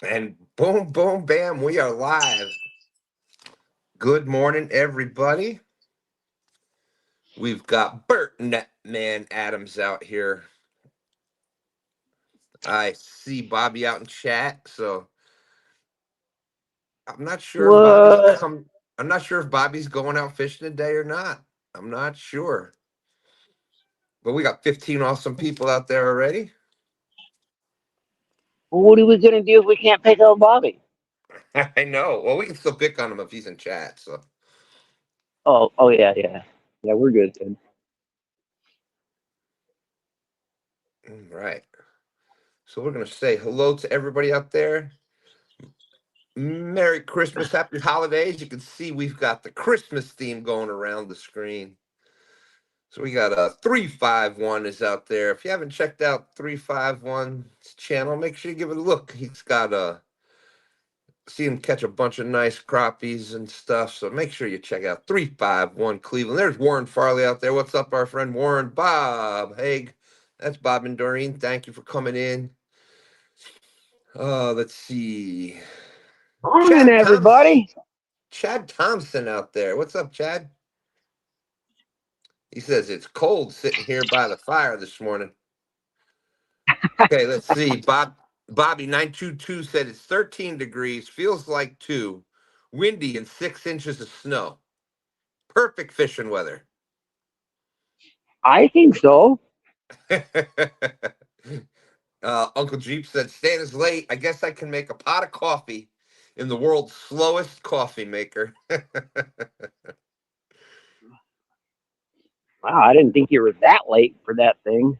And boom, boom, bam, we are live. Good morning, everybody. We've got Bert Netman Adams out here. I see Bobby out in chat, so I'm not sure if Bobby's What? come. I'm not sure if Bobby's going out fishing today or not. I'm not sure, but we got 15 awesome people out there already. What are we gonna do if we can't pick up Bobby? I know. Well, we can still pick on him if he's in chat. So, Oh yeah. We're good then. right. So we're gonna say hello to everybody out there. Merry Christmas, happy holidays. You can see we've got the Christmas theme going around the screen. So we got a 351 is out there. If you haven't checked out 351's channel, make sure you give it a look. He's got a see him catch a bunch of nice crappies and stuff. So make sure you check out 351 Cleveland. There's Warren Farley out there. What's up, our friend Warren? Bob Haig. That's Bob and Doreen. Thank you for coming in. Let's see. Morning, Chad Thompson. everybody. Chad Thompson out there. What's up, Chad? He says it's cold sitting here by the fire this morning. Okay, let's see. Bobby 922 said it's 13 degrees, feels like 2, windy and 6 inches of snow. Perfect fishing weather. I think so. Uncle Jeep said, Stan is late. I guess I can make a pot of coffee in the world's slowest coffee maker. Wow, I didn't think you were that late for that thing.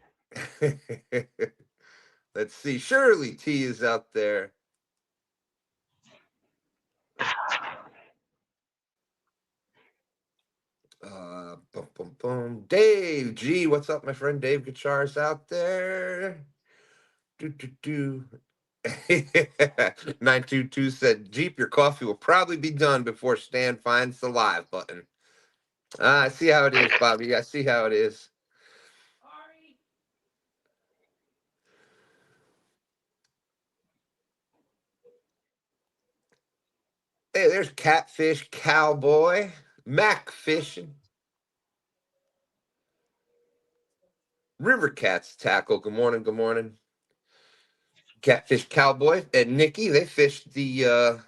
Let's see. Shirley T is out there. Boom, boom, boom. Dave G, what's up, my friend? Dave Guitar's out there. Do, do, do. 922 said, Jeep, your coffee will probably be done before Stan finds the live button. I see how it is, Bobby. I see how it is. Hey, there's Catfish Cowboy, Mac Fishing, River Cats Tackle. Good morning, good morning. Catfish Cowboy and Nikki, they fished the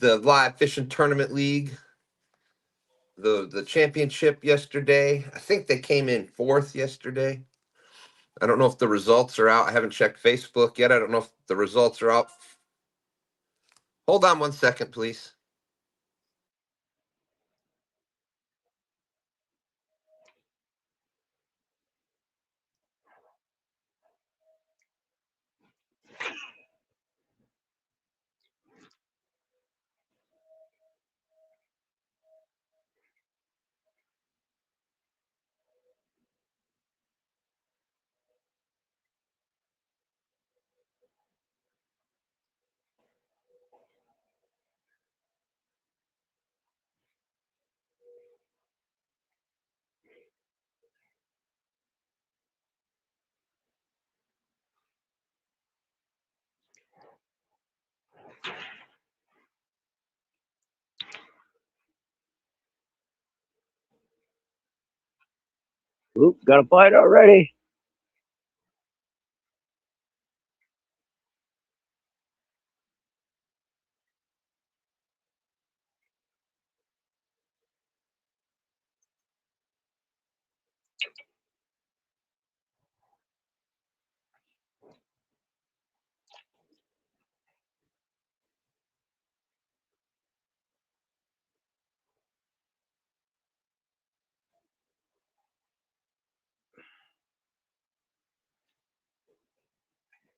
live fishing tournament league, the championship yesterday. I think they came in fourth yesterday. I don't know if the results are out. I haven't checked Facebook yet. I don't know if the results are out. Hold on 1 second, please. Oop, got a bite already.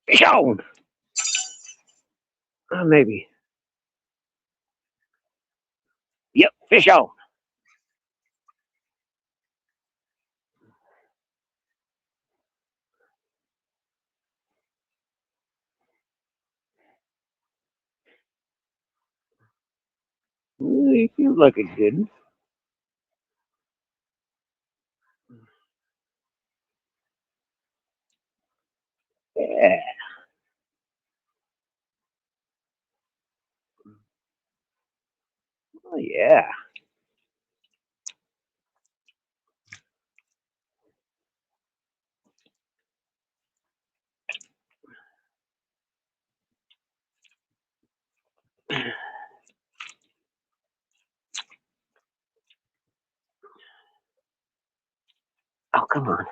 Fish on. Maybe. Yep, fish on. You looking good. Yeah. Oh yeah. Oh come on,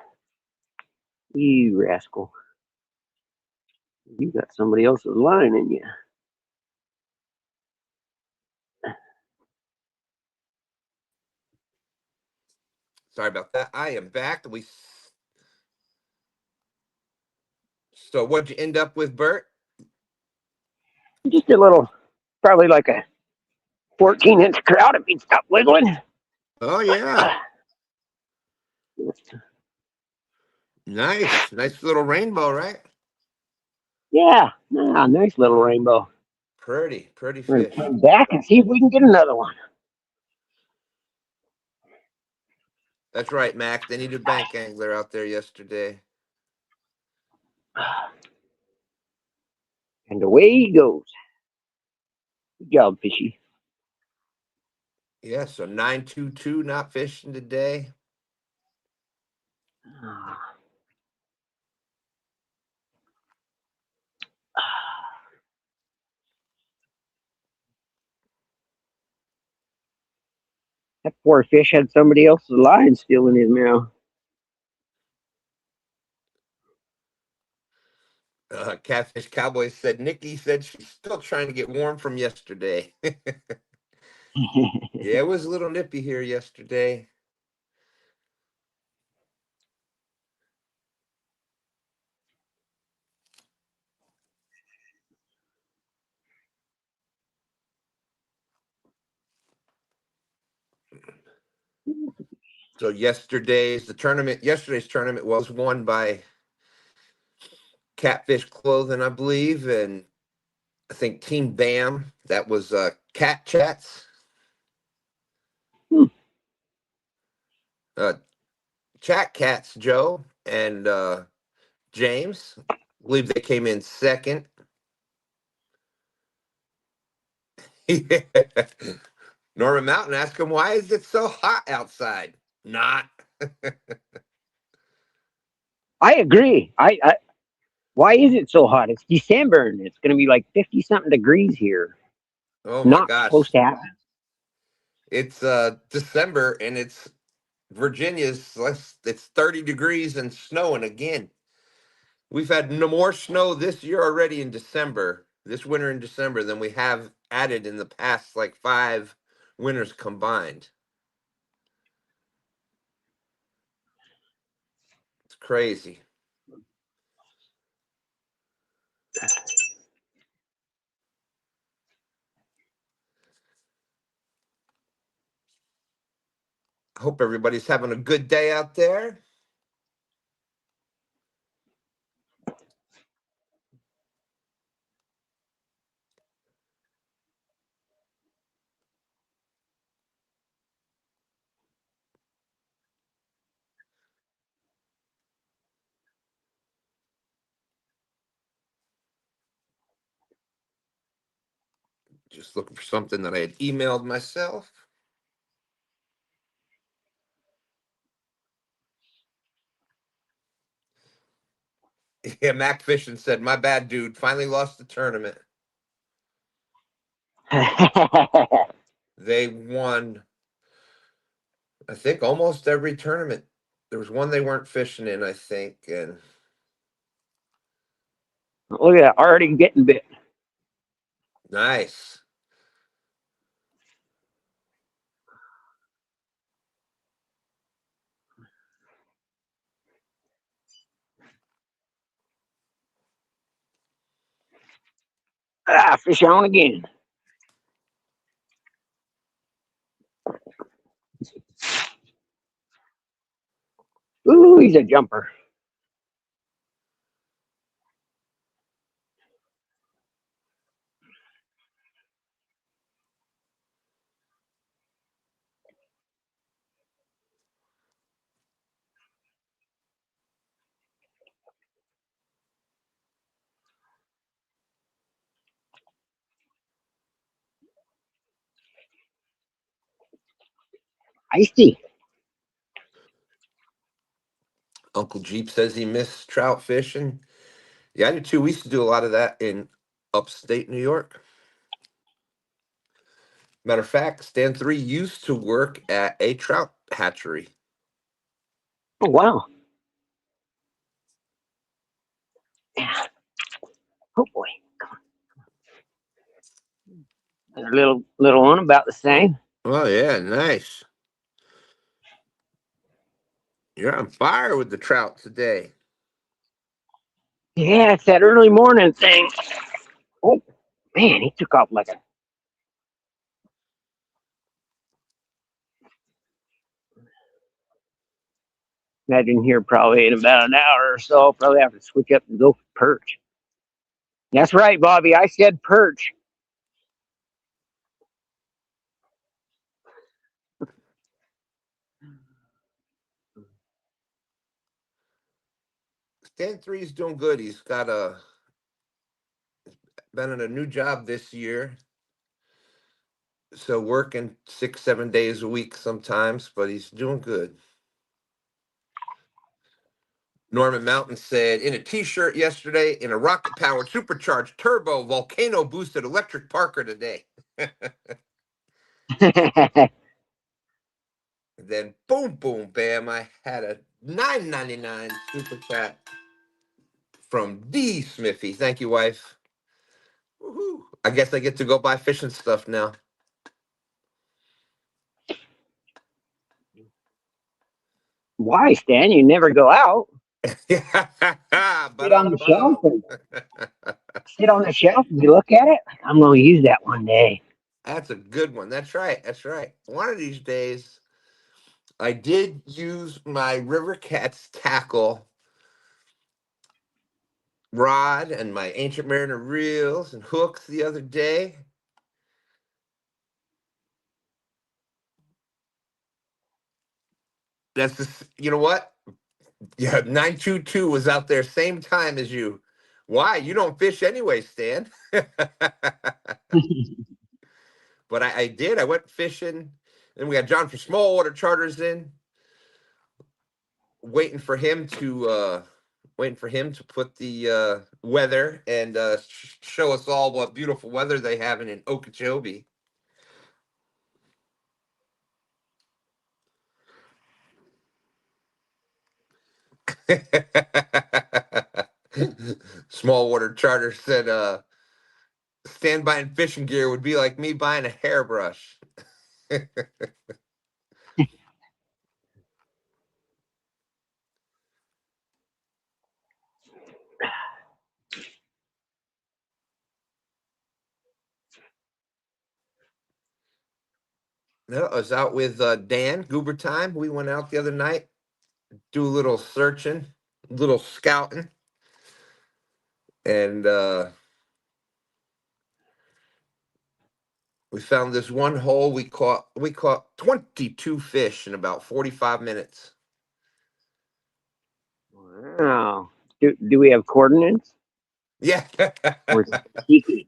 you rascal! You got somebody else's line in you. Sorry about that. I am back. So what'd you end up with, Bert? Just a little, probably like a 14-inch trout if he'd stop wiggling. Oh yeah. Nice. Nice little rainbow, right? Yeah, nice little rainbow. Pretty, pretty We're gonna fish. turn back and see if we can get another one. That's right, Mac. They needed a bank angler out there yesterday. And away he goes. Good job, fishy. Yeah, so 922 not fishing today. That poor fish had somebody else's line still in his mouth. Catfish Cowboy said Nikki said she's still trying to get warm from yesterday. Yeah, it was a little nippy here yesterday. So yesterday's tournament was won by Catfish Clothing, I believe, and I think Team Bam. That was Cat Chats. Hmm. Uh, Chat Cats, Joe and James. I believe they came in second. Norman Mountain asked him, why is it so hot outside? Not. I agree. Why is it so hot? It's December and it's going to be like 50 something degrees here. Oh my Not supposed gosh. to happen. It's December and it's 30 degrees and snowing again. We've had no more snow this year already in December, this winter in December, than we have added in the past like 5 winters combined. It's crazy. Hope everybody's having a good day out there. Just looking for something that I had emailed myself. Yeah, Mac Fishing said, my bad, dude. Finally lost the tournament. They won, I think, almost every tournament. There was one they weren't fishing in, I think, and Look at that, already getting bit. nice. Fish on again. Ooh, he's a jumper. Icy. Uncle Jeep says he missed trout fishing. Yeah, I do too. We used to do a lot of that in upstate New York. Matter of fact, Stan 3 used to work at a trout hatchery. Oh wow. Yeah. Oh boy. A little one about the same. Oh, yeah, nice. You're on fire with the trout today. Yeah, it's that early morning thing. Oh man, he took off like a. Imagine here probably in about an hour or so. I'll probably have to switch up and go for perch. That's right, Bobby. I said perch. Stan 3 is doing good. He's been in a new job this year. So working 6, 7 days a week sometimes, but he's doing good. Norman Mountain said in a t-shirt yesterday, in a rocket powered supercharged turbo volcano boosted electric Parker today. Then boom, boom, bam, I had a $9.99 super chat from D Smithy. Thank you, wife. Woohoo. I guess I get to go buy fishing stuff now. Why, Stan? You never go out. But Sit on the shelf and sit on the shelf and you look at it. I'm going to use that one day. That's a good one. That's right. That's right. One of these days, I did use my River Cats tackle rod and my Ancient Mariner reels and hooks the other day. That's just, you know what? Yeah, 922 was out there same time as you. Why? You don't fish anyway, Stan. But I did. I went fishing. And we got John from Small Water Charters in, waiting for him to put the weather and show us all what beautiful weather they have in Okeechobee. Small Water Charter said stand buying fishing gear would be like me buying a hairbrush. No, I was out with Dan Goober Time. We went out the other night, do a little searching, a little scouting, and we found this one hole. We caught 22 fish in about 45 minutes. Wow. Do we have coordinates? Yeah. Or is it secret?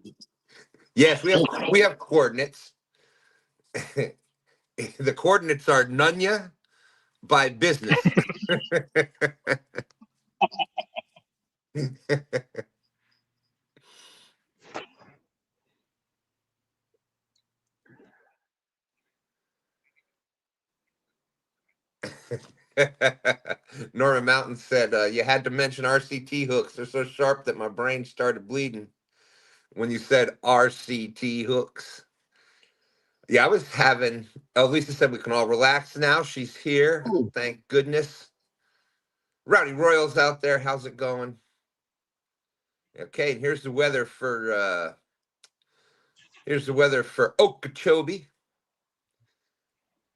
Yes, we have coordinates. The coordinates are Nunya by business. Norman Mountain said, you had to mention RCT hooks. They're so sharp that my brain started bleeding when you said RCT hooks. Yeah, I was having, oh, Lisa said we can all relax now. She's here. Thank goodness. Rowdy Royals out there. How's it going? Okay, and here's the weather for Okeechobee.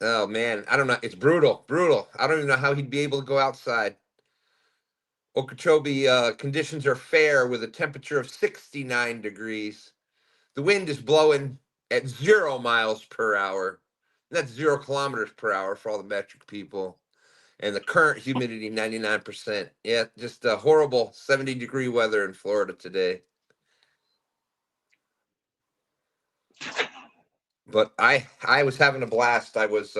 Oh man, I don't know. It's brutal, brutal. I don't even know how he'd be able to go outside. Okeechobee conditions are fair with a temperature of 69 degrees. The wind is blowing at 0 miles per hour. That's 0 kilometers per hour for all the metric people. And the current humidity 99%. Yeah, just a horrible 70-degree weather in Florida today. But I was having a blast. I was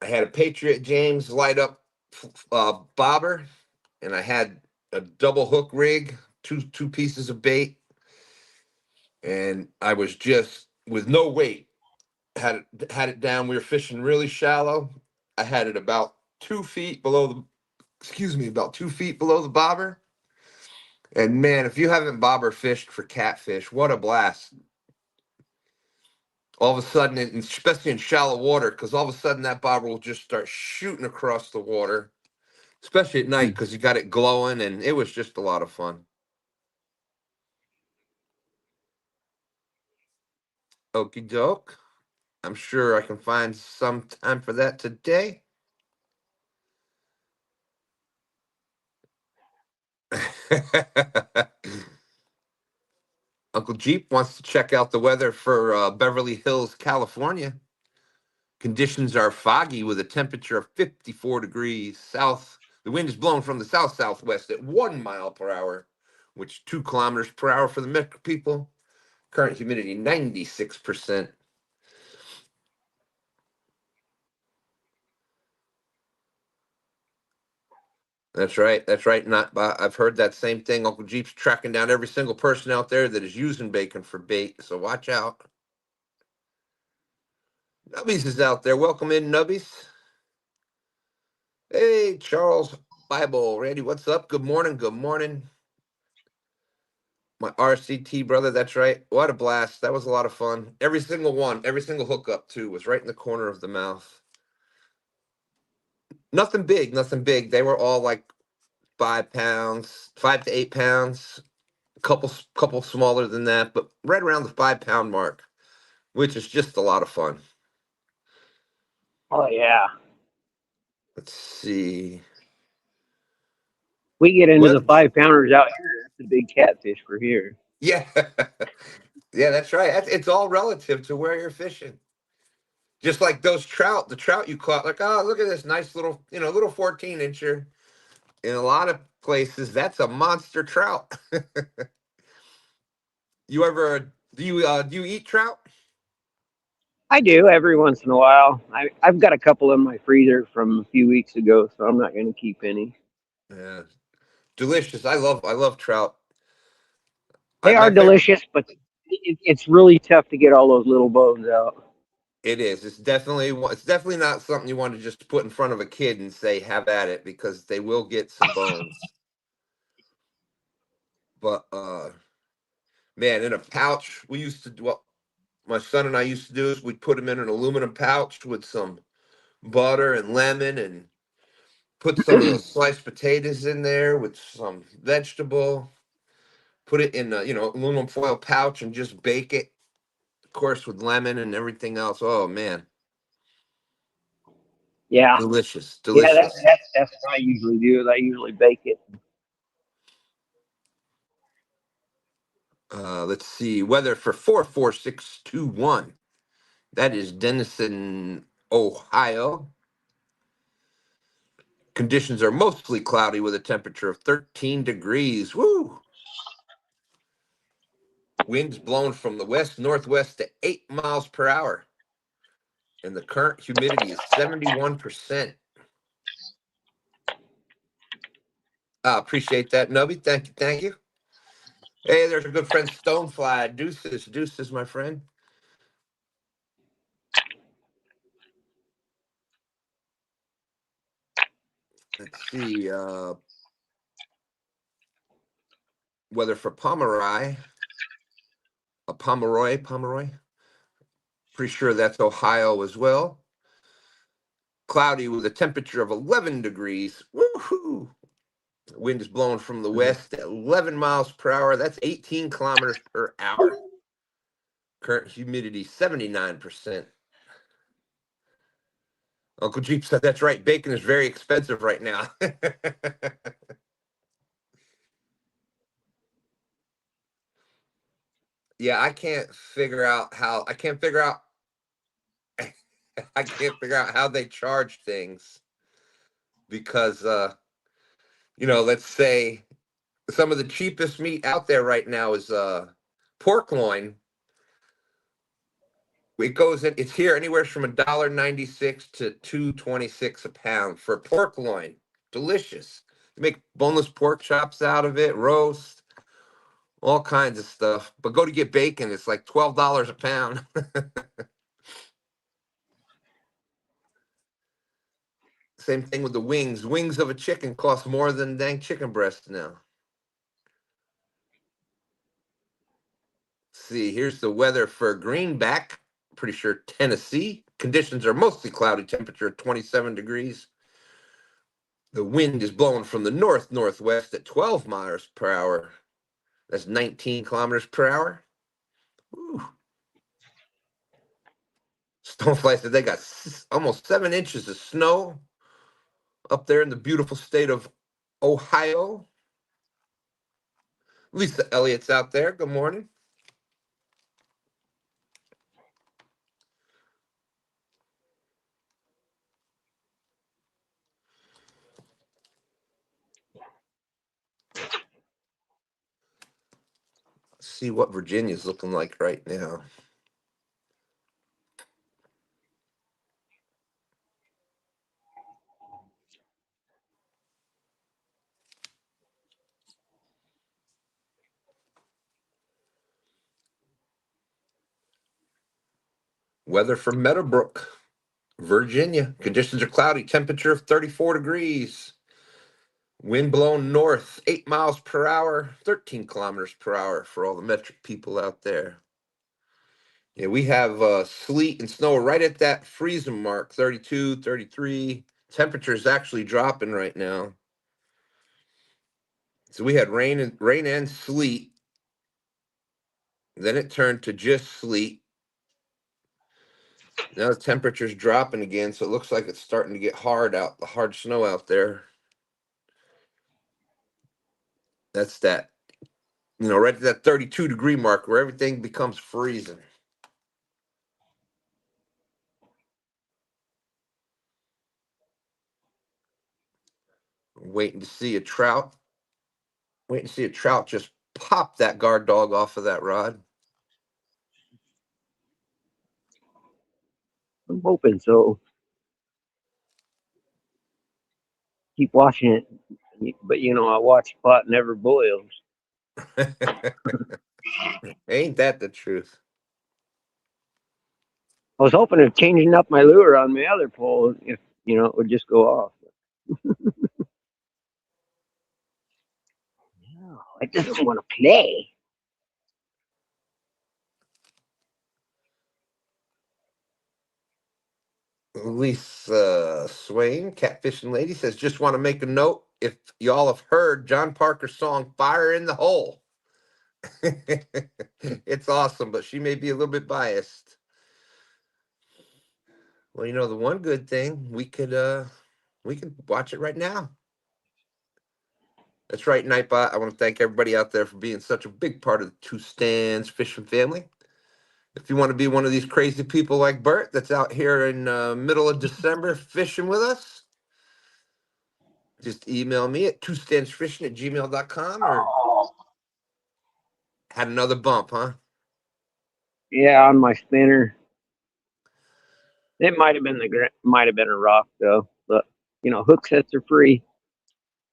I had a Patriot James light up bobber, and I had a double hook rig, two pieces of bait, and I was just with no weight. Had it down. We were fishing really shallow. I had it about 2 feet below the about 2 feet below the bobber. And man, if you haven't bobber fished for catfish, what a blast! All of a sudden, especially in shallow water, because all of a sudden that bobber will just start shooting across the water, especially at night because you got it glowing, and it was just a lot of fun. Okie doke. I'm sure I can find some time for that today. Uncle Jeep wants to check out the weather for Beverly Hills, California. Conditions are foggy with a temperature of 54 degrees south. The wind is blowing from the south southwest at 1 mile per hour, which 2 kilometers per hour for the metro people. Current humidity 96%. That's right. That's right. Not. I've heard that same thing. Uncle Jeep's tracking down every single person out there that is using bacon for bait. So watch out. Nubbies is out there. Welcome in, Nubbies. Hey, Charles Bible. Randy, what's up? Good morning. Good morning. My RCT brother. That's right. What a blast. That was a lot of fun. Every single one, every single hookup, too, was right in the corner of the mouth. Nothing big. Nothing big. They were all like 5 pounds, 5 to 8 pounds. Couple smaller than that, but right around the 5 pound mark, which is just a lot of fun. Oh yeah, Let's see. we get into the Well, 5 pounders out here. That's a big catfish for here. yeah, yeah, that's right. It's all relative to where you're fishing. Just like those trout, the trout you caught, like, oh, look at this nice little, little 14 incher. In a lot of places, that's a monster trout. You ever do you eat trout? I do every once in a while. I've got a couple in my freezer from a few weeks ago, so I'm not going to keep any. Yeah, delicious. I love trout. They My are favorite. delicious, but it's really tough to get all those little bones out. It is. It's definitely not something you want to just put in front of a kid and say, "Have at it," because they will get some bones. But man, in a pouch, we used to do what my son and I used to do is we'd put them in an aluminum pouch with some butter and lemon and put some of those sliced potatoes in there with some vegetable. Put it in a aluminum foil pouch and just bake it, of course, with lemon and everything else. Oh man, Yeah, delicious, yeah, delicious. that's what I usually do. I usually bake it. Let's see. Weather for 44621. That is Denison, Ohio. Conditions are mostly cloudy with a temperature of 13 degrees. Woo! Winds blowing from the west northwest to 8 miles per hour. And the current humidity is 71%. Appreciate that, Nubby. Thank you. Thank you. Hey, there's a good friend, Stonefly. Deuces, deuces, my friend. Let's see. Weather for Pomeroy. Pomeroy. Pretty sure that's Ohio as well. Cloudy with a temperature of 11 degrees. Woohoo! Wind is blowing from the west at 11 miles per hour. That's 18 kilometers per hour. Current humidity 79%. Uncle Jeep said that's right. Bacon is very expensive right now. Yeah, I can't figure out I can't figure out how they charge things because let's say some of the cheapest meat out there right now is pork loin, It goes in. It's here anywhere from $1.96 to $2.26 a pound for pork loin. Delicious. You make boneless pork chops out of it, roast, all kinds of stuff. But go to get bacon, it's like $12 a pound. Same thing with the wings. Wings of a chicken cost more than dang chicken breast now. See, here's the weather for Greenback. Pretty sure Tennessee. Conditions are mostly cloudy, temperature 27 degrees. The wind is blowing from the north northwest at 12 miles per hour. That's 19 kilometers per hour. Woo. Stonefly said they got almost 7 inches of snow up there in the beautiful state of Ohio. Lisa Elliott's out there. Good morning. Let's see what Virginia's looking like right now. Weather for Meadowbrook, Virginia. Conditions are cloudy, temperature of 34 degrees. Wind blown north, 8 miles per hour, 13 kilometers per hour for all the metric people out there. Yeah, we have sleet and snow right at that freezing mark, 32, 33. Temperature is actually dropping right now. So we had rain and sleet. Then it turned to just sleet. Now the temperature's dropping again, so it looks like it's starting to get the hard snow out there. That's that, right at that 32-degree mark where everything becomes freezing. Waiting to see a trout. Waiting to see a trout just pop that guard dog off of that rod. I'm hoping so. Keep watching it, but I watch pot never boils. Ain't that the truth? I was hoping of changing up my lure on my other pole if it would just go off. No, I just want to play. Lisa Swain, Catfishing Lady, says, just want to make a note. If y'all have heard John Parker's song Fire in the Hole, it's awesome, but she may be a little bit biased. Well, the one good thing, we could watch it right now. That's right, Nightbot. I want to thank everybody out there for being such a big part of the Two Stands Fishing family. If you want to be one of these crazy people like Bert that's out here in middle of December fishing with us, just email me at twostandsfishing@gmail.com or had another bump, huh? Yeah, on my spinner. It might have been a rock though, but hook sets are free.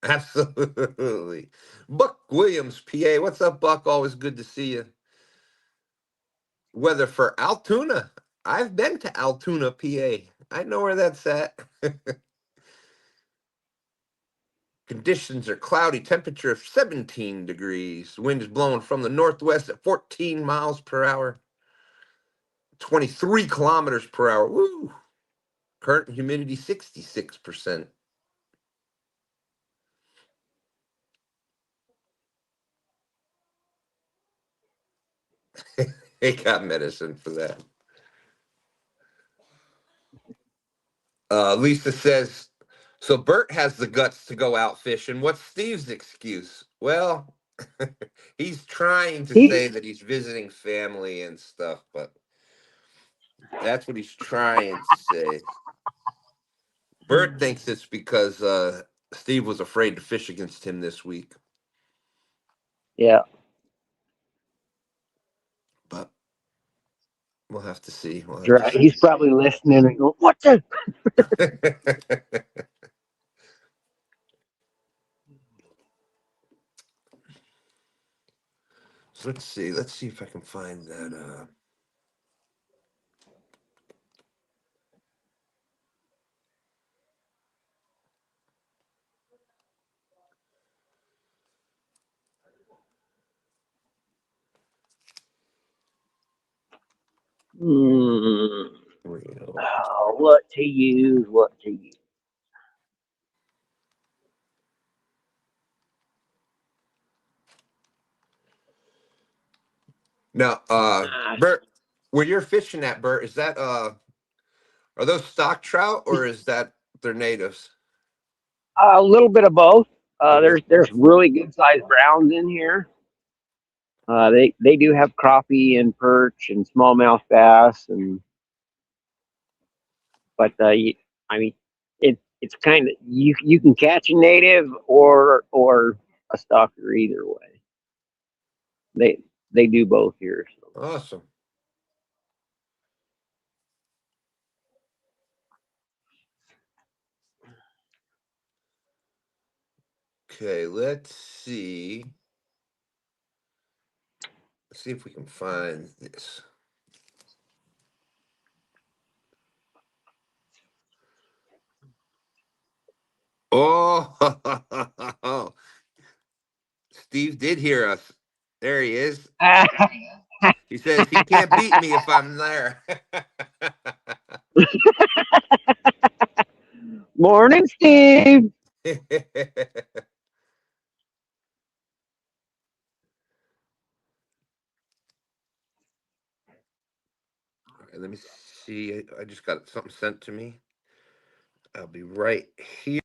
Absolutely. Buck Williams, PA. What's up, Buck? Always good to see you. Weather for Altoona. I've been to Altoona, PA. I know where that's at. Conditions are cloudy, temperature of 17 degrees. Wind is blowing from the northwest at 14 miles per hour, 23 kilometers per hour. Woo! Current humidity 66%. They got medicine for that. Lisa says, so Bert has the guts to go out fishing. What's Steve's excuse? Well, he's trying to He, say that he's visiting family and stuff, but that's what he's trying to say. Bert thinks it's because Steve was afraid to fish against him this week. yeah, But We'll have to see. We'll have to Right. He's see. probably listening and going, "What the?" So let's see. Let's see if I can find that. Hmm. Reno. Oh, what to use? What to use? Now, Ah, Bert, where you're fishing at, Bert, is that are those stock trout or is that they're natives? a little bit of both. A little bit. There's really good sized browns in here. They do have crappie and perch and smallmouth bass and but I mean it's kind of you can catch a native or a stalker either way. They they do both here. So. Awesome. Okay, let's see. Let's see if we can find this. Oh, Steve did hear us. There he is. He says he can't beat me if I'm there. Morning, Steve. All right, let me see. I just got something sent to me. I'll be right here.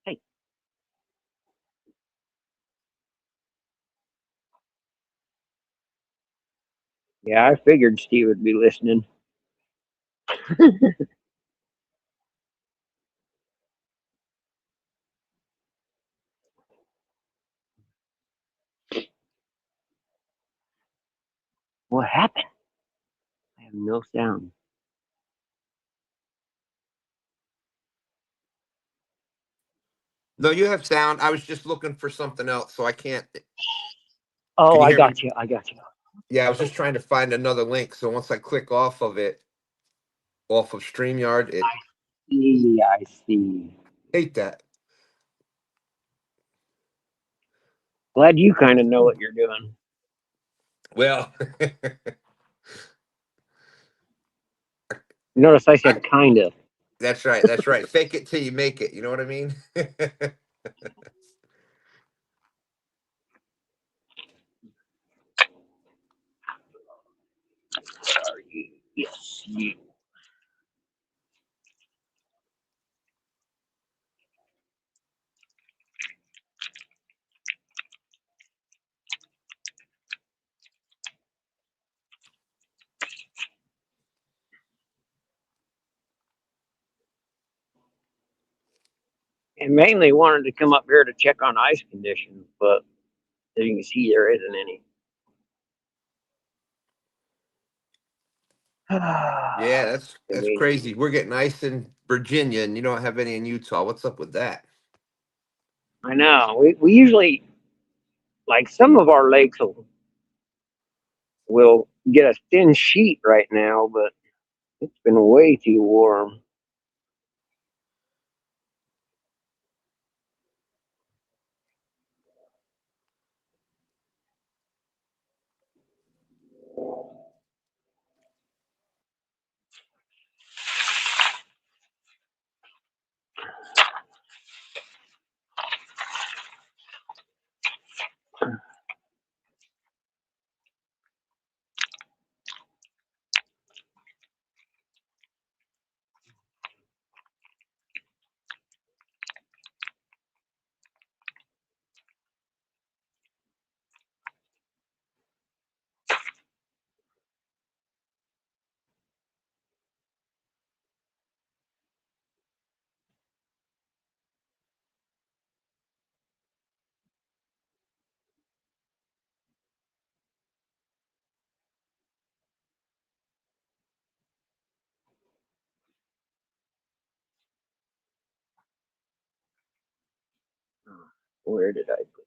Hey, yeah, I figured Steve would be listening. What happened? I have no sound. No, you have sound. I was just looking for something else, so I can't. Can Oh, you I hear me? got you. I got you. Yeah, I was just trying to find another link. So once I click off of it, off of StreamYard, it See, I see. hate that. Glad you kind of know what you're doing. Well, Notice I I, said kind of. that's right. That's right. Fake it till you make it. You know what I mean? Are you? Yes, you. And mainly wanted to come up here to check on ice conditions, but as you can see, there isn't any. Yeah, I that's mean, crazy. We're getting ice in Virginia, and you don't have any in Utah. What's up with that? I know. We usually, like some of our lakes will get a thin sheet right now, but it's been way too warm. Where did I put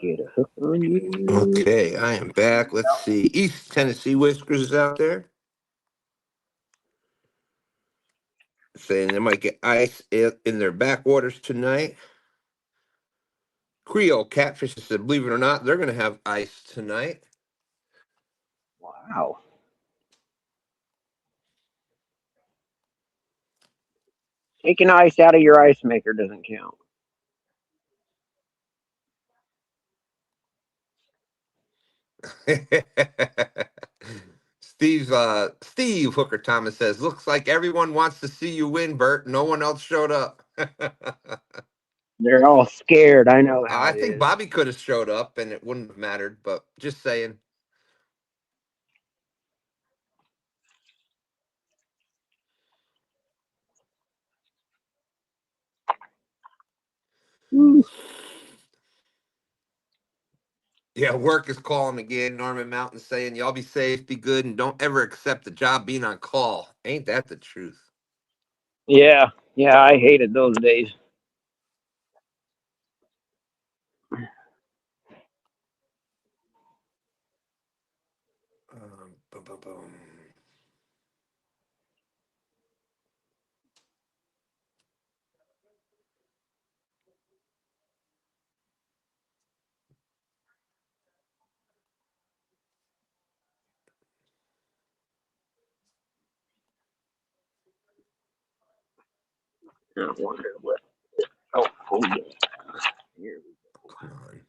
get a hook on you? Okay, I am back. Let's see. East Tennessee Whiskers is out there saying they might get ice in their backwaters tonight. Creole Catfish said, believe it or not, they're going to have ice tonight. Wow. Taking ice out of your ice maker doesn't count. Steve Hooker Thomas says, looks like everyone wants to see you win, Bert. No one else showed up. They're all scared. I know how I it think is. Bobby could have showed up and it wouldn't have mattered, but just saying. Woo. Yeah, work is calling again. Norman Mountain saying, y'all be safe, be good, and don't ever accept the job being on call. Ain't that the truth? Yeah, yeah, I hated those days. Boom, boom, boom. I wonder what. Oh, hold it. Here we Come on.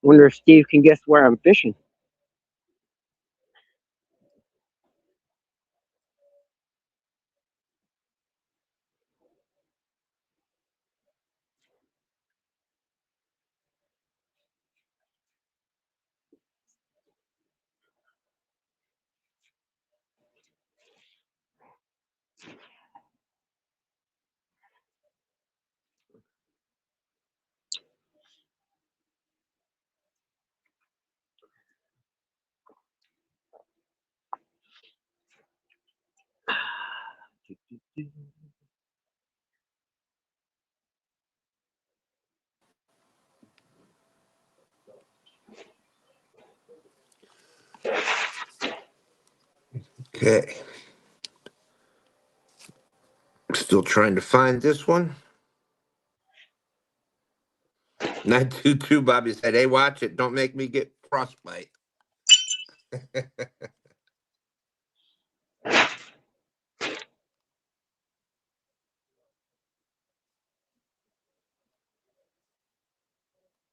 Wonder if Steve can guess where I'm fishing. Okay. Still trying to find this one. 922 Bobby said, hey, watch it. Don't make me get frostbite.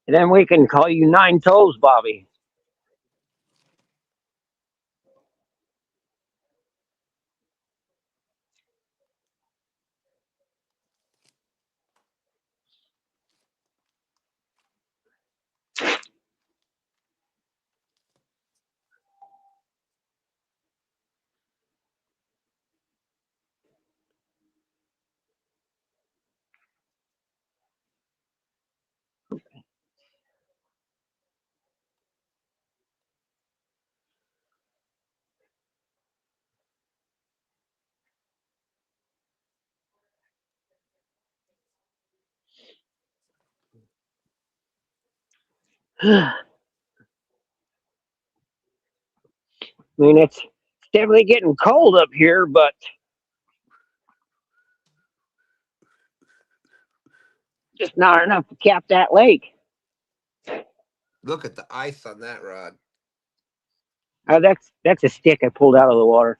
And then we can call you Nine Toes, Bobby. I mean, it's definitely getting cold up here, but just not enough to cap that lake. Look at the ice on that rod. That's a stick I pulled out of the water.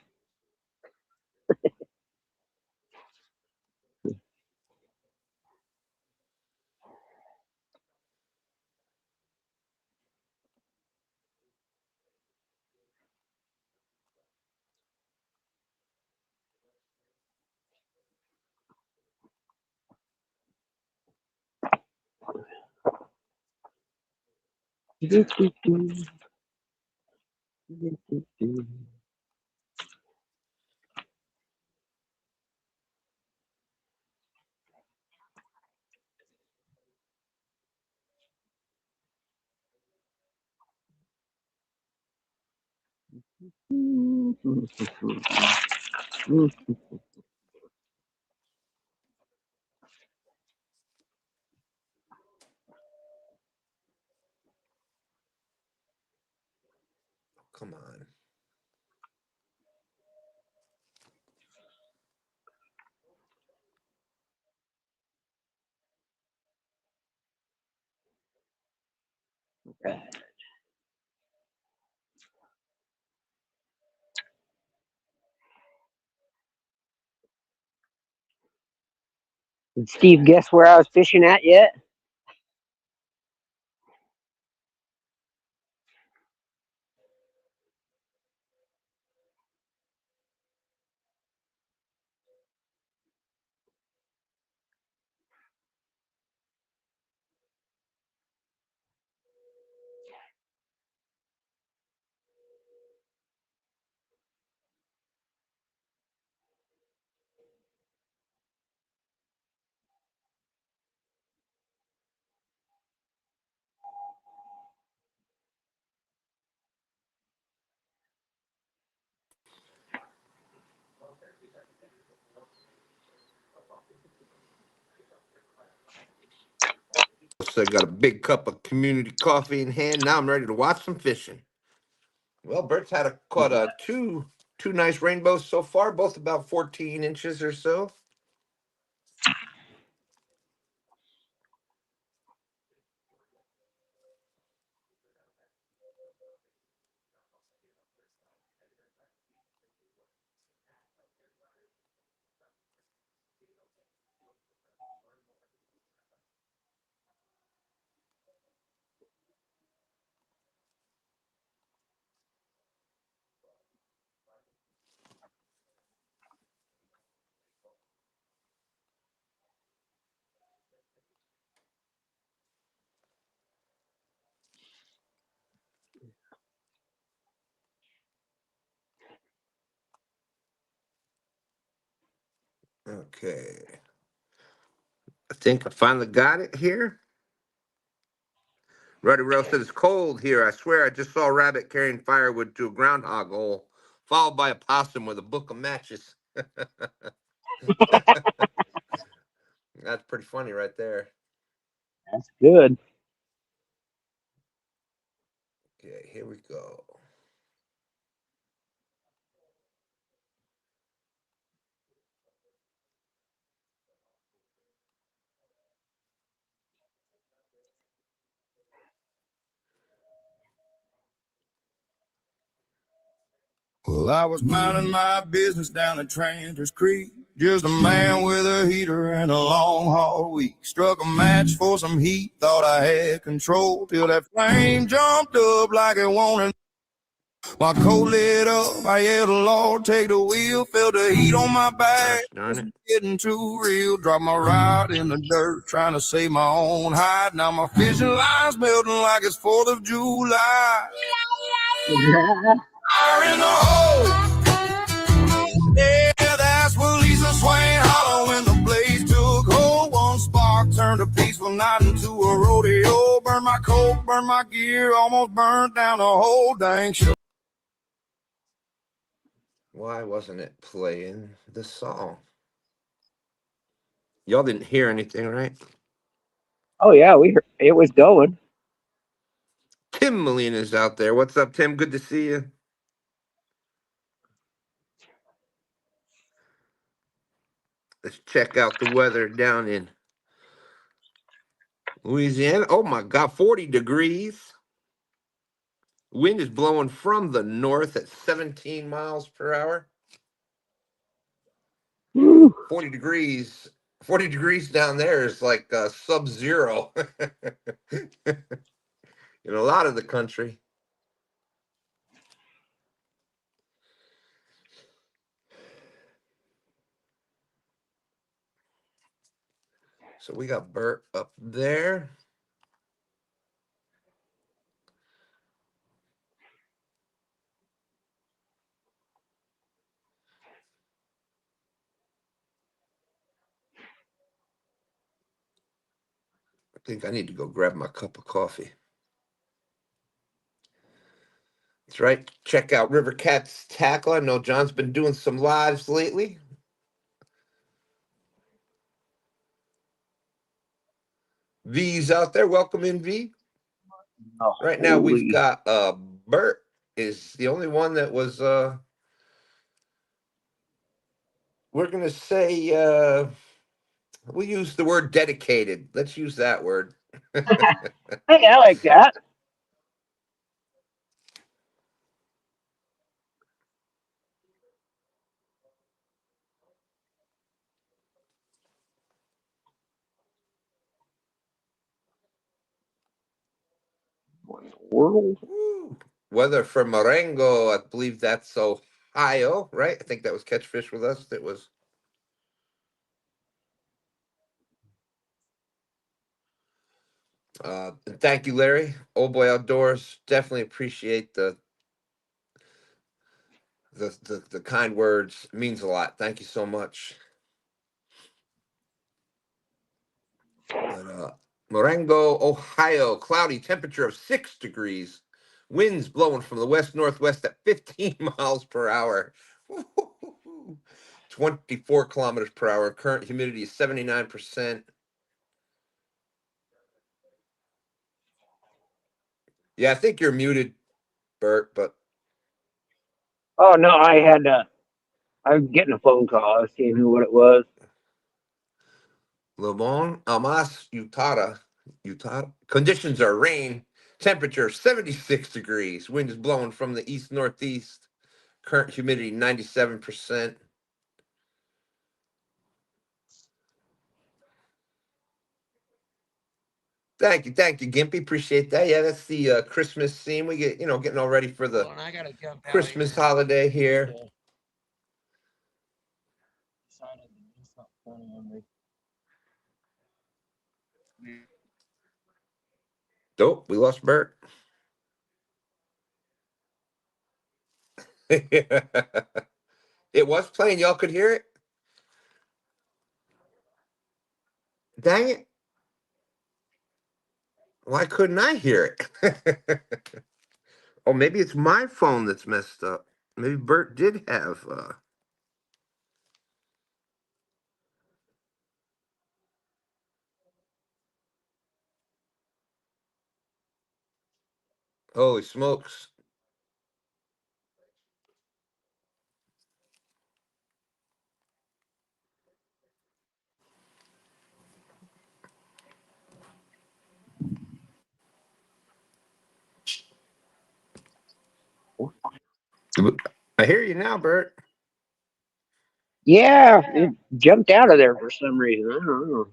Come on. Did Steve guess where I was fishing at yet? So I got a big cup of community coffee in hand. Now I'm ready to watch some fishing. Well, Bert's had caught two nice rainbows so far, both about 14 inches or so. Okay. I think I finally got it here. Ruddy Rail said it's cold here. I swear I just saw a rabbit carrying firewood to a groundhog hole, followed by a possum with a book of matches. That's pretty funny right there. That's good. Okay, here we go. Well, I was minding my business down at Tranter's Creek. Just a man with a heater and a long haul week. Struck a match for some heat, thought I had control. Till that flame jumped up like it wanted. My coat lit up, I yelled, Lord, take the wheel. Felt the heat on my back, Gosh darn was it. getting too real. Dropped my rod in the dirt, trying to save my own hide. Now my fishing line's melting like it's 4th of July. Fire in the hole. Amazing. Yeah, that's what Lisa Swain hollow when the blaze took hold. One spark turned a peaceful night into a rodeo. Burned my coat, burned my gear, almost burned down the whole dang show. Why wasn't it playing the song? Y'all didn't hear anything, right? Oh yeah, it was going. Tim Molina's out there. What's up, Tim? Good to see you. Let's check out the weather down in Louisiana. Oh my God, 40 degrees. Wind is blowing from the north at 17 miles per hour. Woo. 40 degrees. 40 degrees down there is like sub-zero in a lot of the country. So we got Bert up there. think I need to go grab my cup of coffee. That's right. Check out River Cat's Tackle. I know John's been doing some lives lately. V's out there. Welcome in, V. Oh, Right now we've holy. got Bert is the only one that was we're gonna say we'll use the word dedicated. Let's use that word. Hey, I like that. What in the world? Woo. Weather for Marengo, I believe that's Ohio, right? I think that was Catchfish with us. That was and thank you, Larry. Old Boy Outdoors. Definitely appreciate the kind words. It means a lot. Thank you so much. But Marengo, Ohio, cloudy, temperature of 6 degrees, winds blowing from the west northwest at 15 miles per hour. 24 kilometers per hour. Current humidity is 79%. Yeah, I think you're muted, Bert, but Oh no, I was getting a phone call. I was seeing who what it was. Lemon, Almas, Utah. Conditions are rain. Temperature 76 degrees. Wind is blowing from the east northeast. Current humidity 97%. Thank you, Gimpy. Appreciate that. Yeah, that's the Christmas scene. We get, getting all ready for the Well, and I gotta jump out Christmas here. holiday here. Decided to do something funny on me. Nope, we lost Bert. It was playing. Y'all could hear it. Dang it! Why couldn't I hear it? Oh, maybe it's my phone that's messed up. Maybe Bert did have. Holy smokes! I hear you now, Bert. Yeah, it jumped out of there for some reason. I don't know.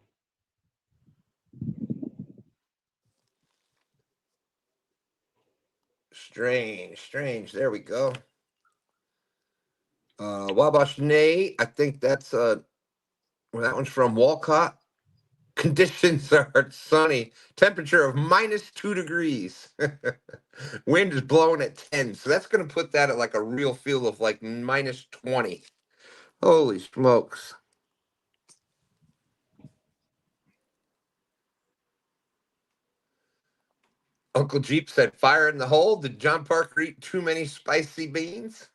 Strange, strange. There we go. Wabash Nay. I think that's well, that one's from Walcott. Conditions are sunny. Temperature of -2 degrees. Wind is blowing at 10. So that's going to put that at like a real feel of like -20. Holy smokes. Uncle Jeep said, fire in the hole. Did John Parker eat too many spicy beans?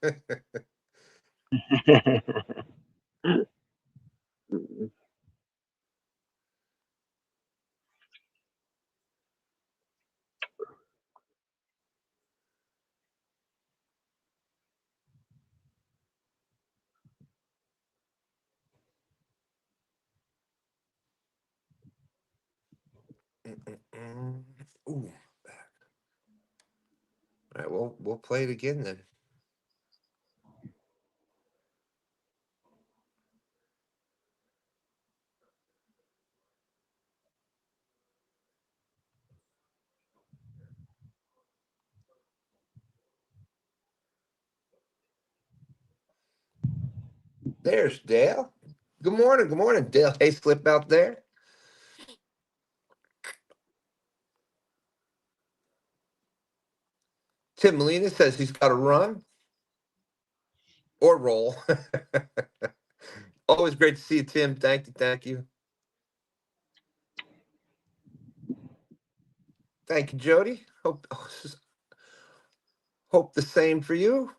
Mm-mm-mm. Ooh. All right, we'll play it again then. There's Dale. Good morning, Dale. Hey, slip out there. Tim Molina says he's got to run or roll. Always great to see you, Tim. Thank you. Thank you. Thank you, Jody. Hope the same for you.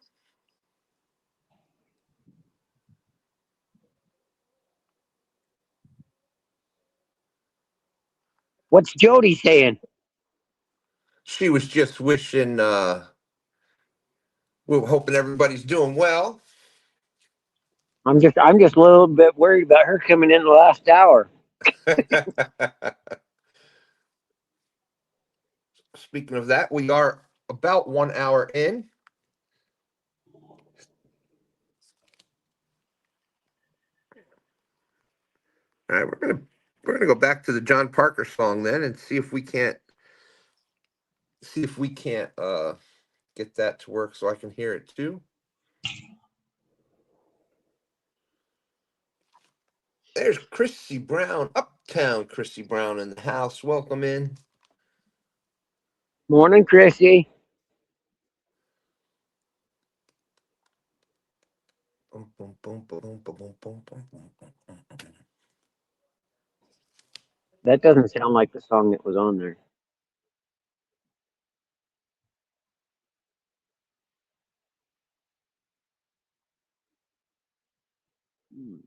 What's Jody saying? She was just wishing. We're hoping everybody's doing well. I'm just a little bit worried about her coming in the last hour. Speaking of that, we are about 1 hour in. All right, we're gonna go back to the John Parker song then and see if we can't get that to work so I can hear it too. There's Chrissy Brown, Uptown Chrissy Brown in the house. Welcome in. Morning, Chrissy. Boom, boom, boom, boom, boom, boom, boom, boom, boom, boom. That doesn't sound like the song that was on there. Hmm.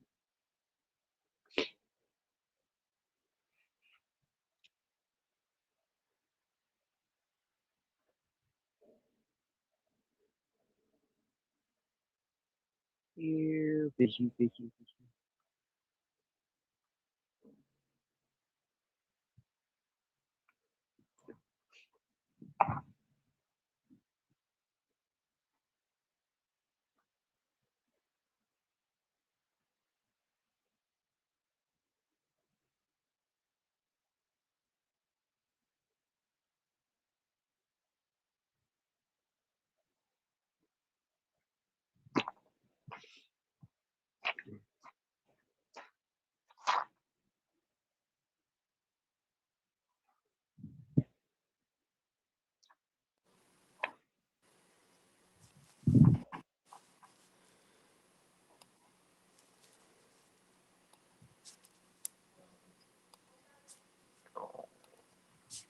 Here, fishy, fishy, fishy.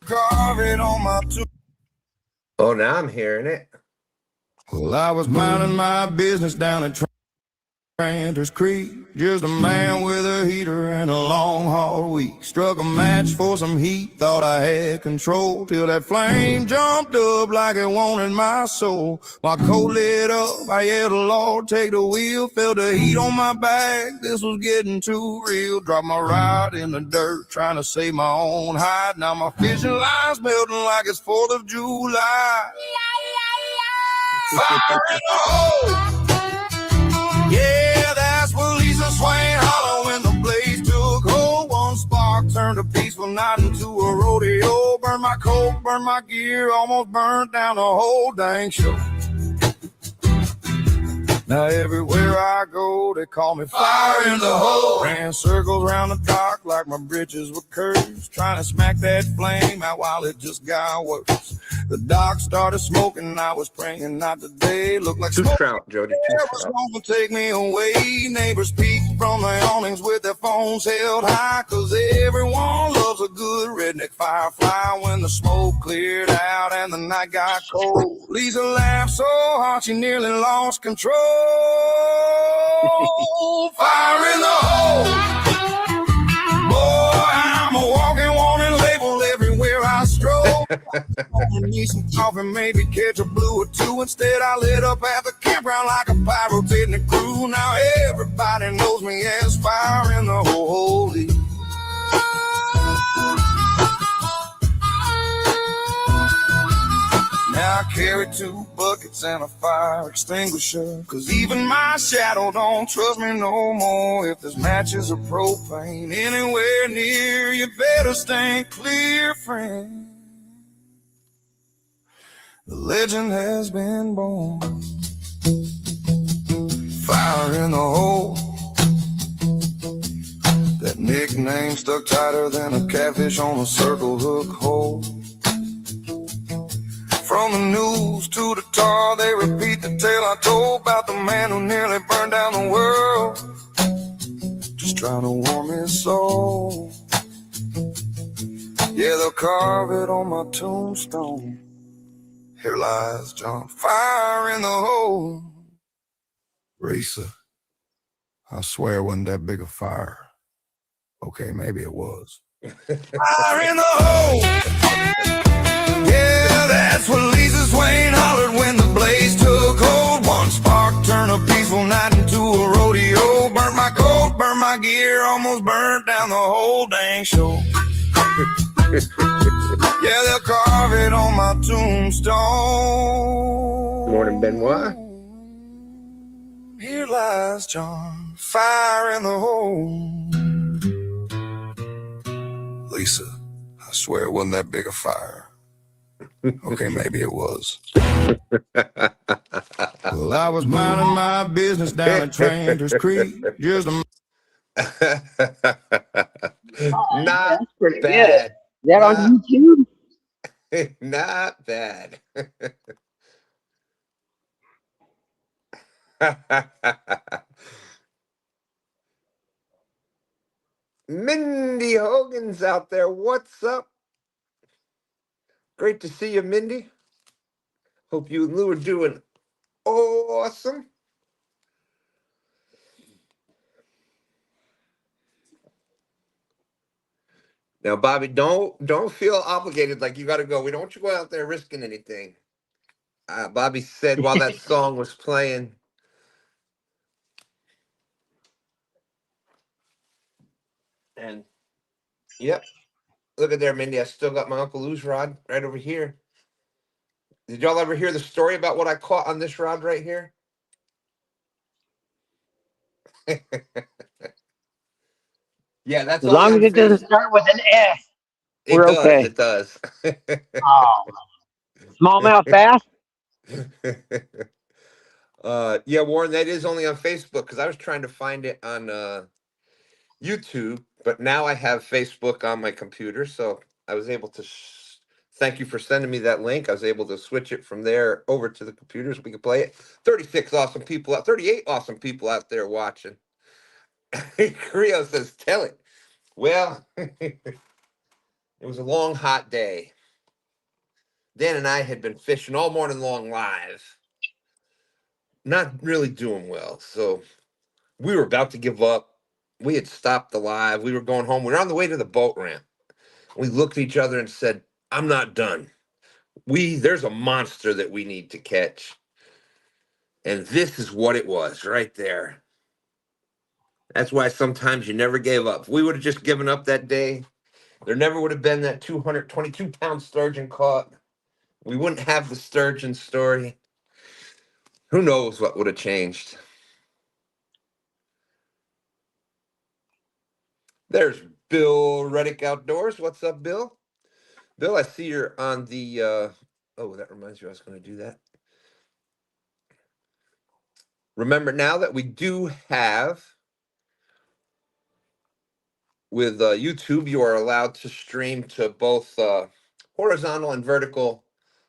Carving on my Oh, now I'm hearing it. Well, I was minding my business down at Tranter's Creek, just a man with a heater and a long haul week. Struck a match for some heat, thought I had control, till that flame jumped up like it wanted my soul. My coat lit up, I yelled, Lord, take the wheel. Felt the heat on my back, this was getting too real. Dropped my rod in the dirt, trying to save my own hide. Now my fishing line's melting like it's 4th of July. Fire in the hole! Yeah, that's what Lisa Swain hollow when the blaze took hold. One spark turned a peaceful night into a rodeo. Burned my coat, burned my gear, almost burnt down the whole dang show. Now everywhere I go, they call me fire in the hole. Ran circles around the dock like my britches were cursed, trying to smack that flame out while it just got worse. The dock started smoking, I was praying not today. Looked like Two smoke trout, Jody. Two was trout. gonna take me away. Neighbors peeked from the awnings with their phones held high, cause everyone loves a good redneck firefly. When the smoke cleared out and the night got cold, Lisa laughed so hard she nearly lost control. Fire in the hole. Boy, I'm a walking warning label everywhere I stroll. Need some coffee, maybe catch a blue or two. Instead, I lit up at the campground like a pyrotechnic crew. Now everybody knows me as fire in the holy. Now I carry 2 buckets and a fire extinguisher, cause even my shadow don't trust me no more. If there's matches or propane anywhere near, you better stay clear, friend. The legend has been born. Fire in the hole. That nickname stuck tighter than a catfish on a circle hook hole. From the news to the tar, they repeat the tale I told about the man who nearly burned down the world, just trying to warm his soul. Yeah, they'll carve it on my tombstone. Here lies John, fire in the hole. Racer, I swear it wasn't that big a fire. Okay, maybe it was. Fire in the hole! Yeah, that's what Lisa Swain hollered when the blaze took hold. One spark turned a peaceful night into a rodeo. Burnt my coat, burnt my gear, almost burnt down the whole dang show. Yeah, they'll carve it on my tombstone. Morning, Benoit. Here lies John, fire in the hole. Lisa, I swear it wasn't that big a fire. Okay, maybe it was. Well, I was minding my business down at Tranter's Creek. Just a Not That's pretty good. bad. Is that on Not, YouTube? not bad. Mindy Hogan's out there. What's up? Great to see you, Mindy. Hope you and Lou are doing awesome. Now, Bobby, don't feel obligated like you got to go. We don't want you to go out there risking anything. Bobby said while that song was playing. And yep, look at there, Mindy. I still got my Uncle Lou's rod right over here. Did y'all ever hear the story about what I caught on this rod right here? Yeah, that's As only long on as it doesn't Facebook. start with an S, It we're does. okay. It does. Oh, smallmouth bass? Yeah, Warren, that is only on Facebook because I was trying to find it on YouTube, but now I have Facebook on my computer, so I was able to. Thank you for sending me that link. I was able to switch it from there over to the computer so we could play it. 36 awesome people out, 38 awesome people out there watching. Creo says, "Tell it." Well, it was a long, hot day. Dan and I had been fishing all morning long live, not really doing well. So we were about to give up. We had stopped the live. We were going home. We were on the way to the boat ramp. We looked at each other and said, I'm not done. There's a monster that we need to catch. And this is what it was right there. That's why sometimes you never gave up. If we would have just given up that day, there never would have been that 222-pound sturgeon caught. We wouldn't have the sturgeon story. Who knows what would have changed? There's Bill Reddick Outdoors. What's up, Bill? Bill, I see you're on the oh, that reminds me I was going to do that. Remember now that we do have with YouTube, you are allowed to stream to both horizontal and vertical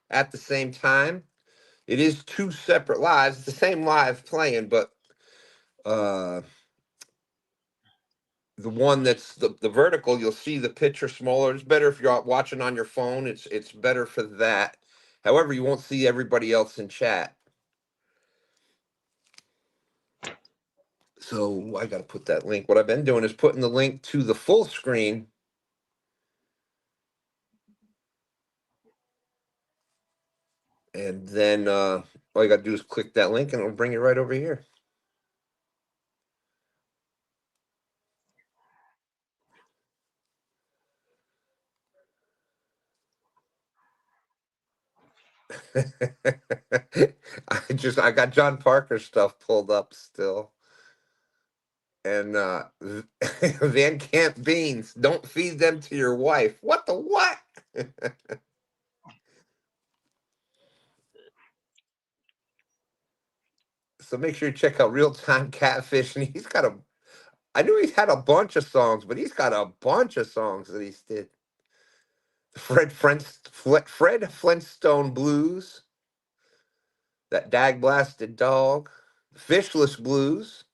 at the same time. It is two separate lives. It's the same live playing, but uh, the one that's the vertical, you'll see the picture smaller. It's better if you're watching on your phone. It's better for that. However, you won't see everybody else in chat. So I got to put that link. What I've been doing is putting the link to the full screen. And then all you got to do is click that link and it'll bring you right over here. I got John Parker stuff pulled up still. And Van Camp beans, don't feed them to your wife. What the what? So make sure you check out Real Time Catfish. And I knew he's had a bunch of songs, but he's got a bunch of songs that he's did. Fred Flintstone Blues, that Dag Blasted Dog, Fishless Blues.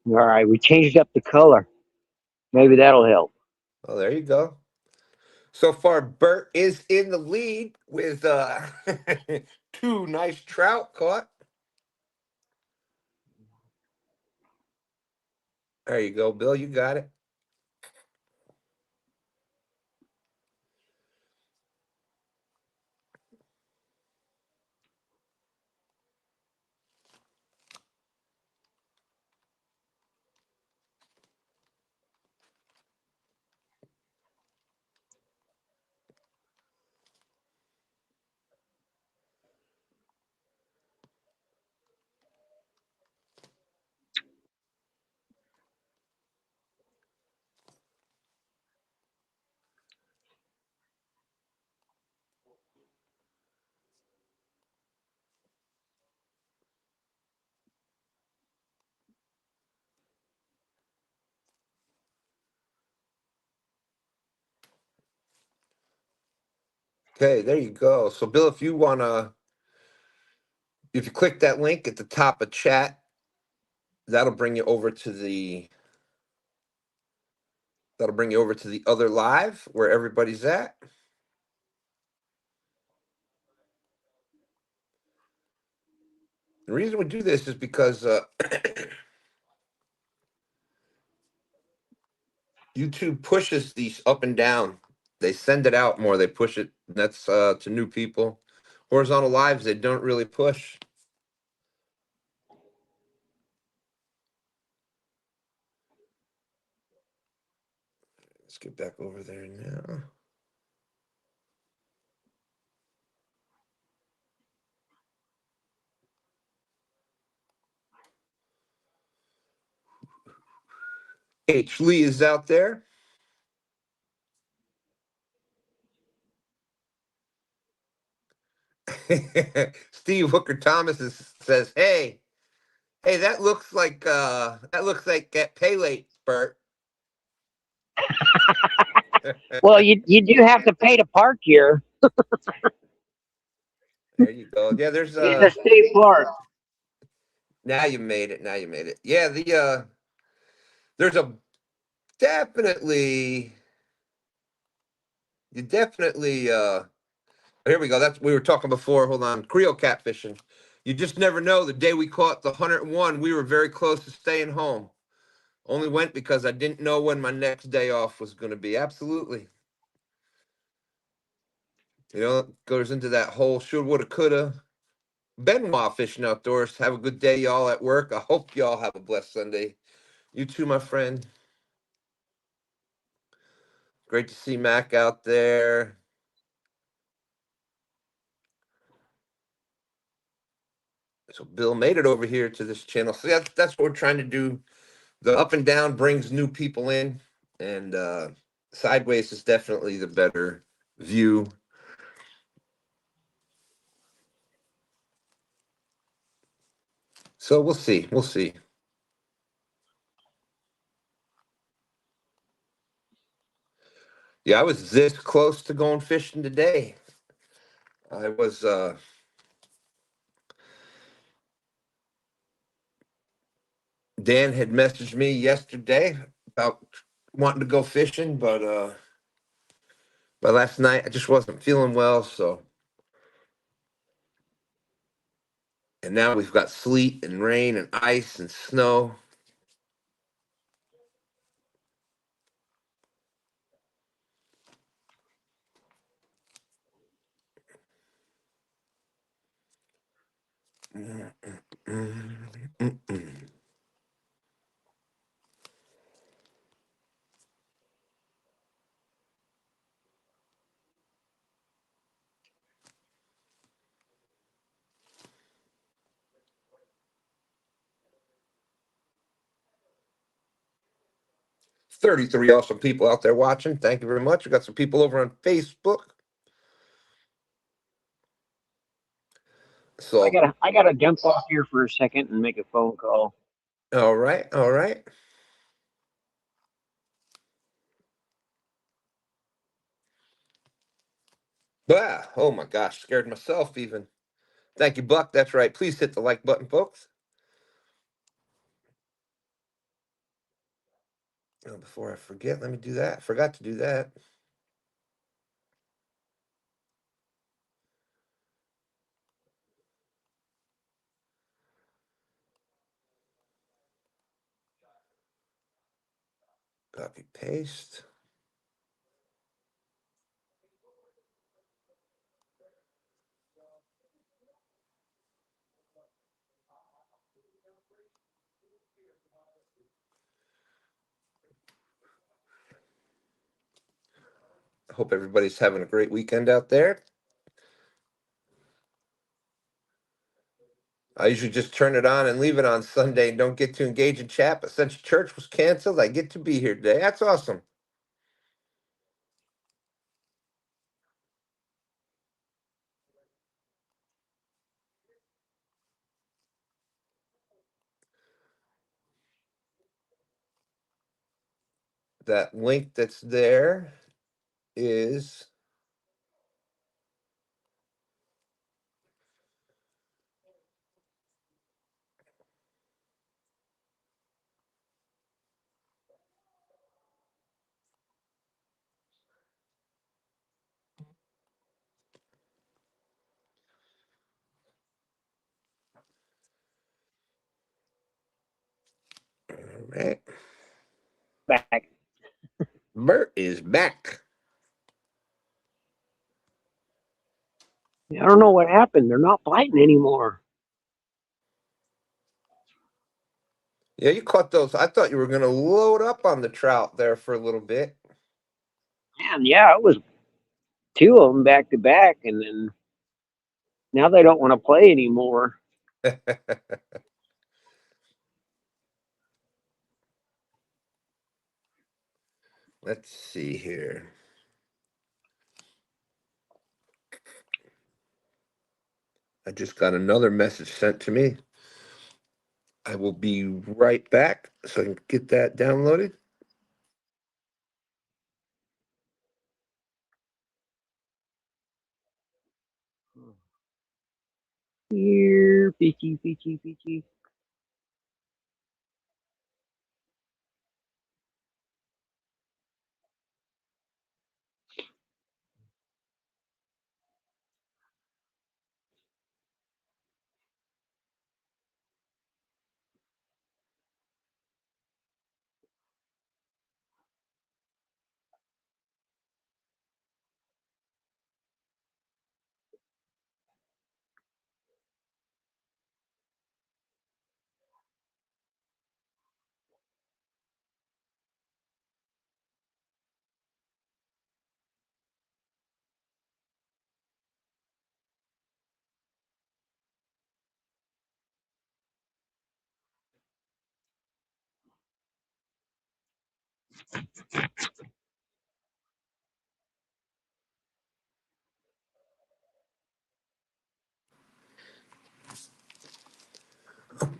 All right, we changed up the color. Maybe that'll help. Oh, there you go. So far, Bert is in the lead with two nice trout caught. There you go, Bill. You got it. Okay, there you go. So, Bill, if you click that link at the top of chat, that'll bring you over to the other live where everybody's at. The reason we do this is because YouTube pushes these up and down. They send it out more. They push it. That's to new people. Horizontal lives, they don't really push. Let's get back over there now. H. Lee is out there. Steve Hooker Thomas says, "Hey, that looks like get pay late, Bert." Well, you do have to pay to park here. There you go. Yeah, there's It's a state park. now you made it. Now you made it. Yeah, there's a definitely you definitely here we go. That's we were talking before. Hold on. Creole catfishing. You just never know. The day we caught the 101, we were very close to staying home. Only went because I didn't know when my next day off was going to be. Absolutely. It goes into that whole should, woulda, coulda. Benoit Fishing Outdoors. Have a good day, y'all, at work. I hope y'all have a blessed Sunday. You too, my friend. Great to see Mac out there. So Bill made it over here to this channel. So that's what we're trying to do. The up and down brings new people in, and sideways is definitely the better view. So we'll see. We'll see. Yeah, I was this close to going fishing today. I was Dan had messaged me yesterday about wanting to go fishing, but last night I just wasn't feeling well, so and now we've got sleet and rain and ice and snow. Mm, mm, mm, mm. 33 awesome people out there watching. Thank you very much. We got some people over on Facebook. So, I gotta jump off here for a second and make a phone call. all right, all right. Oh my gosh, scared myself even. Thank you, Buck. That's right. Please hit the like button, folks. Oh, before I forget, let me do that. I forgot to do that. Copy paste. I hope everybody's having a great weekend out there. I usually just turn it on and leave it on Sunday and don't get to engage in chat, but since church was canceled, I get to be here today. That's awesome. That link that's there is all right. Back. Bert is back. I don't know what happened. They're not fighting anymore. Yeah, you caught those. I thought you were going to load up on the trout there for a little bit. Man, yeah, it was two of them back to back, and then now they don't want to play anymore. Let's see here. I just got another message sent to me. I will be right back so I can get that downloaded. Here, fishy, fishy, fishy.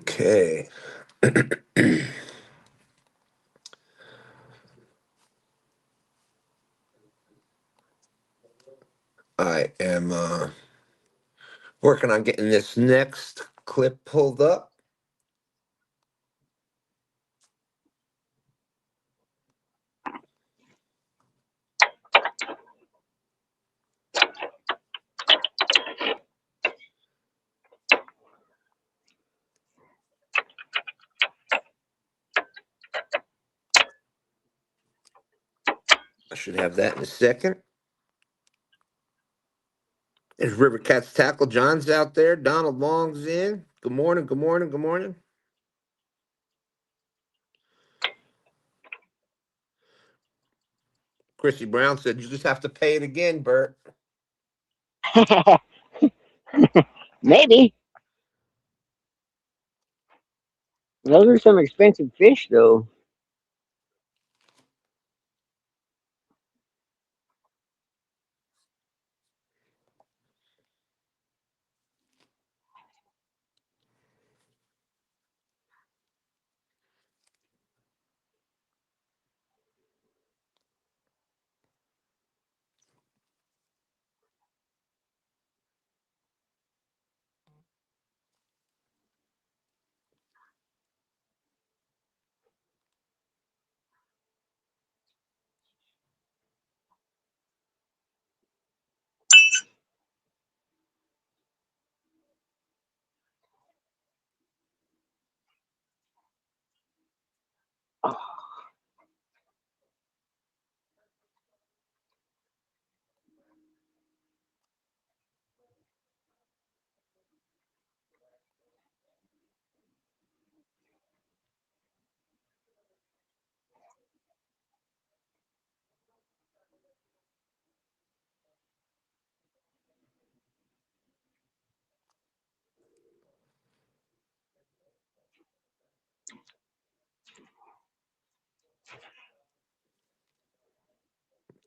Okay. I am working on getting this next clip pulled up. I should have that in a second. There's River Cats Tackle. John's out there. Donald Long's in. Good morning, good morning, good morning. Chrissy Brown said, you just have to pay it again, Bert. Maybe. Those are some expensive fish, though.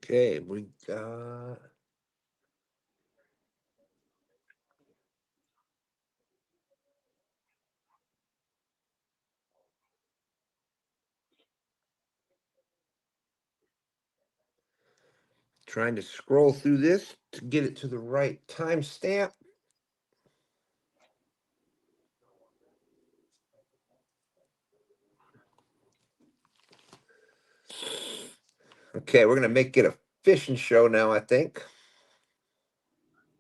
Okay, we got. Trying to scroll through this to get it to the right timestamp. Okay, we're gonna make it a fishing show now, I think.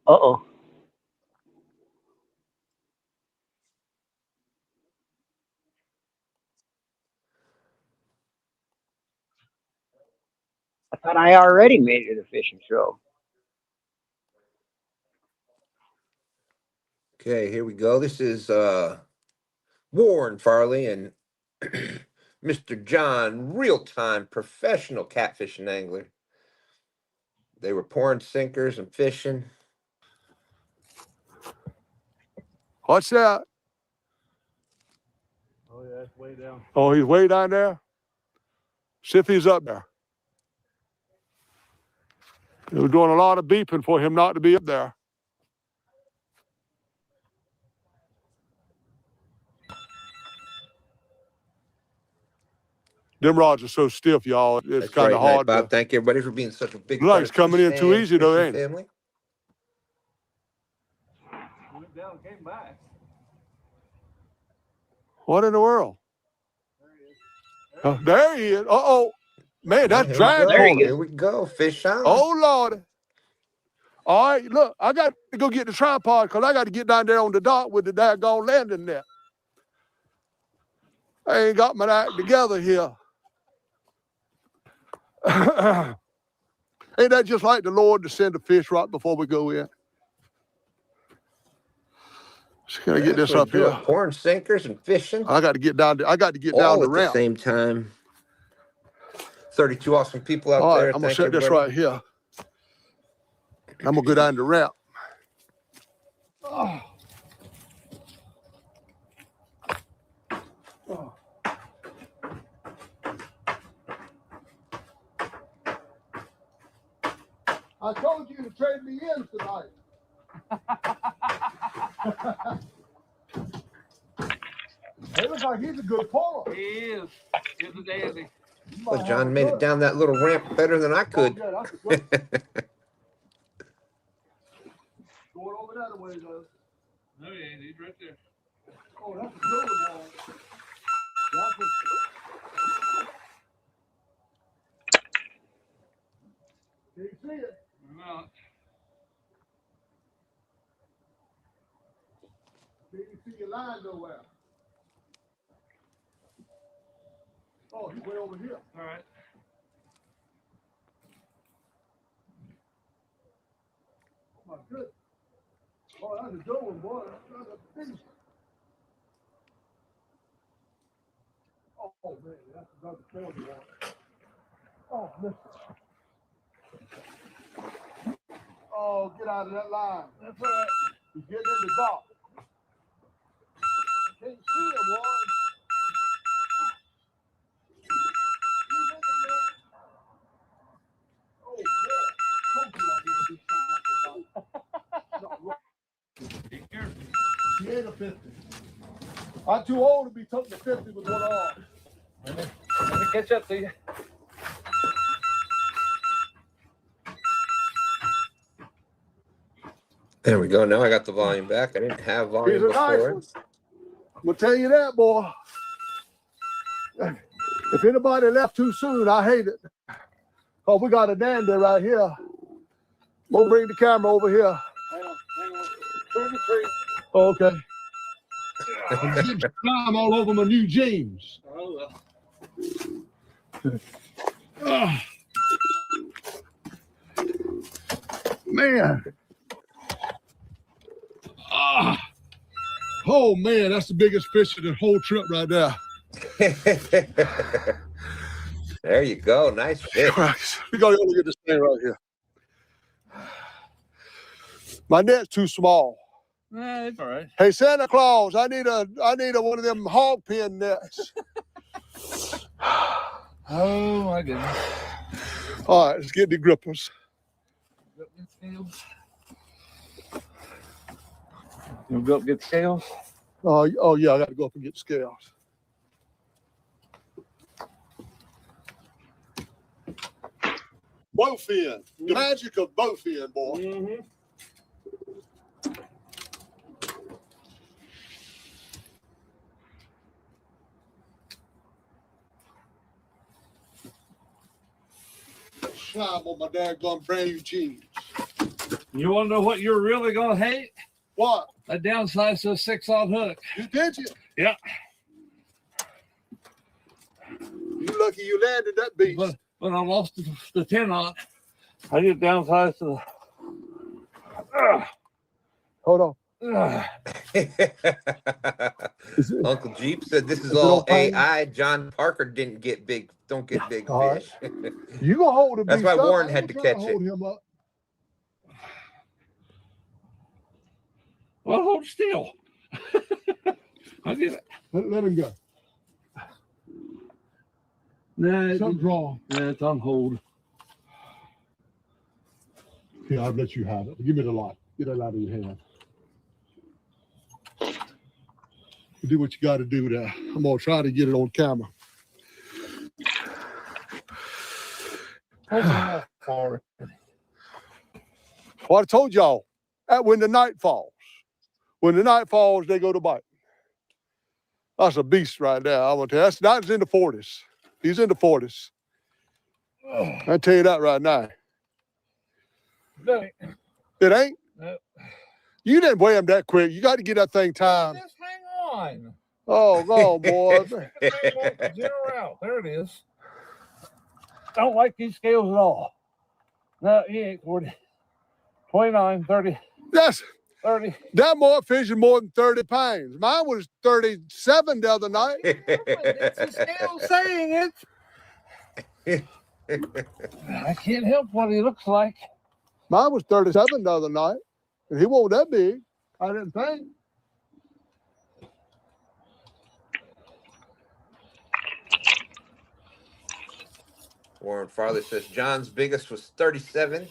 Uh-oh. I thought I already made it a fishing show. Okay, here we go. This is Warren Farley and Mr. John, real-time professional catfishing angler. They were pouring sinkers and fishing. What's that? Oh, yeah, it's way down. Oh, he's way down there? See if he's up there. They were doing a lot of beeping for him not to be up there. Them rods are so stiff, y'all. It's That's kind right, of Night hard Bob. to. Thank everybody for being such a big Looks like part it's of coming in too STANday easy, though, Fishing ain't it? family. Went down, came back. What in the world? There he is. Uh-oh. Man, Well, that's here we drag There you go. go. Here we go. Fish on. Oh, Lord. All right, look, I got to go get the tripod because I got to get down there on the dock with the daggone landing net. I ain't got my act together here. Ain't that just like the Lord to send a fish right before we go in? So can I get That's this what up we do here? it. Pouring sinkers and fishing. I got to get down. I got to get down All the at the ramp. same time. 32 awesome people out All right, there. I'm gonna Thank set this everybody. right here. I'm gonna go down the ramp. Oh. Oh. I told you to trade me in tonight. It looks like he's a good puller. He is. He's a dandy. Well, John made it down that little ramp better than I could. Oh, yeah, that's a good going over that way, though. No, he ain't. He's right there. Oh, that's a good one. That's a... Can you see it? No. Can you see your line nowhere? Oh, he's way over here. All right. Oh, my goodness. Oh, that's a good one, boy. That's a big one. Oh, man, that's another 41. Oh, listen. Oh, get out of that line. That's all right. He's getting in the dock. Can't see him, Warren. He's in the net. Oh, boy. Told you I didn't be shy about it. Be careful. He ain't a 50. I'm too old to be taking the 50 with one arm. Let me catch up to you. There we go. Now I got the volume back. I didn't have volume He's a nice before. one. I'm gonna tell you that, boy. If anybody left too soon, I hate it. Oh, we got a dandy right here. We'll bring the camera over here. Hang on. Turn the tree. Oh, okay. I'm all over my new jeans. Oh, well. Man. Oh, man, that's the biggest fish of the whole trip right there. There you go. Nice fish. We got to look at this thing right here. My net's too small. Nah, it's all right. Hey, Santa Claus, I need a one of them hog pen nets. Oh, my goodness. All right, let's get the grippers. Get scales. You go up get scales? Oh yeah, I got to go up and get the scales. Bowfin, the magic of bowfin, boy. Mm-hmm. Slime on my daggone brand new jeans. You want to know what you're really gonna hate? What? A downsized to a 6/0 hook. You did you? Yeah. You lucky you landed that beast. But when I lost the 10/0, I get downsized to the. Hold on. Uncle Jeep said this is it all okay? AI. John Parker don't get big All right. fish. You gonna hold the That's beast why up. Warren I had ain't to trying catch hold it. him up. Well, hold still. I get it. Let him go. Nah, Something's wrong. yeah, it's on hold. Here, I'll let you have it. Give me the light. Get that out of your hand. You do what you got to do there. I'm gonna try to get it on camera. Well, I told y'all that when the night falls, they go to bite. That's a beast right there. I'm gonna tell you. That's in the 40s. He's in the 40s. I tell you that right now. No, It ain't. no. You didn't weigh him that quick. You got to get that thing timed. Just hang on. Oh, go on, boy. Zero out. There it is. Don't like these scales at all. No, he ain't 40. 29, 30, That's 30. that more fish is more than 30 pounds. Mine was 37 the other night. It's a scale saying it. I can't help what he looks like. Mine was 37 the other night. And he wasn't that big. I didn't think. Warren Farley says John's biggest was 37,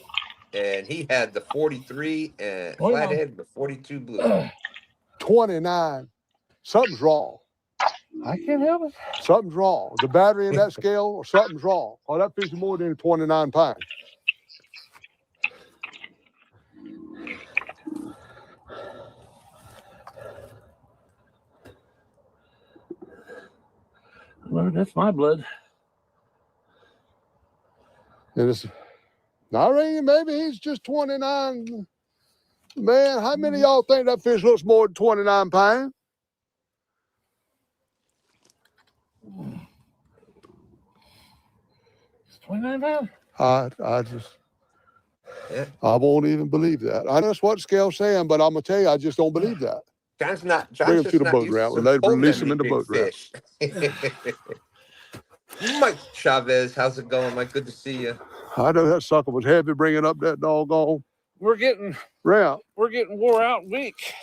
and he had the 43 and flathead, the 42 blue. 29. Something's wrong. I can't help it. Something's wrong. The battery in that scale or something's wrong. Oh, that fish is more than 29 pounds. Well, that's my blood. And it's not really, maybe he's just 29. Man, how many of y'all think that fish looks more than 29 pounds? It's 29 pounds. I won't even believe that. I know that's what the scale's saying, but I'm gonna tell you, I just don't believe that. John's Bring him just to the not boat used ramp. to Let holding release that him in many the big boat ramp. fish. Mike Chavez, how's it going, Mike? Good to see you. I know that sucker was heavy bringing up that doggone We're getting ramp. wore out weak.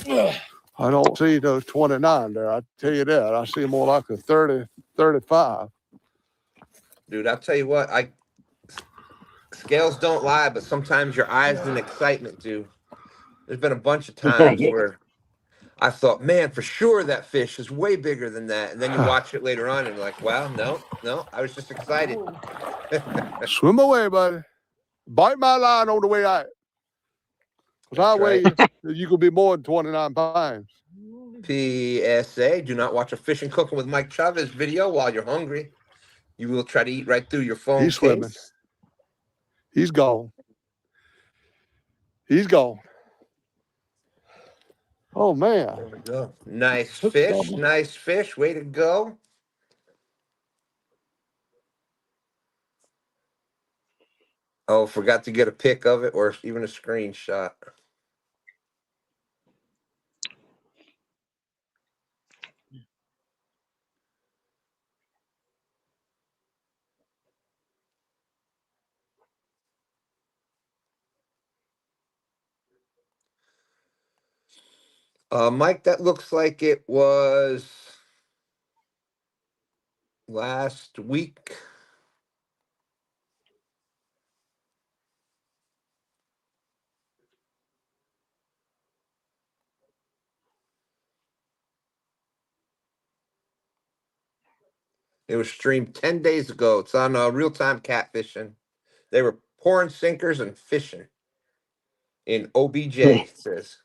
I don't see those 29 there. I tell you that. I see more like a 30, 35. Dude, I'll tell you what, scales don't lie, but sometimes your eyes and excitement do. There's been a bunch of times where I thought, man, for sure that fish is way bigger than that. And then you watch it later on and you're like, wow, no, I was just excited. Swim away, buddy. Bite my line on the way out. Because I weigh you could be more than 29 pounds. PSA, do not watch a fishing cooking with Mike Chavez video while you're hungry. You will try to eat right through your phone He's swimming. case. He's gone. He's gone. Oh, man. There we go. Nice fish. Way to go. Oh, forgot to get a pic of it or even a screenshot. Mike, that looks like it was last week. It was streamed 10 days ago. It's on real time catfishing. They were pouring sinkers and fishing in OBJ, it says.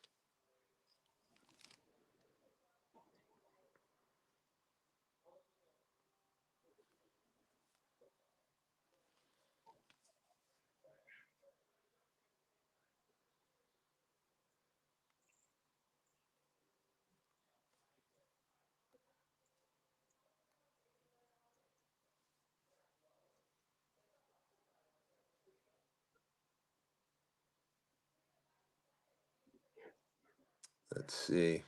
Let's see.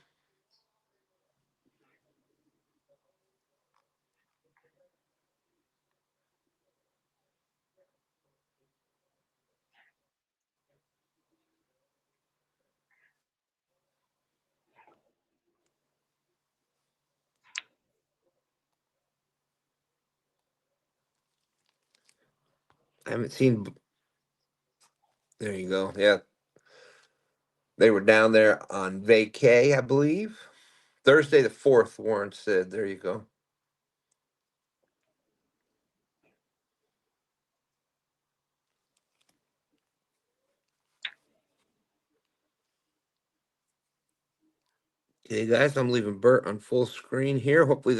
I haven't seen. There you go. Yeah. They were down there on vacay, I believe. Thursday the 4th, Warren said. There you go. Okay, guys, I'm leaving Bert on full screen here. Hopefully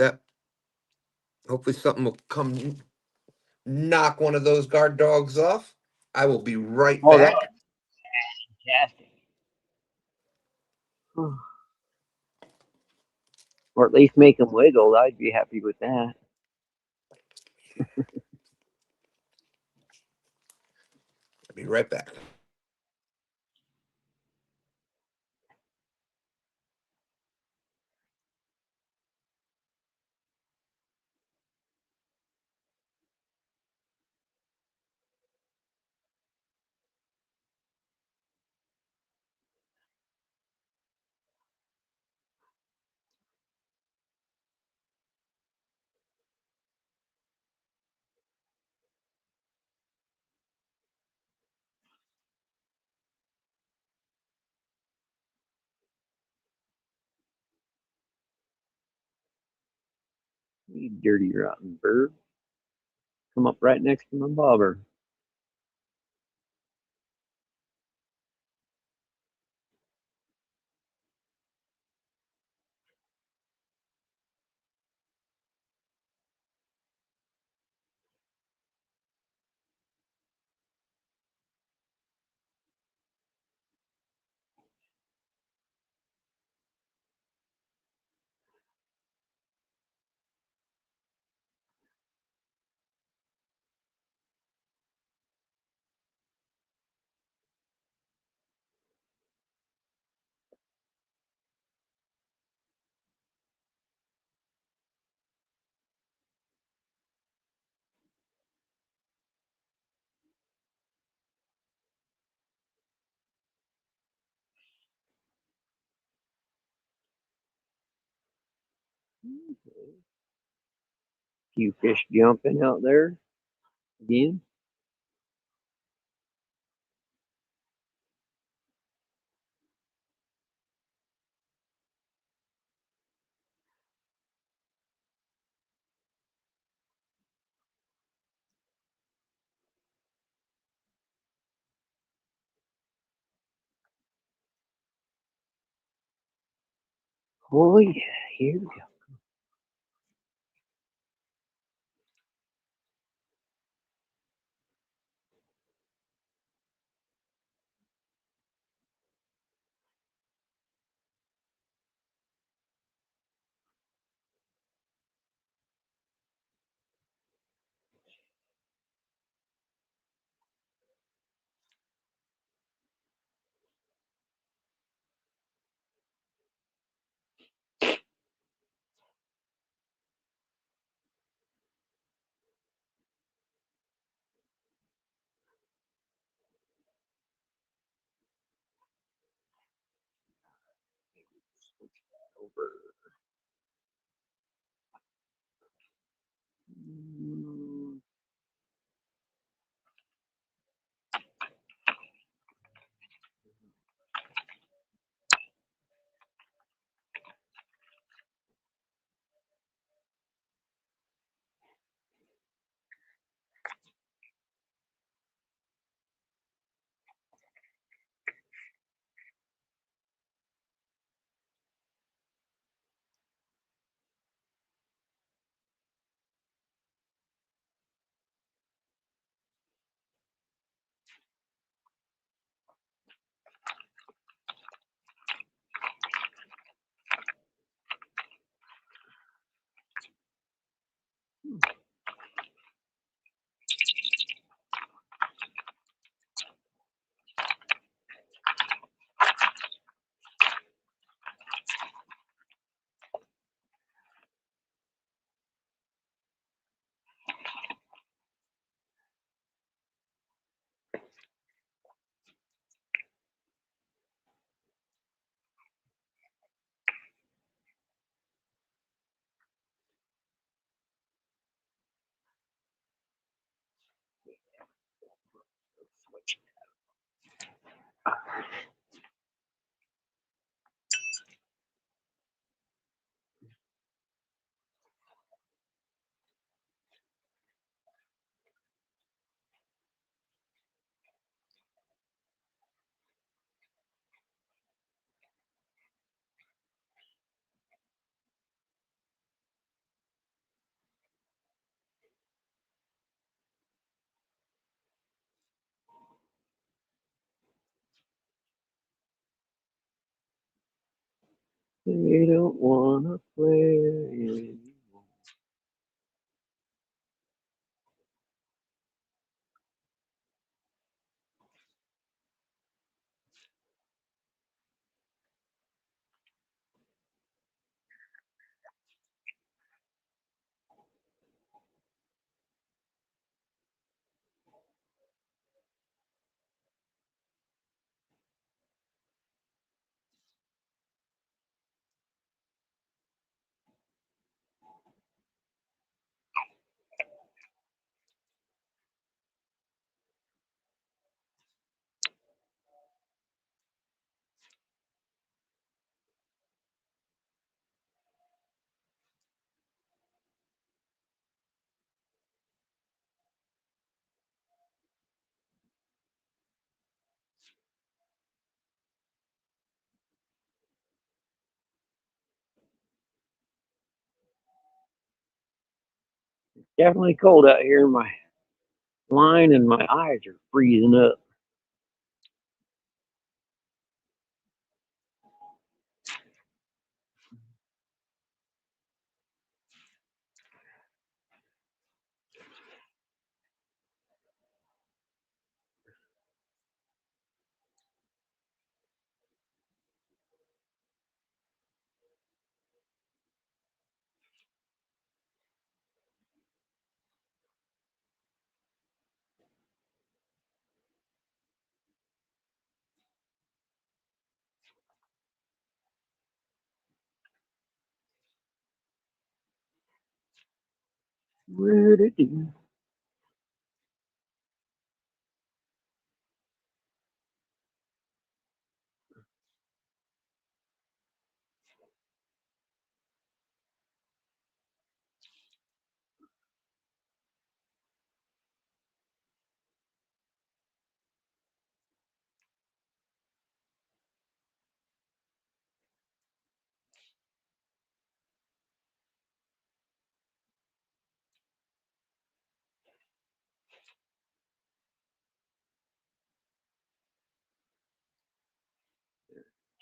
something will come knock one of those guard dogs off. I will be right Oh, back. that's fantastic. Or at least make them wiggle. I'd be happy with that. I'll be right back. You dirty rotten bird. Come up right next to my bobber. Few fish jumping out there again. Oh yeah, here we go. Over. They don't wanna play anymore. Definitely cold out here. My line and my eyes are freezing up. Where did you?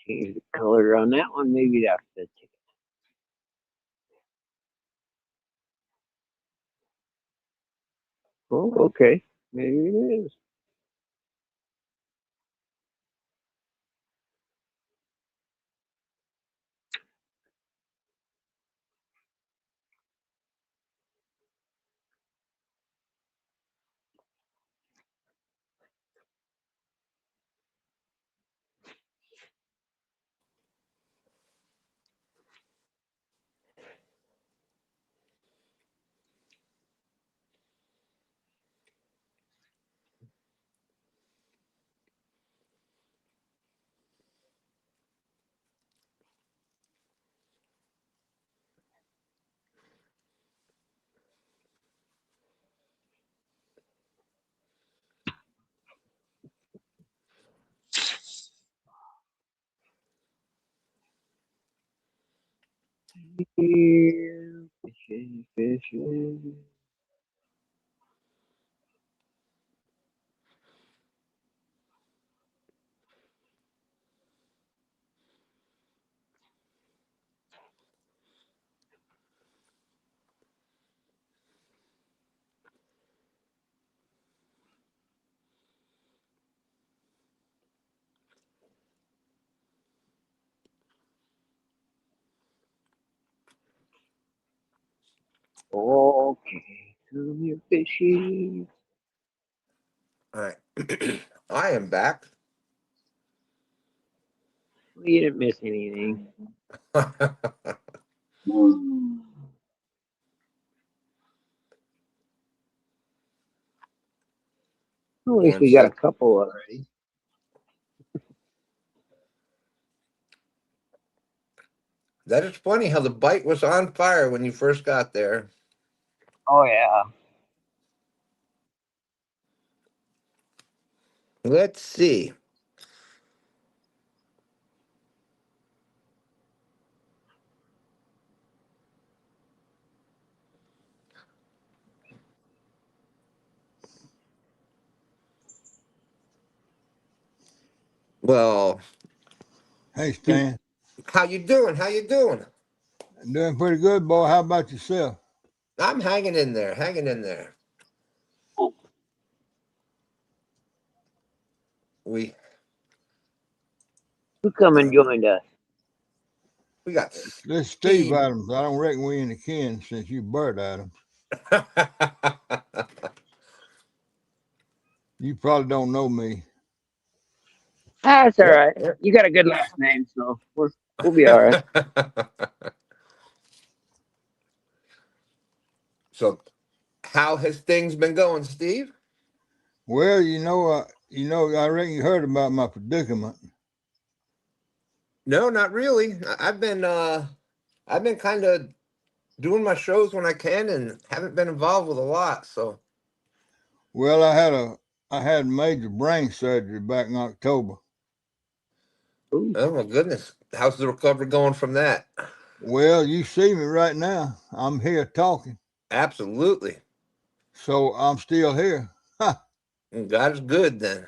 Change the color on that one. Maybe that's the ticket. Oh, okay. Maybe it is. Here, fishing, fishing. Okay, come here, fishy. All right. I am back. You didn't miss anything. One At least we got a sec. couple already. That is funny how the bite was on fire when you first got there. Oh yeah. Let's see. Well, Hey, Stan. How you doing? How you doing? Doing pretty good, boy. How about yourself? I'm hanging in there, hanging in there. We Who come and joined us? we got This Steve Steve. Adams. I don't reckon we in the kin since you Bert Adams. You probably don't know me. That's all Yep, right. yep. You got a good last name, so we'll be all right. So, how has things been going, Steve? Well, I reckon you heard about my predicament. No, not really. I've been kind of doing my shows when I can and haven't been involved with a lot. So, Well, I had major brain surgery back in October. Ooh. oh my goodness, how's the recovery going from that? Well, you see me right now. I'm here talking, Absolutely. so I'm still here. God is good then.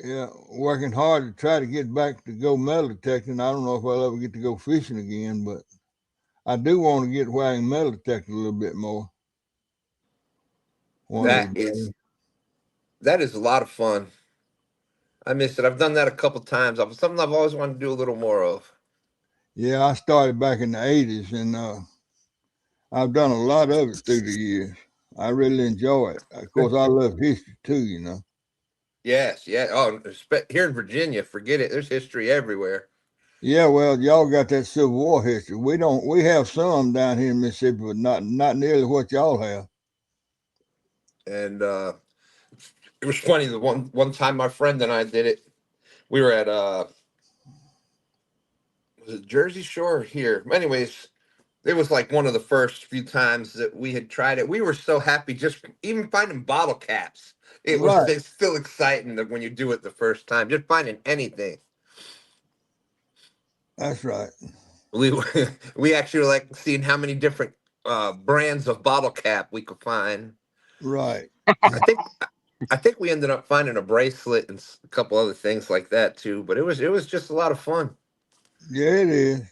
Yeah, working hard to try to get back to go metal detecting. I don't know if I'll ever get to go fishing again, but I do want to get where I can metal detect a little bit more. One of That these is days. that is a lot of fun. I miss it. I've done that a couple times. Something I've always wanted to do a little more of. Yeah, I started back in the '80s, and I've done a lot of it through the years. I really enjoy it. Of course, I love history too. Yes, yeah. Oh, here in Virginia, forget it. There's history everywhere. Yeah, well, y'all got that Civil War history. We don't. We have some down here in Mississippi, but not nearly what y'all have. And it was funny. The one time my friend and I did it, we were at was it Jersey Shore or here? Anyways, it was like one of the first few times that we had tried it. We were so happy just even finding bottle caps. Right. It's still exciting that when you do it the first time, just finding anything. That's right. We we actually like seeing how many different brands of bottle cap we could find. Right. I think I think we ended up finding a bracelet and a couple other things like that too. But it was just a lot of fun. Yeah, it is.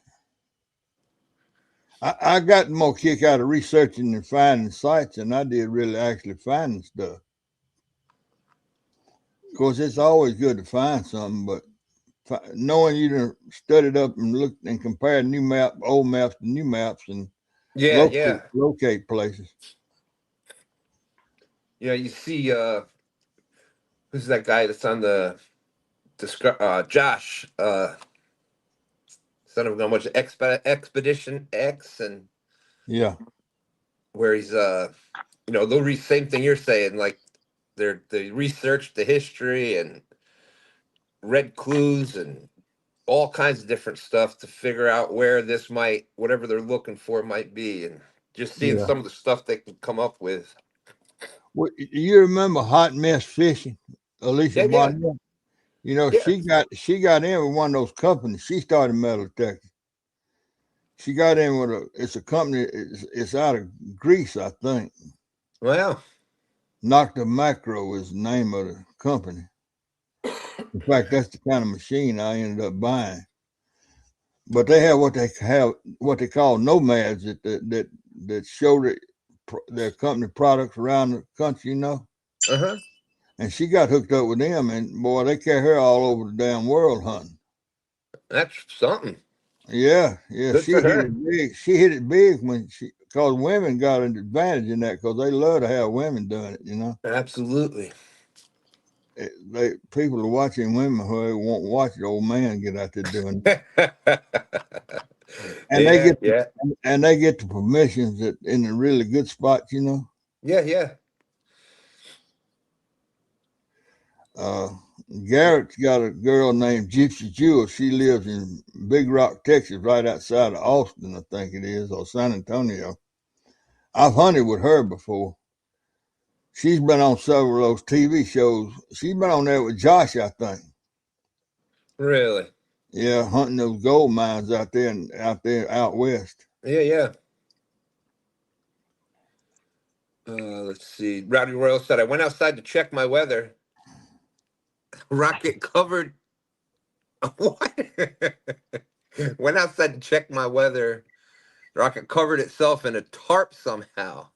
I got more kick out of researching and finding sites than I did really actually finding stuff. Of course, it's always good to find something, but knowing you done studied up and looked and compared old maps to new maps, and Yeah, locate yeah, locate places. yeah. You see, who's that guy that's on the Josh, son of a gun, what's it, Expedition X, and Yeah, where he's they'll read same thing you're saying, like they researched the history and read clues and all kinds of different stuff to figure out where this might whatever they're looking for might be, and just seeing yeah. some of the stuff they can come up with. Well, you remember Hot Mess Fishing, Alicia Yeah, yeah, Barnett? yeah. She got in with one of those companies. She started metal detecting. She got in with it's a company. It's out of Greece, I think. Well, Nocta Macro is the name of the company. In fact, that's the kind of machine I ended up buying. But they have what they call nomads that show their company products around the country. uh-huh. And she got hooked up with them, and boy, they carry her all over the damn world hunting. That's something. Yeah, yeah, Good she for hit her. it big. She hit it big because women got an advantage in that because they love to have women doing it. Absolutely. People are watching women who won't watch the old man get out there doing it. And they Yeah, get yeah, the permissions that in a really good spot. yeah, yeah. Uh, Garrett's got a girl named Gypsy Jewel. She lives in Big Rock, Texas, right outside of Austin, I think it is, or San Antonio. I've hunted with her before. She's been on several of those TV shows. She's been on there with Josh, I think. Really. Yeah, hunting those gold mines out west. Yeah, yeah. Let's see. Rowdy Royal said, I went outside to check my weather. Rocket covered. What? Went outside to check my weather. The rocket covered itself in a tarp somehow.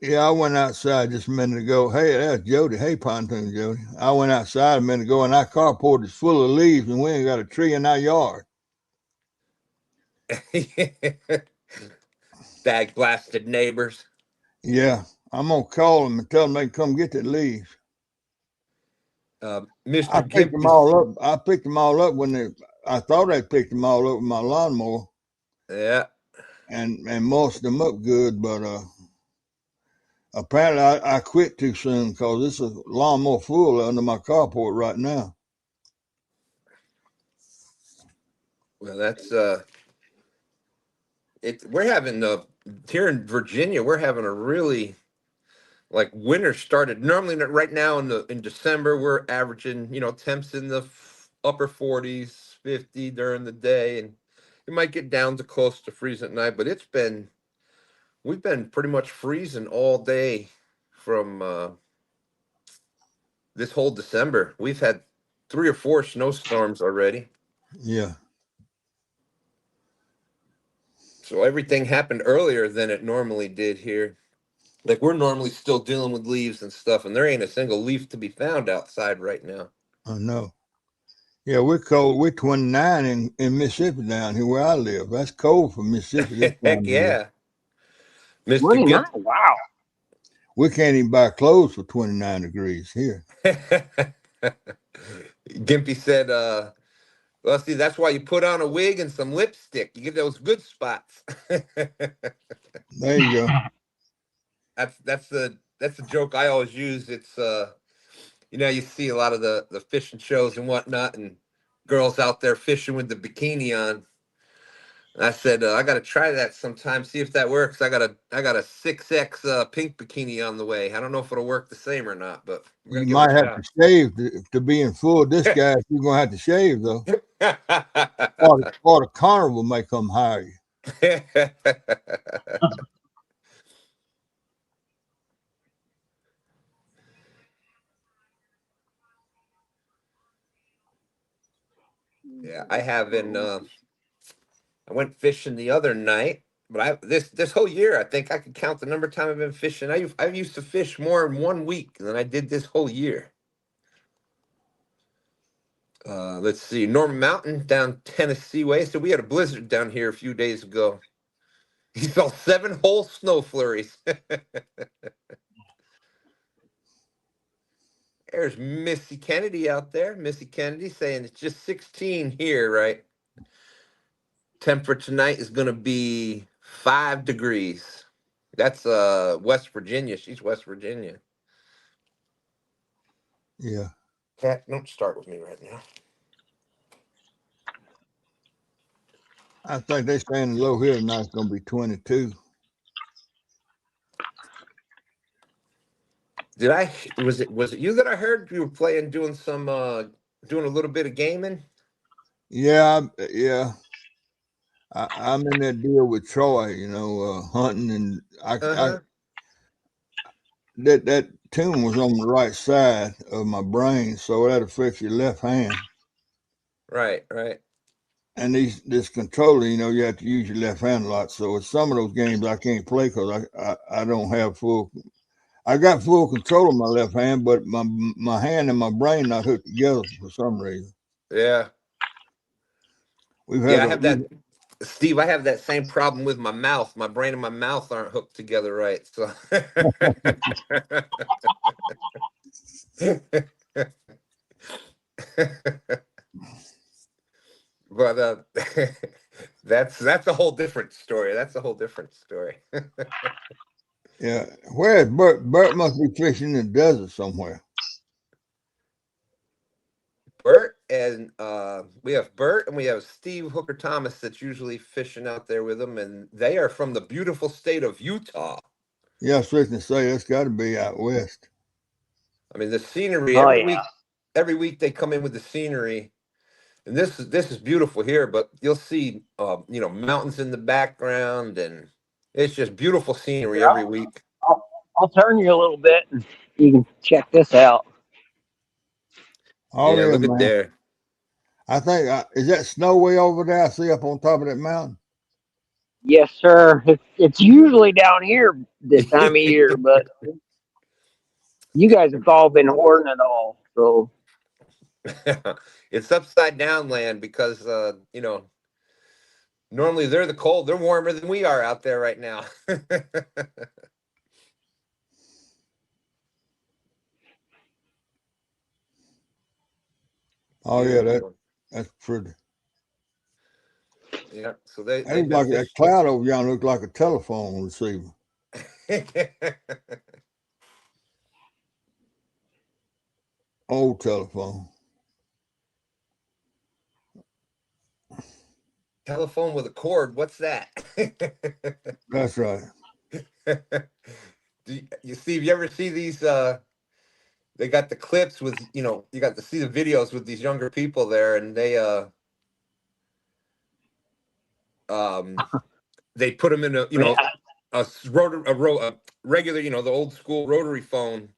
Yeah, I went outside just a minute ago. Hey, that's Jody. Hey, Pontoon Jody. I went outside a minute ago, and our carport is full of leaves, and we ain't got a tree in our yard. Dag blasted neighbors. Yeah, I'm gonna call them and tell them they can come get the leaves. Mr. I picked them Gimpy. all up. I picked them all up when they. I thought I picked them all up with my lawnmower Yeah. and mulched them up good, but apparently I quit too soon because it's a lawnmower full under my carport right now. Well, that's we're having here in Virginia, we're having a really like winter started normally right now in December we're averaging, temps in the upper 40s, 50 during the day, and it might get down to close to freezing at night, but we've been pretty much freezing all day from this whole December. We've had 3 or 4 snowstorms already. Yeah. So everything happened earlier than it normally did here. Like we're normally still dealing with leaves and stuff, and there ain't a single leaf to be found outside right now. I know. Yeah, we're cold. We're 29 in Mississippi down here where I live. That's cold for Mississippi this Heck time of year. yeah. Mr. 29. Gimp. Wow. We can't even buy clothes for 29 degrees here. Gimpy said, well, see, that's why you put on a wig and some lipstick. You get those good spots. There you go. That's the joke I always use. It's you see a lot of the fishing shows and whatnot, and girls out there fishing with the bikini on. And I said, I got to try that sometime, see if that works. I got a 6X pink bikini on the way. I don't know if it'll work the same or not, but we're You gonna give it might a have to shave to be in full disguise. You're gonna have to shave though, shot. or the carnival may come hire you. Yeah, I haven't. I went fishing the other night, but this whole year, I think I could count the number of time I've been fishing. I used to fish more in 1 week than I did this whole year. Let's see, Norman Mountain down Tennessee way. So we had a blizzard down here a few days ago. He fell 7 whole snow flurries. There's Missy Kennedy out there. Missy Kennedy saying it's just 16 here, right? Temperature tonight is going to be 5 degrees. That's West Virginia. She's West Virginia. Yeah. Cat, don't start with me right now. I think they saying the low here tonight is gonna be 22. Was it you that I heard you were doing a little bit of gaming? Yeah, yeah. I'm in that deal with Troy, hunting, and Uh-huh. that tune was on the right side of my brain, so that affects your left hand. Right, right. And this controller, you have to use your left hand a lot. So it's some of those games I can't play because I don't have full. I got full control of my left hand, but my hand and my brain not hooked together for some reason. Yeah. We've Yeah, had I have that, Steve, I have that same problem with my mouth. My brain and my mouth aren't hooked together right. So but that's a whole different story. That's a whole different story. Yeah. Where is Bert? Bert must be fishing in the desert somewhere. Bert and we have Bert and we have Steve Hooker Thomas that's usually fishing out there with them, and they are from the beautiful state of Utah. Yeah, I was fixing to say that's got to be out west. I mean, the scenery Oh, every yeah. week. Every week they come in with the scenery, and this is beautiful here. But you'll see, mountains in the background, and it's just beautiful scenery every week. I'll turn you a little bit and you can check this out. Oh Yeah, yeah, look at man. there. I think is that snow way over there? I see up on top of that mountain. Yes, sir. It's usually down here this time of year, but you guys have all been hoarding it all. So It's upside down land because normally they're the cold. They're warmer than we are out there right now. Oh yeah, that's pretty. Yeah, so they That they've looks been like that fishing. cloud over yonder looks like a telephone receiver. Old telephone. Telephone with a cord. What's that? That's right. You see? Have you ever see these? They got the clips with you got to see the videos with these younger people there, and um they put them in yeah, a regular the old school rotary phone,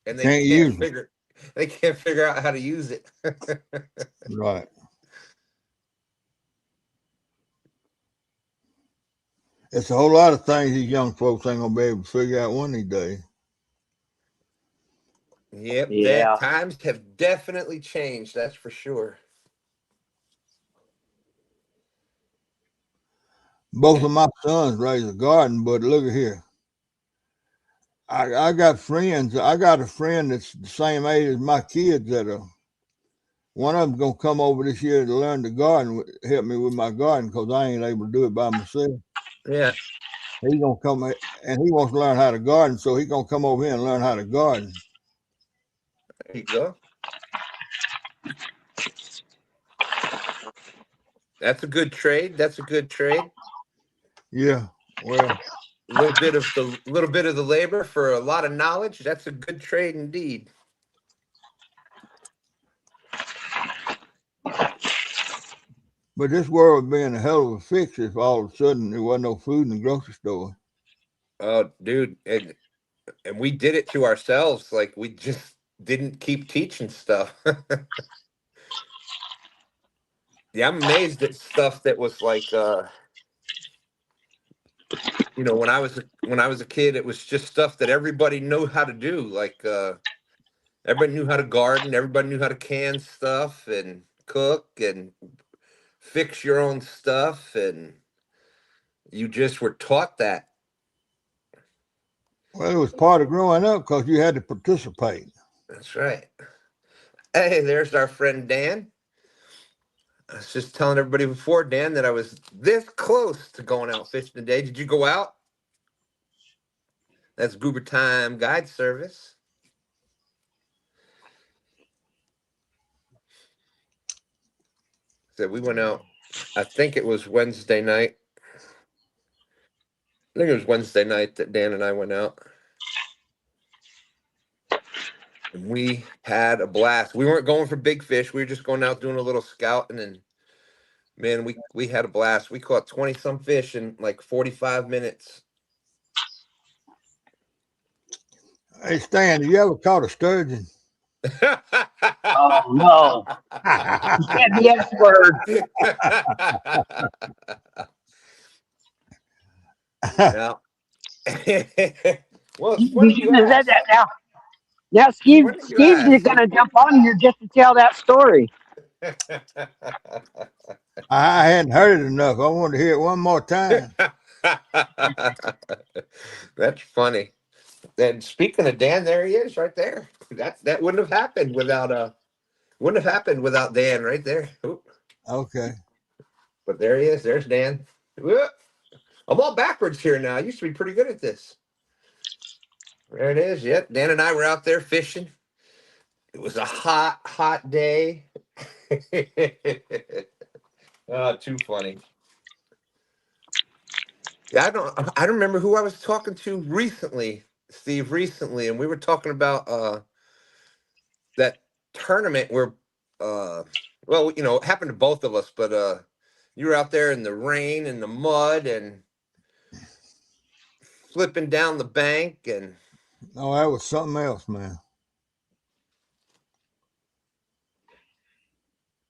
and Can't use them. they can't figure out how to use it. Right. It's a whole lot of things these young folks ain't gonna be able to figure out one of these days. Yep, that yeah, times have definitely changed. That's for sure. Both of my sons raised a garden, but look at here. I got friends. I got a friend that's the same age as my kids that are. One of them's gonna come over this year to learn the garden, help me with my garden, because I ain't able to do it by myself. Yeah, He's gonna come and he wants to learn how to garden, so he's gonna come over here and learn how to garden. there you go. That's a good trade. That's a good trade. Yeah. Well, A little bit of the labor for a lot of knowledge. That's a good trade indeed. but this world would be in a hell of a fix if all of a sudden there wasn't no food in the grocery store. Oh, dude, and we did it to ourselves. Like we just didn't keep teaching stuff. Yeah, I'm amazed at stuff that was like when I was a kid, it was just stuff that everybody knew how to do. Like everybody knew how to garden, everybody knew how to can stuff and cook and fix your own stuff, and you just were taught that. Well, it was part of growing up because you had to participate. That's right. Hey, there's our friend Dan. I was just telling everybody before, Dan, that I was this close to going out fishing today. Did you go out? That's Goober Time Guide Service. So we went out. I think it was Wednesday night. I think it was Wednesday night that Dan and I went out. And we had a blast. We weren't going for big fish. We were just going out doing a little scouting, and man, we had a blast. We caught 20 some fish in like 45 minutes. Hey, Stan, you ever caught a sturgeon? oh no, you said the S word. Now, well, it's You funny you shouldn't have said ask. that. Now It's Steve, funny you Steve's ask. gonna jump on here just to tell that story. I hadn't heard it enough. I wanted to hear it one more time. That's funny. And speaking of Dan, there he is, right there. That wouldn't have happened without Dan, right there. Oop. Okay. But there he is. There's Dan. Whoop. I'm all backwards here now. I used to be pretty good at this. There it is. Yep. Dan and I were out there fishing. It was a hot, hot day. Oh, too funny. Yeah, I don't remember who I was talking to recently, Steve, recently, and we were talking about that tournament where well, it happened to both of us, but you were out there in the rain and the mud and flipping down the bank and No, that was something else, man.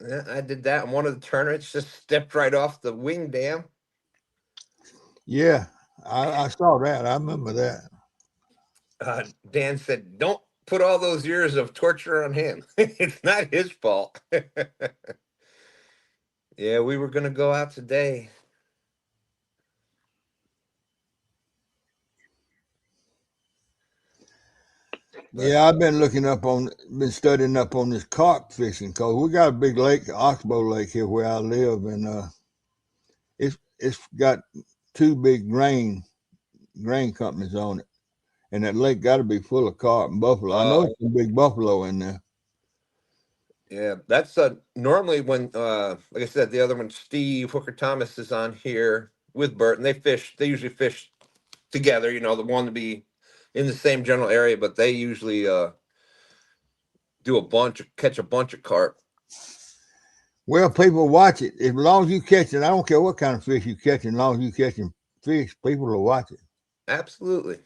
Yeah, I did that in one of the tournaments. Just stepped right off the wing dam. Yeah, I saw that. I remember that. Dan said, "Don't put all those years of torture on him. It's not his fault." Yeah, we were gonna go out today. But Yeah, I've been studying up on this carp fishing because we got a big lake, Oxbow Lake here where I live, and it's got two big grain companies on it, and that lake got to be full of carp and buffalo. I know it's a big buffalo in there. yeah, that's normally when like I said, the other one, Steve Hooker Thomas, is on here with Bert, and they usually fish together, the one to be in the same general area, but they usually catch a bunch of carp. Well, people watch it. As long as you catch it, I don't care what kind of fish you catch, as long as you catching fish, people will watch it. Absolutely.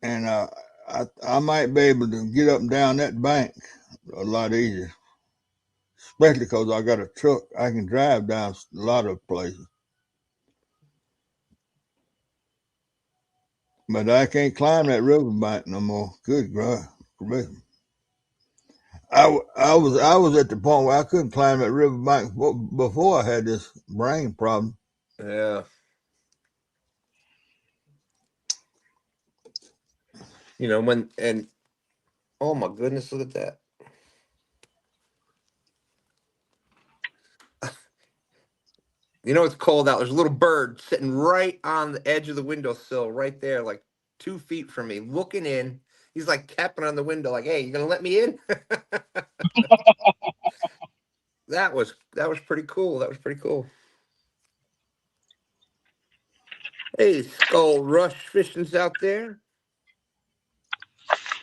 And I might be able to get up and down that bank a lot easier, especially because I got a truck. I can drive down a lot of places. But I can't climb that riverbank no more. Good God. I was at the point where I couldn't climb that riverbank before I had this brain problem. Yeah. Oh my goodness, look at that. It's cold out. There's a little bird sitting right on the edge of the windowsill, right there, like 2 feet from me, looking in. He's like tapping on the window, like, "Hey, you gonna let me in?" That was pretty cool. That was pretty cool. Hey, Skull Rush Fishing's out there.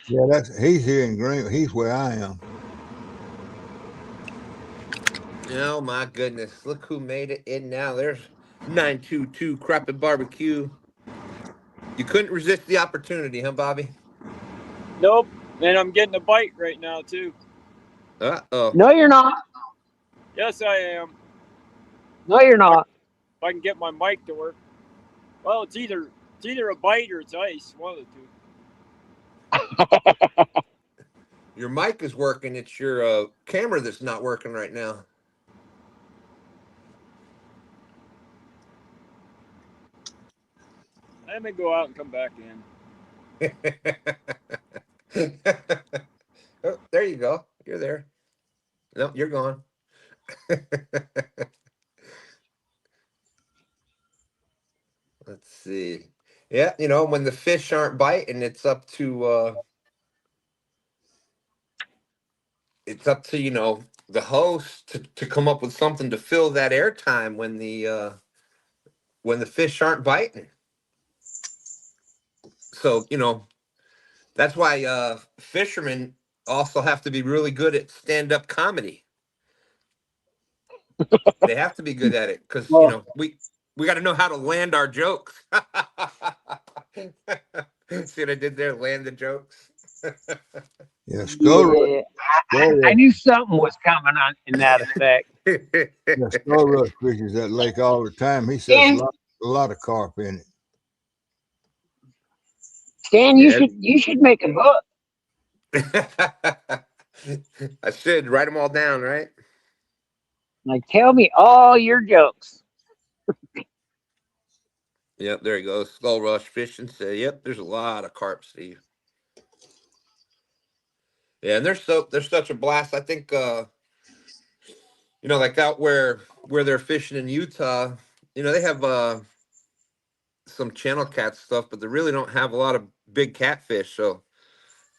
Yeah, he's here in Green. He's where I am. Oh my goodness! Look who made it in now. There's 922 Crappie Barbecue. You couldn't resist the opportunity, huh, Bobby? Nope. And I'm getting a bite right now too. Uh-oh. No, you're not. Yes, I am. No, you're not. If I can get my mic to work. Well, it's either a bite or it's ice. One of the two. Your mic is working. It's your camera that's not working right now. Let me go out and come back in. Oh, there you go. You're there. No, you're gone. Let's see. Yeah, when the fish aren't biting, it's up to the host to come up with something to fill that airtime when the fish aren't biting. So, that's why fishermen also have to be really good at stand-up comedy. They have to be good at it because Well, we got to know how to land our jokes. See what I did there? Land the jokes. Yeah, yeah, I knew something was coming on in that effect. Yeah, Skull Rush fishes that lake all the time. He says Stan, a lot of carp in it. Stan, Yeah. you should make a book. I should write them all down, right? Like, tell me all your jokes. Yep, there you go. Skull Rush Fishing say, "Yep, there's a lot of carp, Steve." Yeah, and they're such a blast. I think like out where they're fishing in Utah, they have some channel cat stuff, but they really don't have a lot of big catfish. So,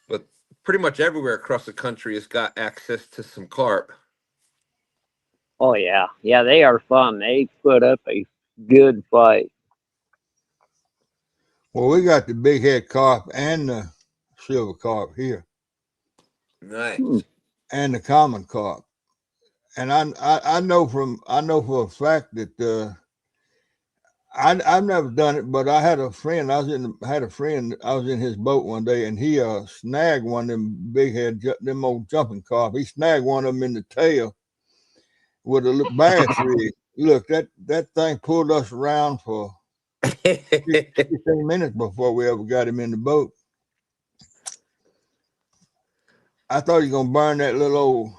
but pretty much everywhere across the country has got access to some carp. Oh yeah, yeah, they are fun. They put up a good fight. Well, we got the big head carp and the silver carp here, Hmm. Nice. and the common carp. And I know for a fact that I've never done it, but I had a friend. I was in his boat one day, and he snagged one of them big head, them old jumping carp. He snagged one of them in the tail with a bass rig. Look, that thing pulled us around for 15 minutes before we ever got him in the boat. I thought he was gonna burn that little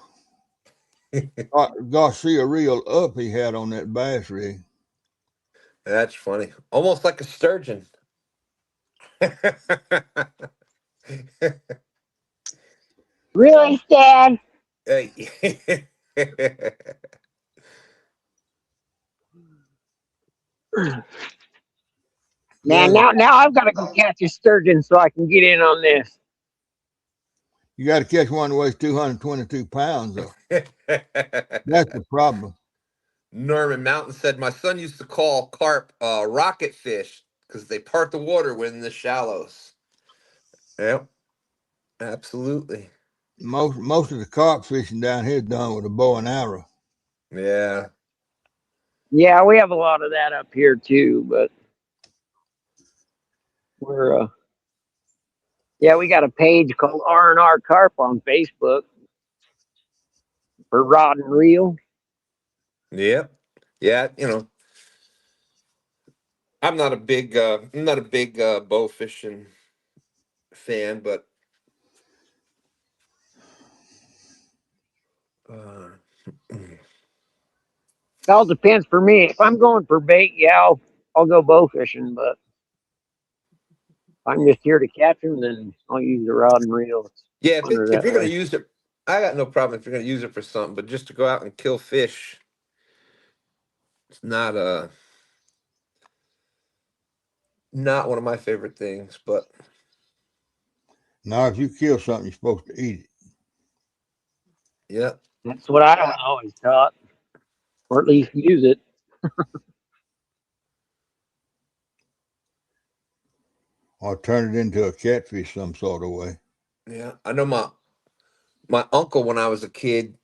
old Garcia reel up he had on that bass rig. That's funny. Almost like a sturgeon. Really, Dad? Hey. Man, Yeah, now I've got to go catch a sturgeon so I can get in on this. you got to catch one that weighs 222 pounds, though. That's the problem. Norman Mountain said, my son used to call carp rocket fish because they part the water when the shallows. Yep, absolutely. Most of the carp fishing down here is done with a bow and arrow. Yeah. Yeah, we have a lot of that up here too, but we're yeah, we got a page called R&R Carp on Facebook for rod and reel. Yep. Yeah, I'm not a big bow fishing fan, but uh, It all depends for me. If I'm going for bait, yeah, I'll go bow fishing, but if I'm just here to catch them, then I'll use the rod and reel. It's yeah, funner if that you're gonna way. use it, I got no problem if you're gonna use it for something, but just to go out and kill fish, it's not one of my favorite things. But Now, if you kill something, you're supposed to eat it. yeah, That's what I was always taught, or at least use it. Or turn it into a catfish some sort of way. yeah, I know my uncle when I was a kid,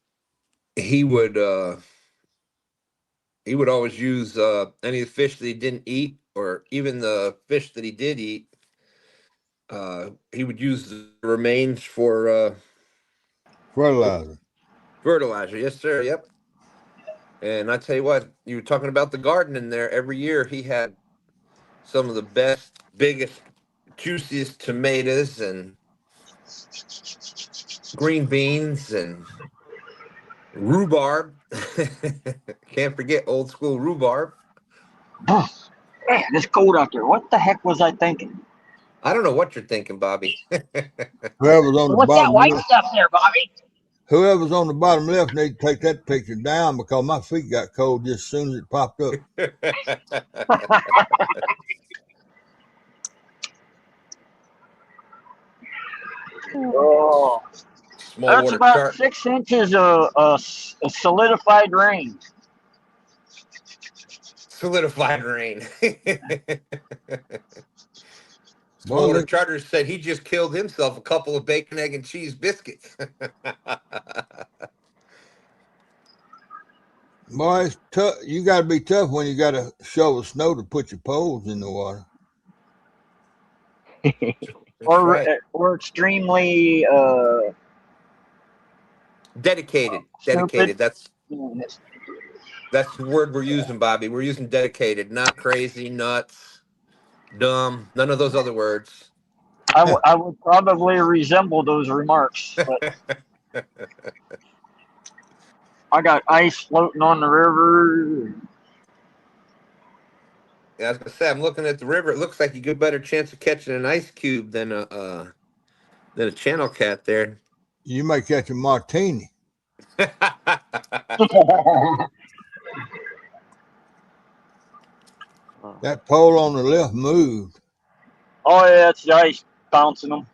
he would uh he would always use any of the fish that he didn't eat, or even the fish that he did eat. He would use the remains for Fertilizer. fertilizer. Yes, sir. Yep. And I tell you what, you were talking about the garden in there. Every year he had some of the best, biggest, juiciest tomatoes and green beans and rhubarb. Can't forget old school rhubarb. Man, it's cold out there. What the heck was I thinking? I don't know what you're thinking, Bobby. Whoever's on the What's that bottom white left, stuff there, Bobby? whoever's on the bottom left need to take that picture down because my feet got cold just as soon as it popped up. Oh, Small that's water about chart. 6 inches of solidified rain. Solidified rain. Small water Boy, charter said he just killed himself a couple of bacon, egg, and cheese biscuits. boy, it's tough. You got to be tough when you got to shovel snow to put your poles in the water. That's right. Or extremely Dedicated. stupid. Dedicated. That's the word we're using, Bobby. We're using dedicated, not crazy, nuts, dumb, none of those other words. I would probably resemble those remarks, but I got ice floating on the river. Yeah, I was gonna say, I'm looking at the river. It looks like you get a better chance of catching an ice cube than a channel cat there. You might catch a martini. That pole on the left moved. Oh yeah, it's the ice bouncing them.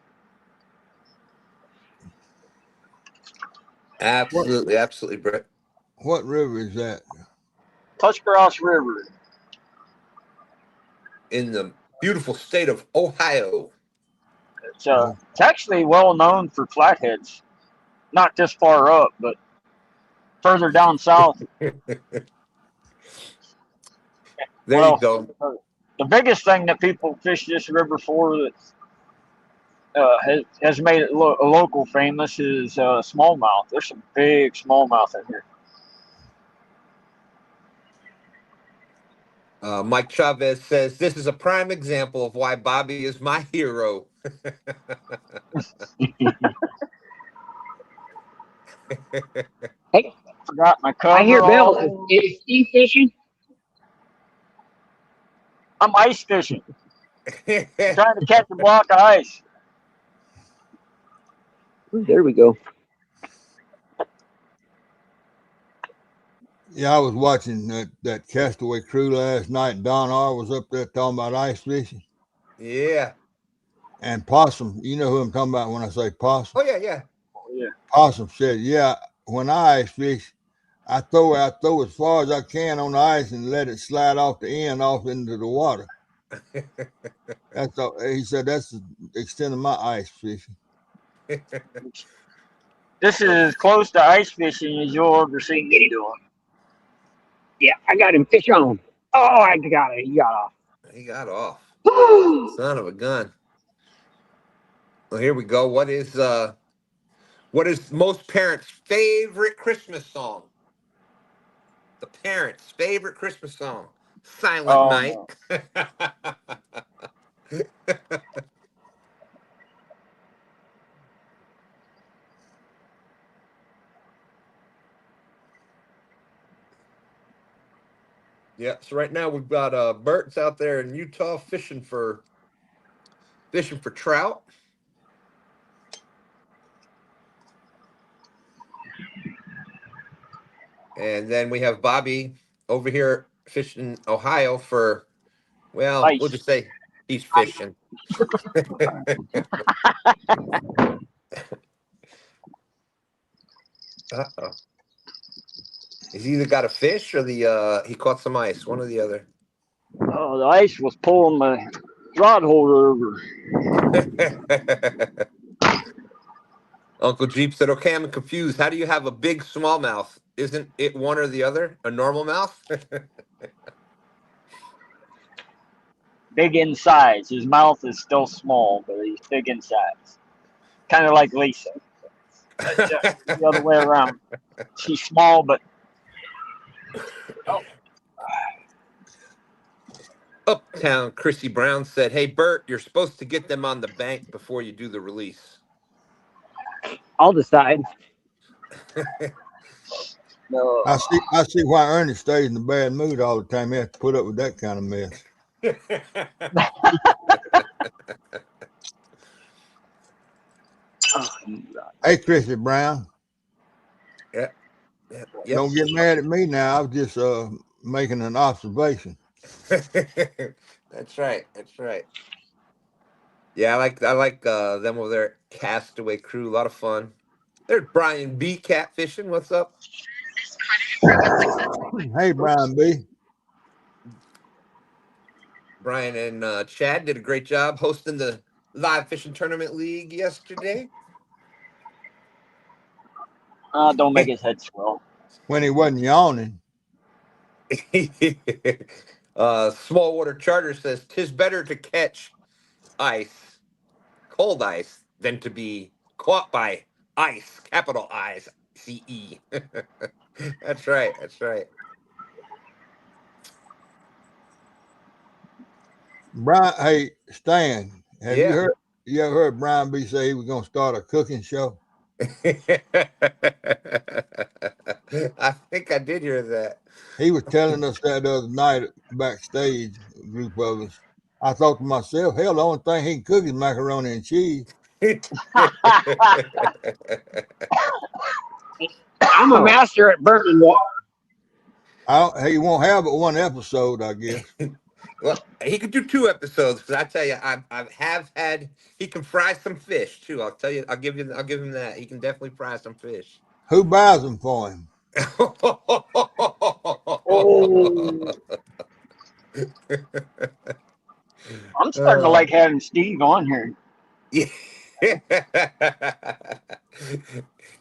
Absolutely, absolutely, Brett. What river is that? Touchgrass River. In the beautiful state of Ohio. It's actually well known for flatheads. Not this far up, but further down south. There you Well, go. the biggest thing that people fish this river for that has made it a local famous is smallmouth. There's some big smallmouth in here. Mike Chavez says this is a prime example of why Bobby is my hero. Hey, Forgot my I hear Bill. coverall. Is Steve fishing? I'm ice fishing. I'm trying to catch a block of ice. Ooh, there we go. Yeah, I was watching that Castaway Crew last night. Don R was up there talking about ice fishing Yeah. and Possum. You know who I'm talking about when I say Possum? Oh yeah, yeah. Oh, yeah. Possum said, "Yeah, when I ice fish, I throw as far as I can on the ice and let it slide off the end off into the water." That's all. He said that's the extent of my ice fishing. This is as close to ice fishing as you'll ever see me doing. Yeah, I got him fish on. Oh, I got it. He got off. He got off. Son of a gun. Well, here we go. What is most parents' favorite Christmas song? The parents' favorite Christmas song. Silent Oh Night. no. Yeah, so right now we've got Bert's out there in Utah fishing for trout. And then we have Bobby over here fishing in Ohio for, well, we'll Ice. just say he's fishing. Uh-oh. He's either got a fish or he caught some ice, one or the other. Oh, the ice was pulling my rod holder over. Uncle Jeep said, okay, I'm confused. How do you have a big smallmouth? Isn't it one or the other? A normal mouth? Big in size. His mouth is still small, but he's big in size. Kind of like Lisa. The other way around. She's small, but Uptown Chrissy Brown said, hey, Bert, you're supposed to get them on the bank before you do the release. I'll decide. no. I see why Ernie stays in a bad mood all the time. He has to put up with that kind of mess. Oh, Hey, Chrissy Brown, Yep. Yep. don't get mad at me now. I was just making an observation. That's right. That's right. Yeah, I like them over there, Castaway Crew. A lot of fun. There's Brian B. Catfishing. What's up? Hey, Brian B. Brian and Chad did a great job hosting the live fishing tournament league yesterday. Don't make his head swell. When he wasn't yawning. Small Water Charter says, "'Tis better to catch ice, cold ice, than to be caught by ice, capital Ice, CE." That's right. That's right. Brian, hey, Stan, have you Yeah. heard? You ever heard Brian B say he was going to start a cooking show? I think I did hear that. He was telling us that the other night backstage, a group of us. I thought to myself, hell, the only thing he can cook is macaroni and cheese. I'm a master at burning water. He won't have but one episode, I guess. Well, he could do 2 episodes because I tell you, I have had. He can fry some fish too. I'll tell you. I'll give him that. He can definitely fry some fish. Who buys them for him? Oh, I'm starting to like having Steve on here. Yeah.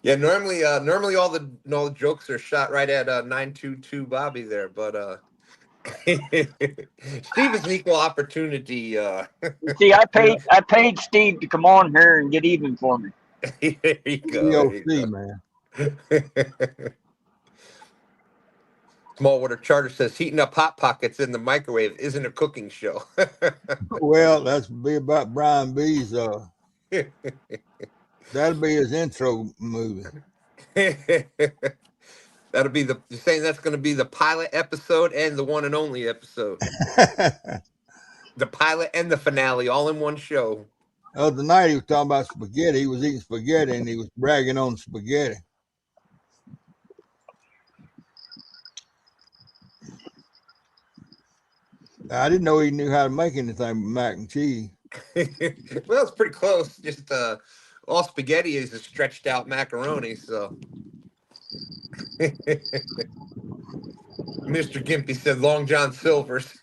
Yeah, normally all the jokes are shot right at 922 Bobby there, but Steve is an equal opportunity. See, I paid Steve to come on here and get even for me. There you go. There you DOC, go. man. Small Water Charter says heating up hot pockets in the microwave isn't a cooking show. Well, that's be about Brian B's. That'll be his intro movie. That'll be you're saying that's going to be the pilot episode and the one and only episode. The pilot and the finale all in one show. Other night he was talking about spaghetti. He was eating spaghetti and he was bragging on spaghetti. I didn't know he knew how to make anything but mac and cheese. Well, it's pretty close. Just all spaghetti is a stretched out macaroni. So, Mr. Gimpy said Long John Silver's.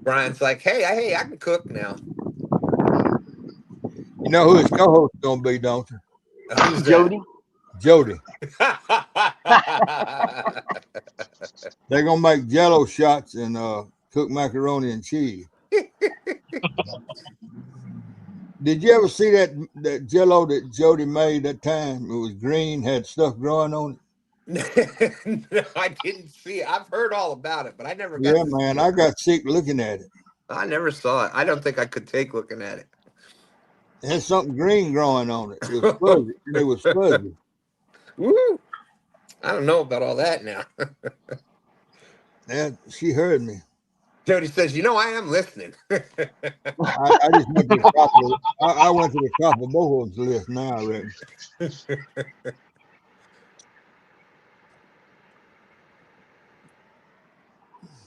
Brian's like, hey, I can cook now. You know who his co-host is gonna be, don't you? Who's Jody. Jody. that? They're gonna make Jello shots and cook macaroni and cheese. Did you ever see that Jello that Jody made that time? It was green, had stuff growing on it. No, I didn't see it. I've heard all about it, but I never got Yeah, to man, see I it. got sick looking at it. I never saw it. I don't think I could take looking at it. It had something green growing on it. It was fuzzy. And it was fuzzy. Woo! I don't know about all that now. And she heard me. Jody says, I am listening. I just went to the top of I went to the top of both of them's list now, I reckon.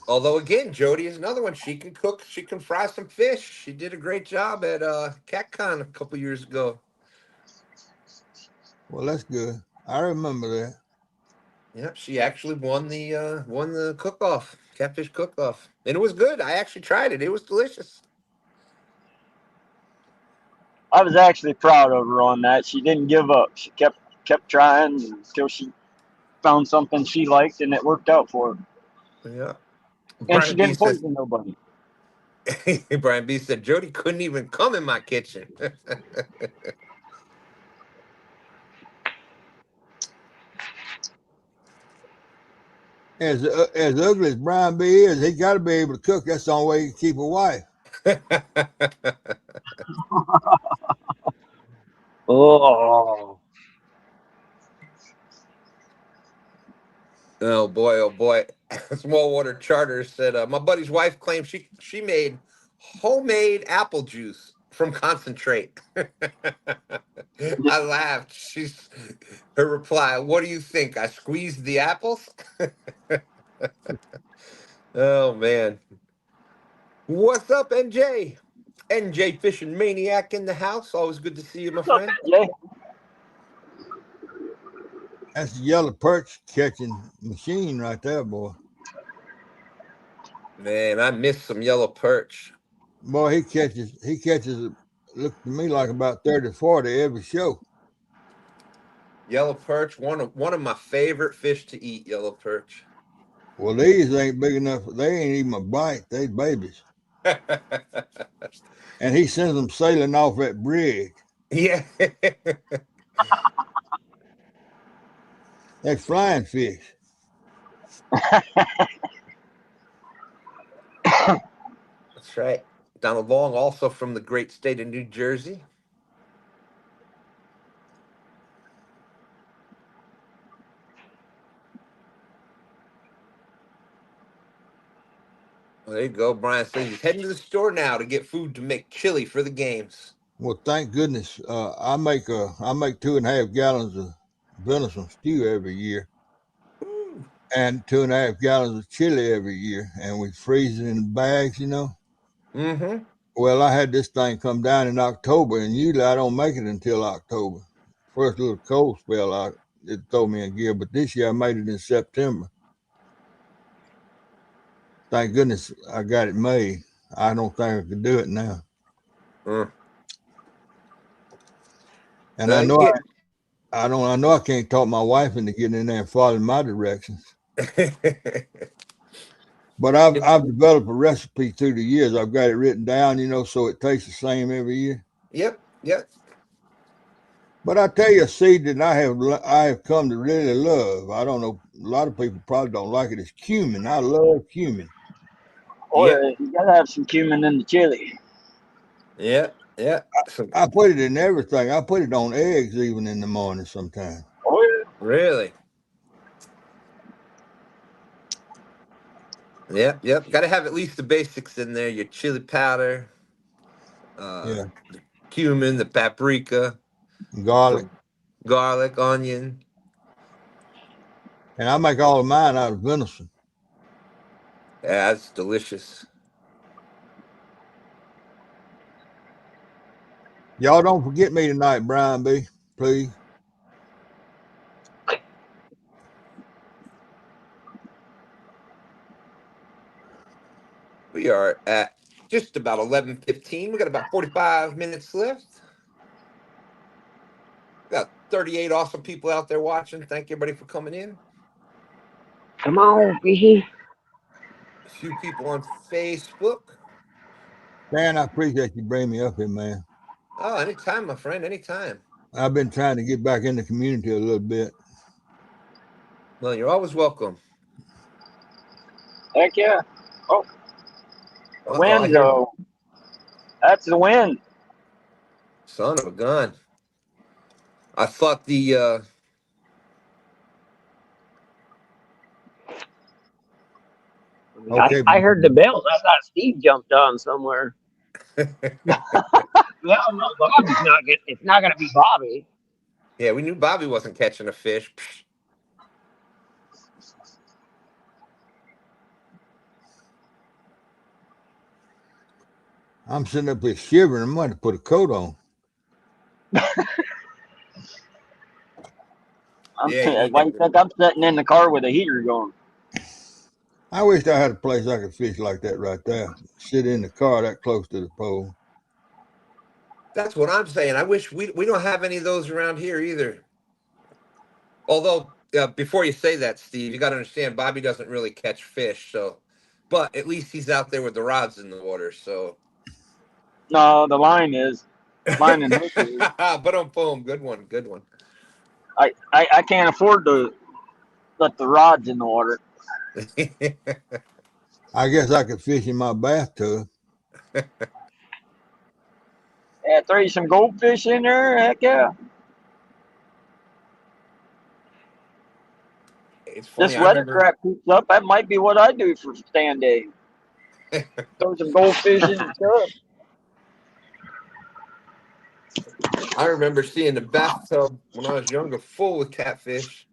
Although again, Jody is another one. She can cook. She can fry some fish. She did a great job at CatCon a couple years ago. Well, that's good. I remember that. Yep, she actually won the cook-off, catfish cook-off, and it was good. I actually tried it. It was delicious. I was actually proud of her on that. She didn't give up. She kept trying until she found something she liked, and it worked out for her. Yeah. And she didn't poison nobody. Brian B said Jody couldn't even come in my kitchen. As ugly as Brian B is, he got to be able to cook. That's the only way he can keep a wife. Oh, Oh boy. Small Water Charter said my buddy's wife claims she made homemade apple juice from concentrate. I laughed. Her reply, "What do you think? I squeezed the apples?" Oh man. What's up, NJ? NJ Fishing Maniac in the house. Always good to see you, my What's up, friend. Jay? That's the yellow perch catching machine right there, boy. Man, I miss some yellow perch. Boy, he catches, look to me like about 30, 40 every show. Yellow perch, one of my favorite fish to eat, yellow perch. Well, these ain't big enough. They ain't even a bite. They babies. And he sends them sailing off that bridge. Yeah. That's flying fish. That's right. Donald Long, also from the great state of New Jersey. Well, there you go. Brian says he's heading to the store now to get food to make chili for the games. Well, thank goodness. I make 2.5 gallons of venison stew every year. Ooh. And 2.5 gallons of chili every year, and we freeze it in bags, Mm-hmm. Well, I had this thing come down in October, and usually I don't make it until October. First little cold spell, it threw me in gear, but this year I made it in September. Thank goodness I got it made. I don't think I could do it now. And I know I can't talk my wife into getting in there and following my directions. But I've developed a recipe through the years. I've got it written down, so it tastes the same every year. Yep. But I tell you, a seed that I have come to really love. I don't know, a lot of people probably don't like it. Is cumin. I love cumin. Or you gotta have some cumin in the chili. Yeah. I put it in everything. I put it on eggs even in the morning sometimes. Oh yeah. Really? Yep. Got to have at least the basics in there. Your chili powder, Yeah, the cumin, the paprika, garlic. garlic, onion. And I make all of mine out of venison. Yeah, that's delicious. Y'all don't forget me tonight, Brian B. Please. We are at just about 11:15. We got about 45 minutes left. Got 38 awesome people out there watching. Thank everybody for coming in. Come on, Fishy. A few people on Facebook. Dan, I appreciate you bringing me up here, man. Oh, anytime, my friend, anytime. I've been trying to get back in the community a little bit. Well, you're always welcome. Heck yeah. Oh, the I wind hear though. That's the wind. son of a gun. I thought the Okay. I heard the bells. I thought Steve jumped on somewhere. Yeah, no, Bobby's not get. It's not gonna be Bobby. yeah, we knew Bobby wasn't catching a fish. I'm sitting up here shivering. I'm going to put a coat on. Why you think I'm sitting in the car with a heater going? I wish I had a place I could fish like that right there. Sit in the car that close to the pole. That's what I'm saying. I wish we don't have any of those around here either. Although, before you say that, Steve, you got to understand Bobby doesn't really catch fish. So, but at least he's out there with the rods in the water. So, No, the line is. Line and hook is. but boom, good one. I can't afford to let the rods in the water. I guess I could fish in my bathtub. Yeah, throw you some goldfish in there. Heck yeah. It's funny. This I weather remember. crap keeps up. That might be what I do for STANday. Throw some goldfish in the tub. I remember seeing the bathtub when I was younger, full with catfish.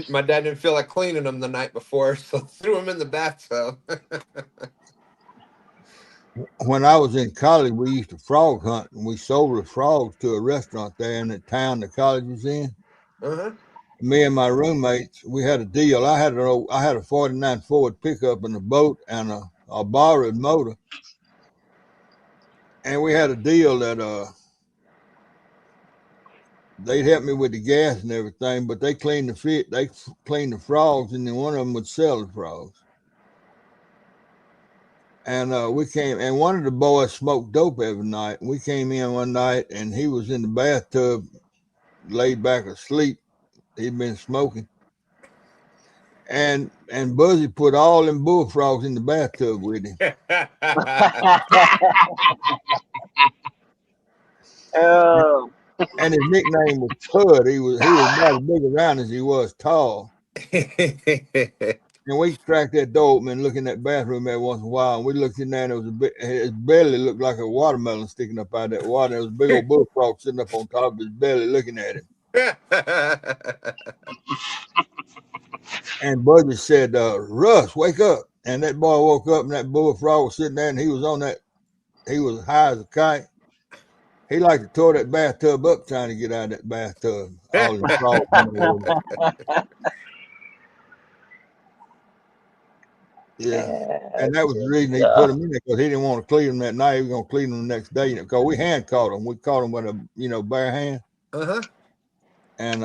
My dad didn't feel like cleaning them the night before, so threw them in the bathtub. When I was in college, we used to frog hunt, and we sold the frogs to a restaurant there in the town the college was in. Uh-huh. Me and my roommates, we had a deal. I had a 49 Ford pickup and a boat and a borrowed motor, and we had a deal that they'd help me with the gas and everything, but they cleaned the frogs, and then one of them would sell the frogs. And and one of the boys smoked dope every night. We came in one night, and he was in the bathtub, laid back asleep. He'd been smoking. And Buzzy put all them bullfrogs in the bathtub with him. Oh. And his nickname was Pud. He was about as big around as he was tall. And we cracked that door open and look in that bathroom every once in a while. And we looked in there, and his belly looked like a watermelon sticking up out of that water. There was a big old bullfrog sitting up on top of his belly looking at him. And Buzzy said, Russ, wake up. And that boy woke up, and that bullfrog was sitting there, and he was high as a kite. He liked to tore that bathtub up trying to get out of that bathtub. All the frogs. Yeah. And that was the reason he put them in there, because he didn't want to clean them that night. He was going to clean them the next day. Because we hand caught them. We caught them with a bare hand. Uh-huh. And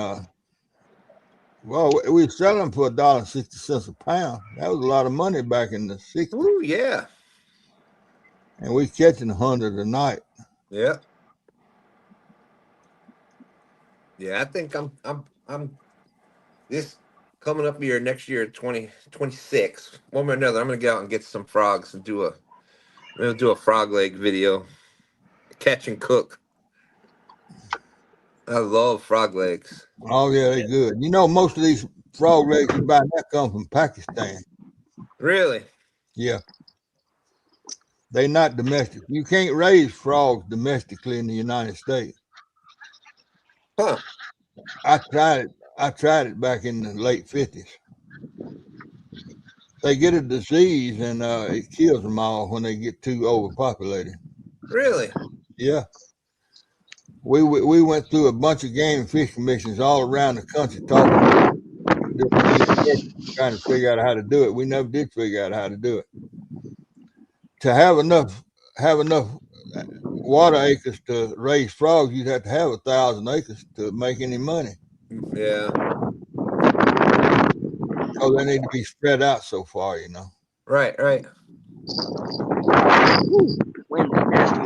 Well, we sell them for $1.60 a pound. That was a lot of money back in the '60s. Ooh, yeah. And we catching 100 a night. Yeah. Yeah, I think I'm this coming up year next year 2026. One way or another, I'm gonna get out and get some frogs and I'm gonna do a frog leg video. Catch and cook. I love frog legs. Oh yeah, they good. You know, most of these frog legs you buy now come from Pakistan. Really? Yeah, they not domestic. You can't raise frogs domestically in the United States. Huh. I tried it. I tried it back in the late '50s. They get a disease and it kills them all when they get too overpopulated. Really? Yeah, we went through a bunch of game and fish commissions all around the country talking to different universities trying to figure out how to do it. We never did figure out how to do it. To have enough water acres to raise frogs, you'd have to have 1,000 acres to make any money. Yeah. So they need to be spread out so far, you know. Right, right. Wind is nasty.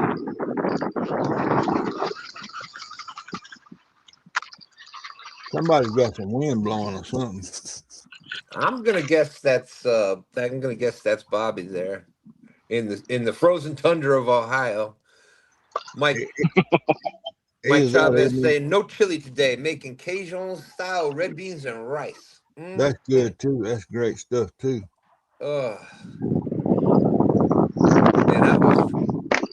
Somebody's got some wind blowing or something. I'm gonna guess that's Bobby there in the frozen tundra of Ohio. Mike Mike Either that or Chavez saying no chili today, making Cajun style red beans and rice. that's good too. That's great stuff too. Oh man,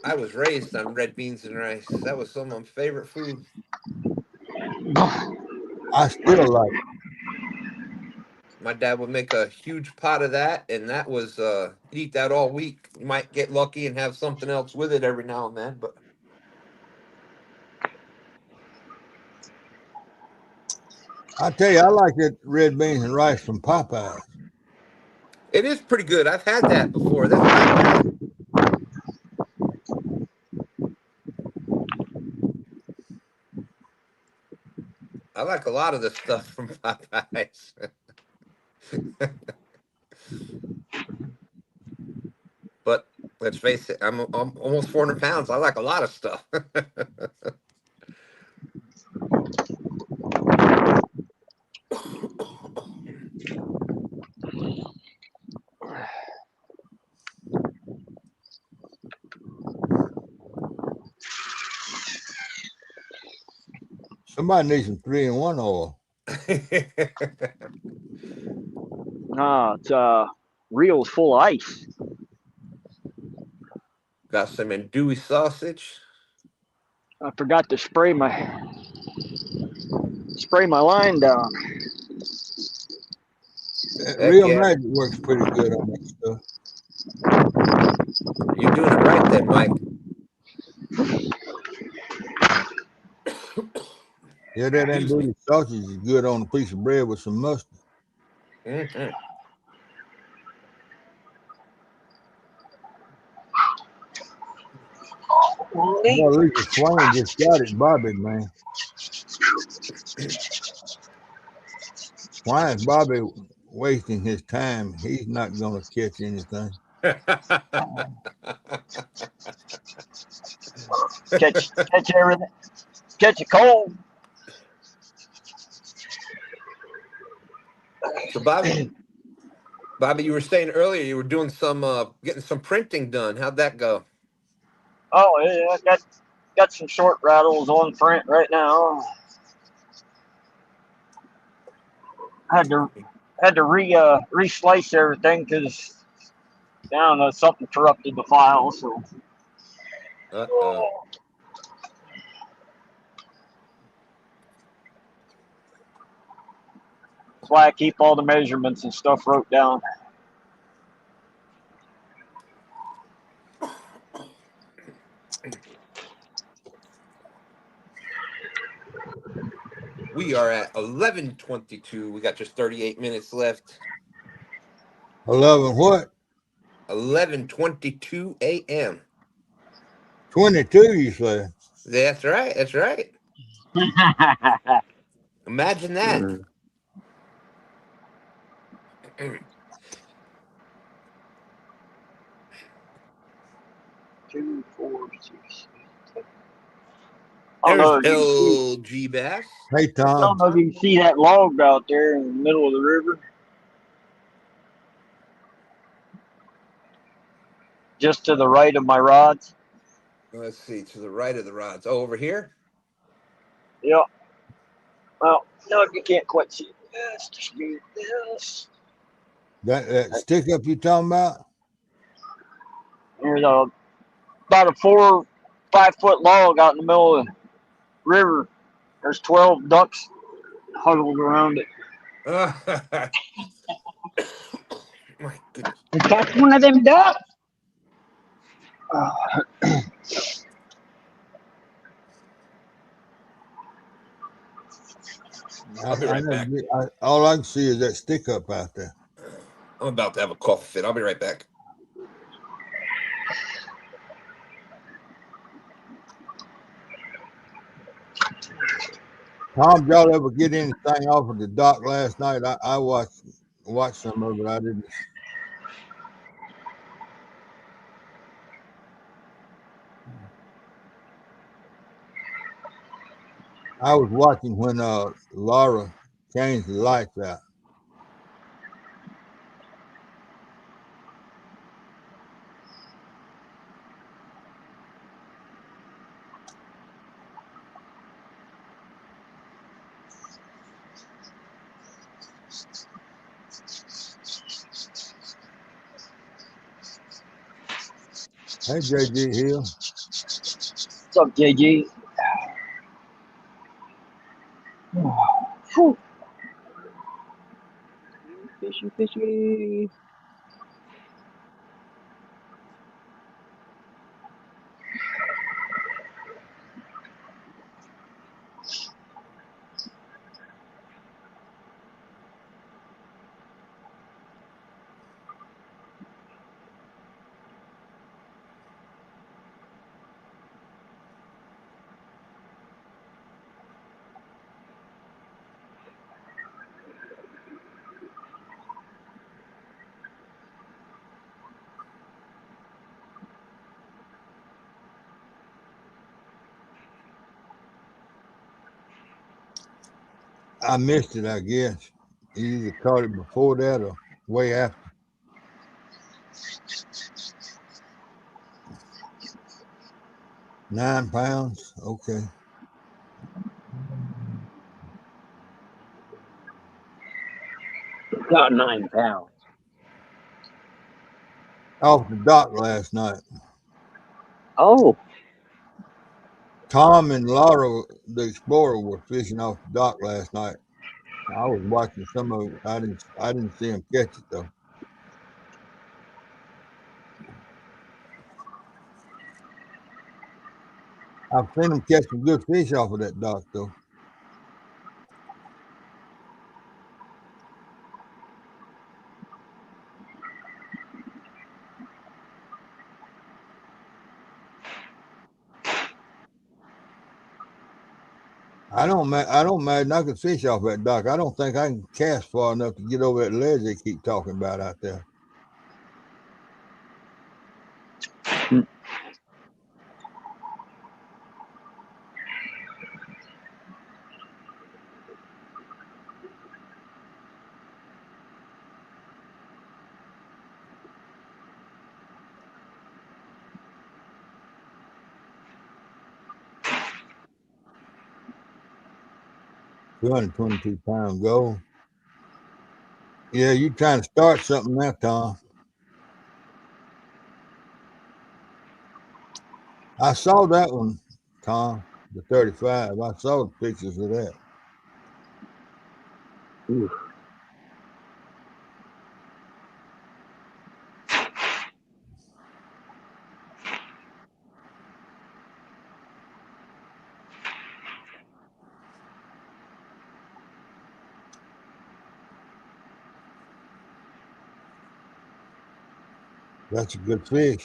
I was raised on red beans and rice. That was some of my favorite food. I still like it. My dad would make a huge pot of that, and that was you'd eat that all week. You might get lucky and have something else with it every now and then, but I tell you, I like that red beans and rice from Popeyes. it is pretty good. I've had that before. That's not bad. I like a lot of the stuff from Popeyes. But let's face it, I'm almost 400 pounds. I like a lot of stuff. Somebody needs some 3-in-1 oil. No, it's reels full of ice. Got some andouille sausage. I forgot to spray my line down. Heck Real yeah. Magic works pretty good on that stuff. You're doing it right then, Mike. Yeah, that Excuse me. andouille sausage is good on a piece of bread with some mustard. Mm-hmm. Boy, Lucas Swain just got it, Bobby, man. Why is Bobby wasting his time? He's not going to catch anything. Catch everything. Catch a cold. So Bobby, you were saying earlier you were doing some getting some printing done. How'd that go? Oh yeah, I got some short rattles on print right now. Had to re-slice everything because I don't know, something corrupted the file. So Uh-oh. that's why I keep all the measurements and stuff wrote down. We are at 11:22. We got just 38 minutes left. 11 what? 11:22 a.m. 22, you say? That's right. That's right. Imagine that. Two, 4, 6, 8, 7. I don't There's know if you can see. LG Bass. Hey, I Tom. don't know if you can see that log out there in the middle of the river, just to the right of my rods. Let's see, to the right of the rods. Oh, over here? Yep. Well, no, you can't quite see it. Let's just do this. That stick up you talking about? There's about a 4, 5 foot log out in the middle of the river. There's 12 ducks huddled around it. My goodness. You catch one of them ducks? I'll be right back. All I can see is that stick up out there. I'm about to have a cough fit. I'll be right back. Tom, did y'all ever get anything off of the dock last night? I watched some of it. I didn't. I was watching when Laura changed the lights out. Hey, JG Hill. What's up, JG? Whew. Fishy, fishy. I missed it, I guess. You either caught it before that or way after. £9. Okay. Got 9 pounds. Off the dock last night. Oh, Tom and Laura, the explorer, were fishing off the dock last night. I was watching some of it. I didn't see them catch it though. I've seen them catch some good fish off of that dock though. I don't imagine I could fish off that dock. I don't think I can cast far enough to get over that ledge they keep talking about out there. £222 gold. Yeah, you trying to start something now, Tom. I saw that one, Tom, the 35. I saw the pictures of that. ooh. That's a good fish.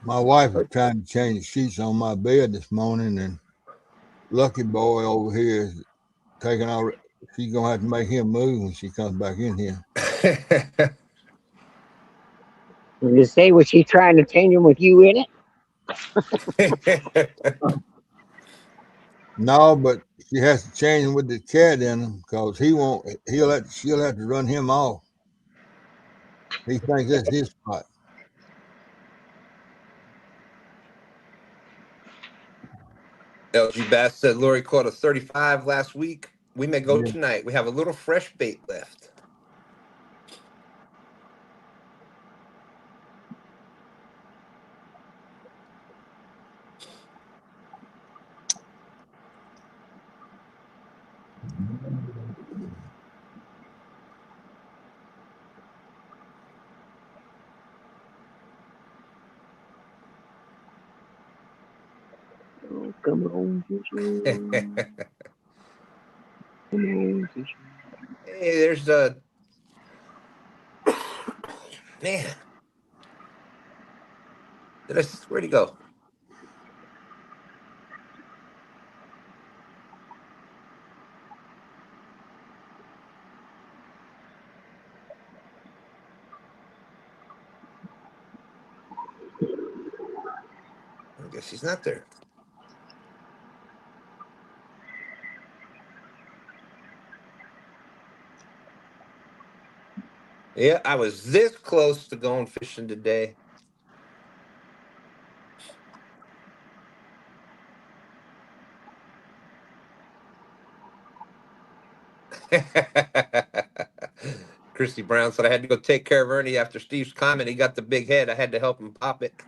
My wife was trying to change the sheets on my bed this morning, and Lucky Boy over here is taking all. She's gonna have to make him move when she comes back in here. You say, was she trying to change them with you in it? No, but she has to change him with the cat in him because he won't. She'll have to run him off. He thinks that's his spot. LG Bass said Lori caught a 35 last week. We may go Yeah. tonight. We have a little fresh bait left. Oh, come on, Hey, Fisher. Come on, Fisher. there's a man. Where'd he go? I guess he's not there. Yeah, I was this close to going fishing today. Christy Brown said I had to go take care of Ernie after Steve's comment. He got the big head. I had to help him pop it.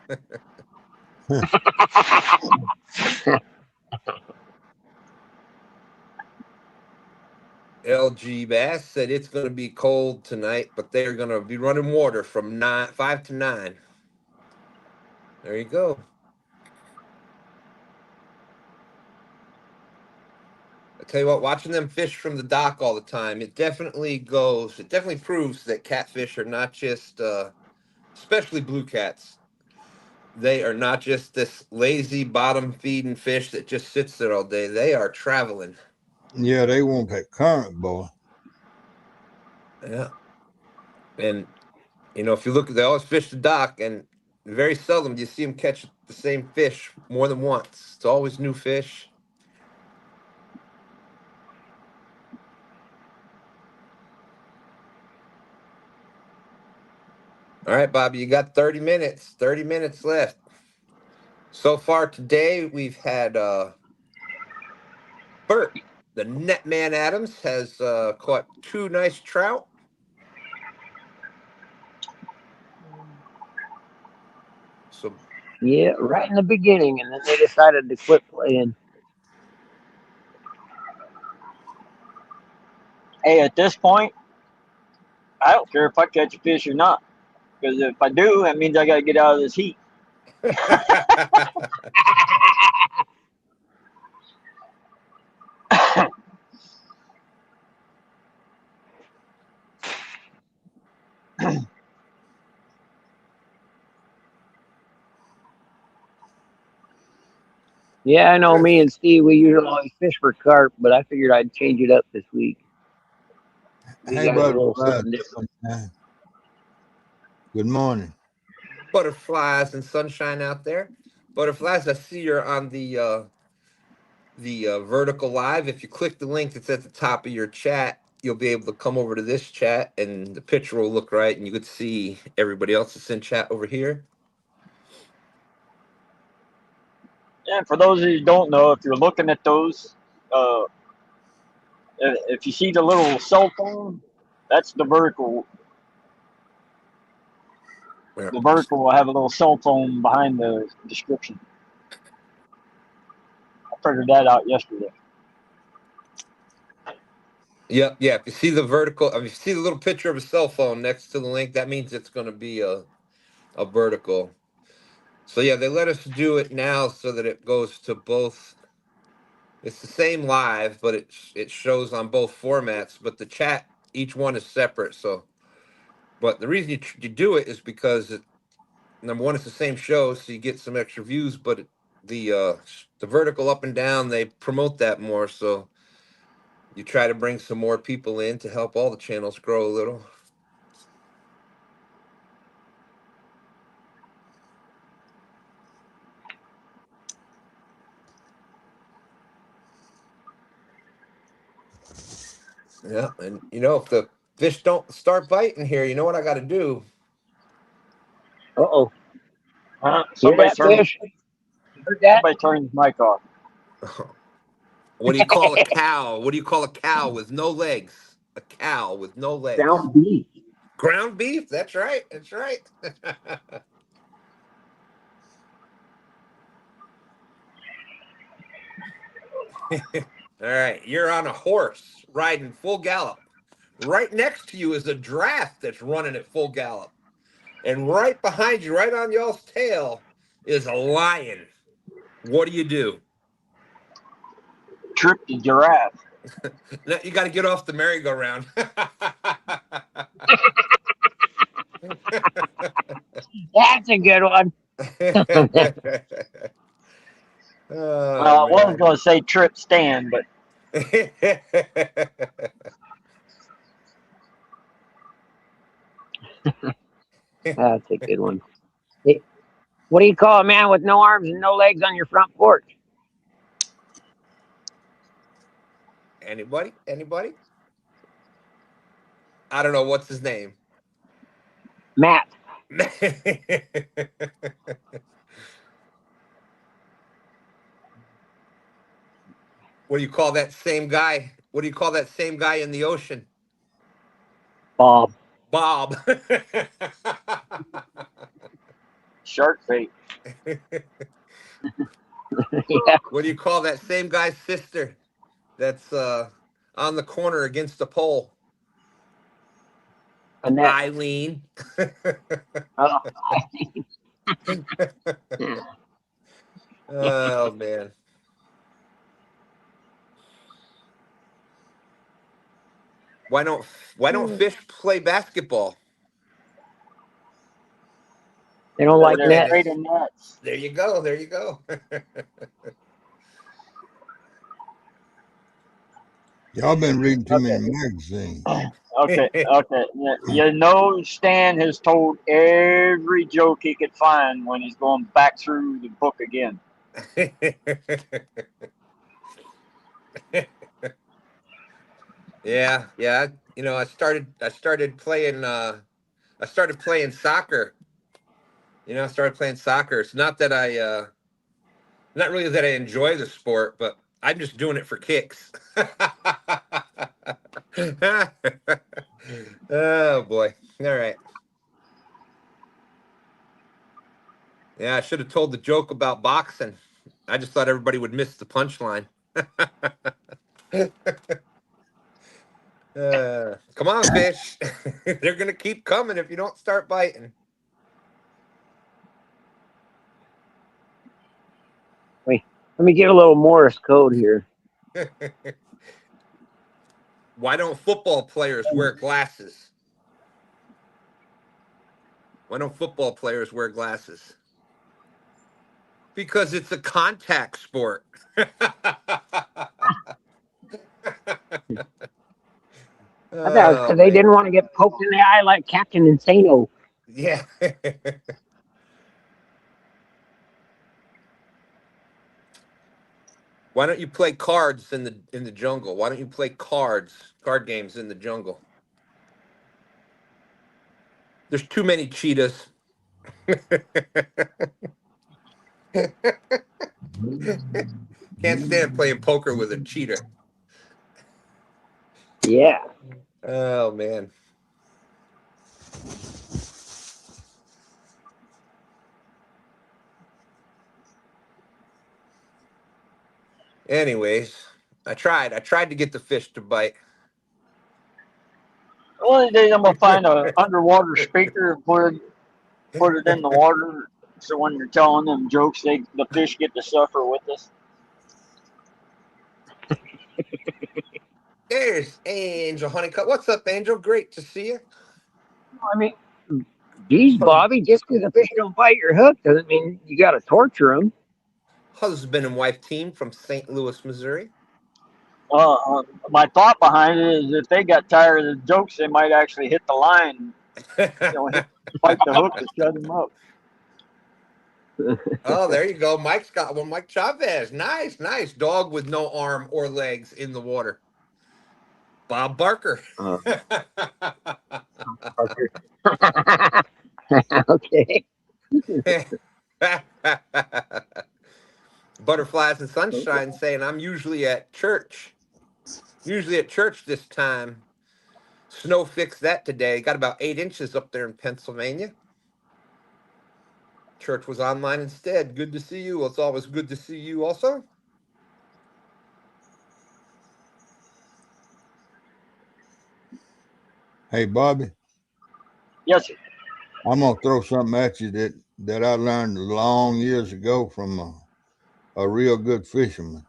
LG Bass said it's going to be cold tonight, but they're going to be running water from 5 to 9. There you go. I tell you what, watching them fish from the dock all the time, it definitely proves that catfish are not just, especially blue cats. They are not just this lazy bottom feeding fish that just sits there all day. They are traveling. Yeah, they want that current, boy. Yeah. And, if you look, they always fish the dock, and very seldom do you see them catch the same fish more than once. It's always new fish. All right, Bobby, you got 30 minutes. 30 minutes left. So far today, we've had Bert, the Netman Adams, has caught 2 nice trout. So Yeah, right in the beginning, and then they decided to quit playing. Hey, at this point, I don't care if I catch a fish or not. Because if I do, that means I got to get out of this heat. Yeah, I know. Me and Steve, we usually always fish for carp, but I figured I'd change it up this week. You Hey, guys a brother, little something different. good morning. Butterflies and sunshine out there. Butterflies, I see you're on the vertical live. If you click the link that's at the top of your chat, you'll be able to come over to this chat, and the picture will look right, and you could see everybody else that's in chat over here. And for those of you who don't know, if you're looking at those, uh, if you see the little cell phone, that's the vertical. Yeah. The vertical will have a little cell phone behind the description. I figured that out yesterday. Yep, yeah. If you see the vertical, if you see the little picture of a cell phone next to the link, that means it's going to be a vertical. So yeah, they let us do it now so that it goes to both. It's the same live, but it shows on both formats. But the chat, each one is separate. So, but the reason you do it is because number one, it's the same show, so you get some extra views. But the vertical up and down, they promote that more, so you try to bring some more people in to help all the channels grow a little. Yeah, and if the fish don't start biting here, you know what I got to do? Uh-oh. Hear Somebody that, fish? Heard that? turn his mic off. What do you call a cow? What do you call a cow with no legs? A cow with no legs. Ground beef. Ground beef. That's right. That's right. All right, you're on a horse riding full gallop. Right next to you is a giraffe that's running at full gallop. And right behind you, right on y'all's tail, is a lion. What do you do? Trip the giraffe. Now, you got to get off the merry-go-round. That's a good one. Oh, I was man. going to say trip stand, but That's a good one. Hey, what do you call a man with no arms and no legs on your front porch? Anybody? Anybody? I don't know. What's his name? Matt. What do you call that same guy? What do you call that same guy in the ocean? Bob. Bob. shark bait. Yeah. What do you call that same guy's sister that's on the corner against the pole? Annette. Eileen. Oh, Oh, man. Why don't fish play basketball? they don't like They're net. afraid of nets. There you go. There you go. Y'all been reading too many magazines. Okay. You know, Stan has told every joke he could find when he's going back through the book again. Yeah, yeah. I started playing soccer. I started playing soccer. It's not that not really that I enjoy the sport, but I'm just doing it for kicks. Oh boy. All right. Yeah, I should have told the joke about boxing. I just thought everybody would miss the punchline. Come on, fish. They're going to keep coming if you don't start biting. Wait, let me get a little Morse code here. Why don't football players wear glasses? Why don't football players wear glasses? Because it's a contact sport. I thought it was Oh, because they man. didn't want to get poked in the eye like Captain Insano. Yeah. Why don't you play cards in the jungle? Why don't you play card games in the jungle? There's too many cheetahs. Can't stand playing poker with a cheetah. Yeah. Oh, man. Anyways, I tried to get the fish to bite. One of these days I'm gonna find a underwater speaker and put it in the water, so when you're telling them jokes, the fish get to suffer with us. There's Angel Honeycutt. What's up, Angel? Great to see you. I mean, Geez, Bobby, just because a fish don't bite your hook doesn't mean you got to torture them. Husband and wife team from St. Louis, Missouri. My thought behind it is if they got tired of the jokes, they might actually hit the line, bite the hook to shut them up. Oh, there you go. Mike's got one. Mike Chavez. Nice, nice. Dog with no arm or legs in the water. Bob Barker. Okay. Butterflies and Sunshine saying, I'm usually at church. Usually at church this time. Snow fixed that today. Got about 8 inches up there in Pennsylvania. Church was online instead. Good to see you. Well, it's always good to see you also. Hey, Bobby, Yes, sir. I'm gonna throw something at you that I learned long years ago from a real good fisherman.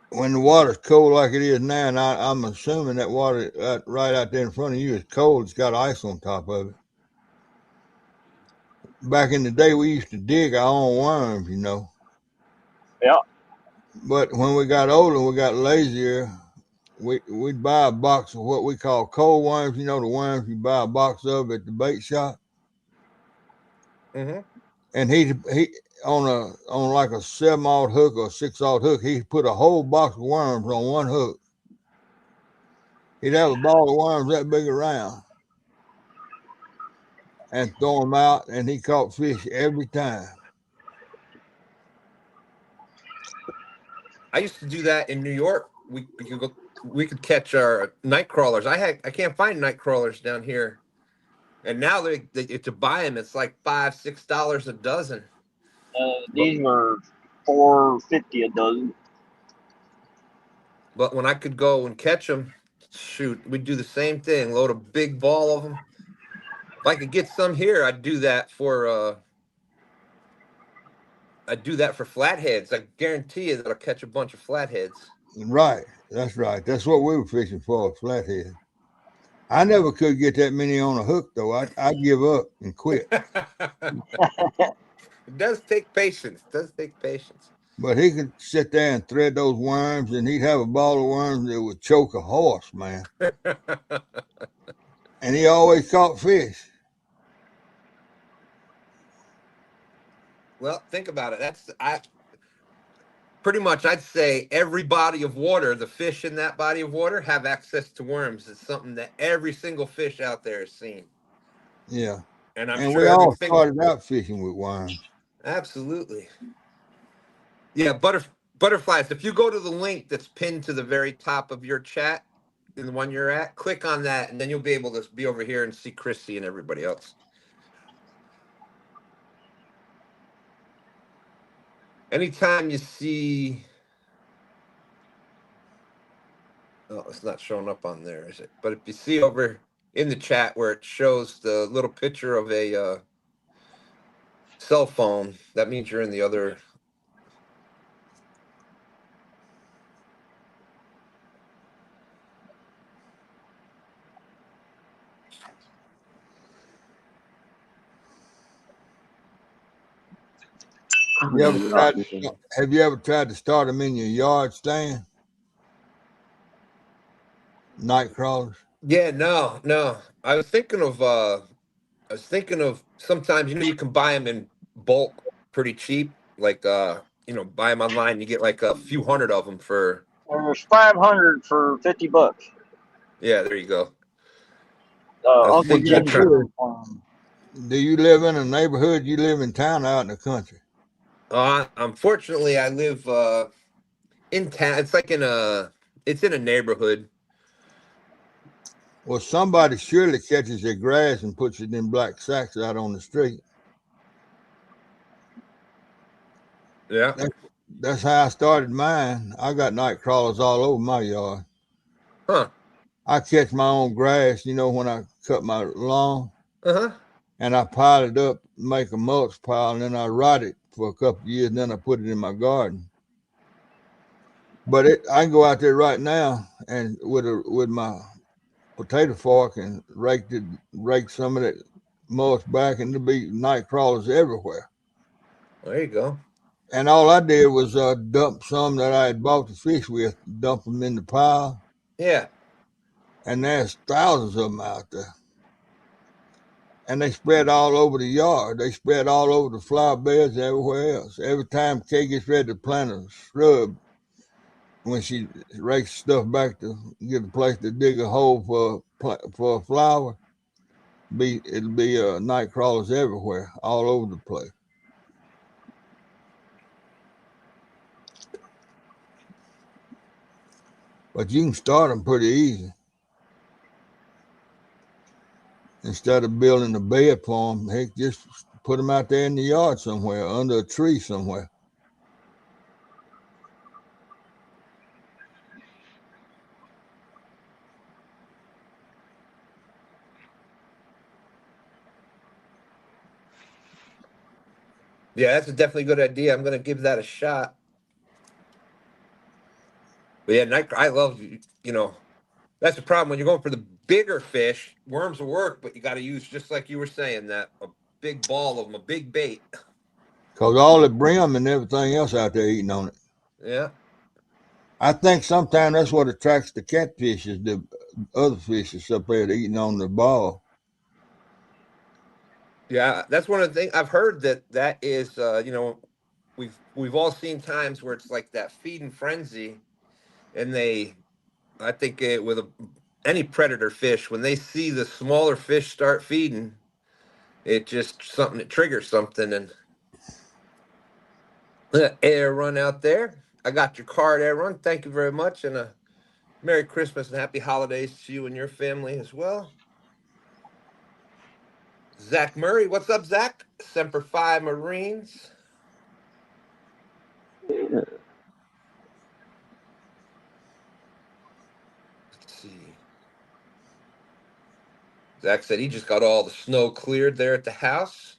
When the water's cold like it is now, and I'm assuming that water right out there in front of you is cold, it's got ice on top of it. Back in the day, we used to dig our own worms, you know. Yeah. But when we got older and we got lazier, we'd buy a box of what we call cold worms. You know, the worms you buy a box of at the bait shop. Mm-hmm. And he on like a 7/0 hook or 6/0 hook, he put a whole box of worms on one hook. He'd have a ball of worms that big around and throw them out, and he caught fish every time. I used to do that in New York. We could catch our night crawlers. I can't find night crawlers down here. And now they to buy them, it's like $5-6 a dozen. These were $4.50 a dozen. But when I could go and catch them, shoot, we'd do the same thing. Load a big ball of them. If I could get some here, I'd do that for flatheads. I guarantee you that I'll catch a bunch of flatheads. Right, that's right. That's what we were fishing for, a flathead. I never could get that many on a hook, though. I'd give up and quit. It does take patience. It does take patience. But he could sit there and thread those worms, and he'd have a ball of worms that would choke a horse, man. And he always caught fish. Well, think about it. Pretty much I'd say every body of water, the fish in that body of water have access to worms. It's something that every single fish out there has seen. Yeah. And I'm And sure we all everything. started out fishing with worms. Absolutely. Yeah, butterflies. If you go to the link that's pinned to the very top of your chat, in the one you're at, click on that, and then you'll be able to be over here and see Chrissy and everybody else. Anytime you see, oh, it's not showing up on there, is it? But if you see over in the chat where it shows the little picture of a cell phone, that means you're in the other. Have you ever tried to start them in your yard stand? Night crawlers? Yeah, no. I was thinking of sometimes, you can buy them in bulk pretty cheap. Like, buy them online. You get like a few hundred of them for. There's 500 for $50. Yeah, there you go. That's Uncle what you Jim's do. Do you live in a neighborhood? You live in town or out in the country? Unfortunately, I live in town. It's in a neighborhood. Well, somebody surely catches their grass and puts it in black sacks out on the street. Yeah. That's how I started mine. I got night crawlers all over my yard. Huh. I catch my own grass, when I cut my lawn. Uh-huh. And I pile it up, make a mulch pile, and then I rot it for a couple of years, and then I put it in my garden. But I can go out there right now and with my potato fork and rake some of that mulch back, and there'd be night crawlers everywhere. There you go. And all I did was dump some that I had bought the fish with, dump them in the pile, Yeah. and there's thousands of them out there. And they spread all over the yard. They spread all over the flower beds, everywhere else. Every time Kay gets ready to plant a shrub, when she rakes stuff back to get a place to dig a hole for a flower, it'll be night crawlers everywhere, all over the place. But you can start them pretty easy. Instead of building a bed for them, heck, just put them out there in the yard somewhere, under a tree somewhere. Yeah, that's a definitely good idea. I'm going to give that a shot. But yeah, I love, that's the problem when you're going for the bigger fish. Worms will work, but you got to use, just like you were saying, that a big ball of them, a big bait. Because all the brim and everything else out there eating on it. Yeah. I think sometimes that's what attracts the catfish is the other fishes up there eating on the ball. Yeah, that's one of the things I've heard that is, we've all seen times where it's like that feeding frenzy, and I think with any predator fish, when they see the smaller fish start feeding, it just something that triggers something, and air run out there. I got your card, air run. Thank you very much, and a Merry Christmas and Happy Holidays to you and your family as well. Zach Murray, what's up, Zach? Semper Fi Marines. Yeah. Let's see. Zach said he just got all the snow cleared there at the house.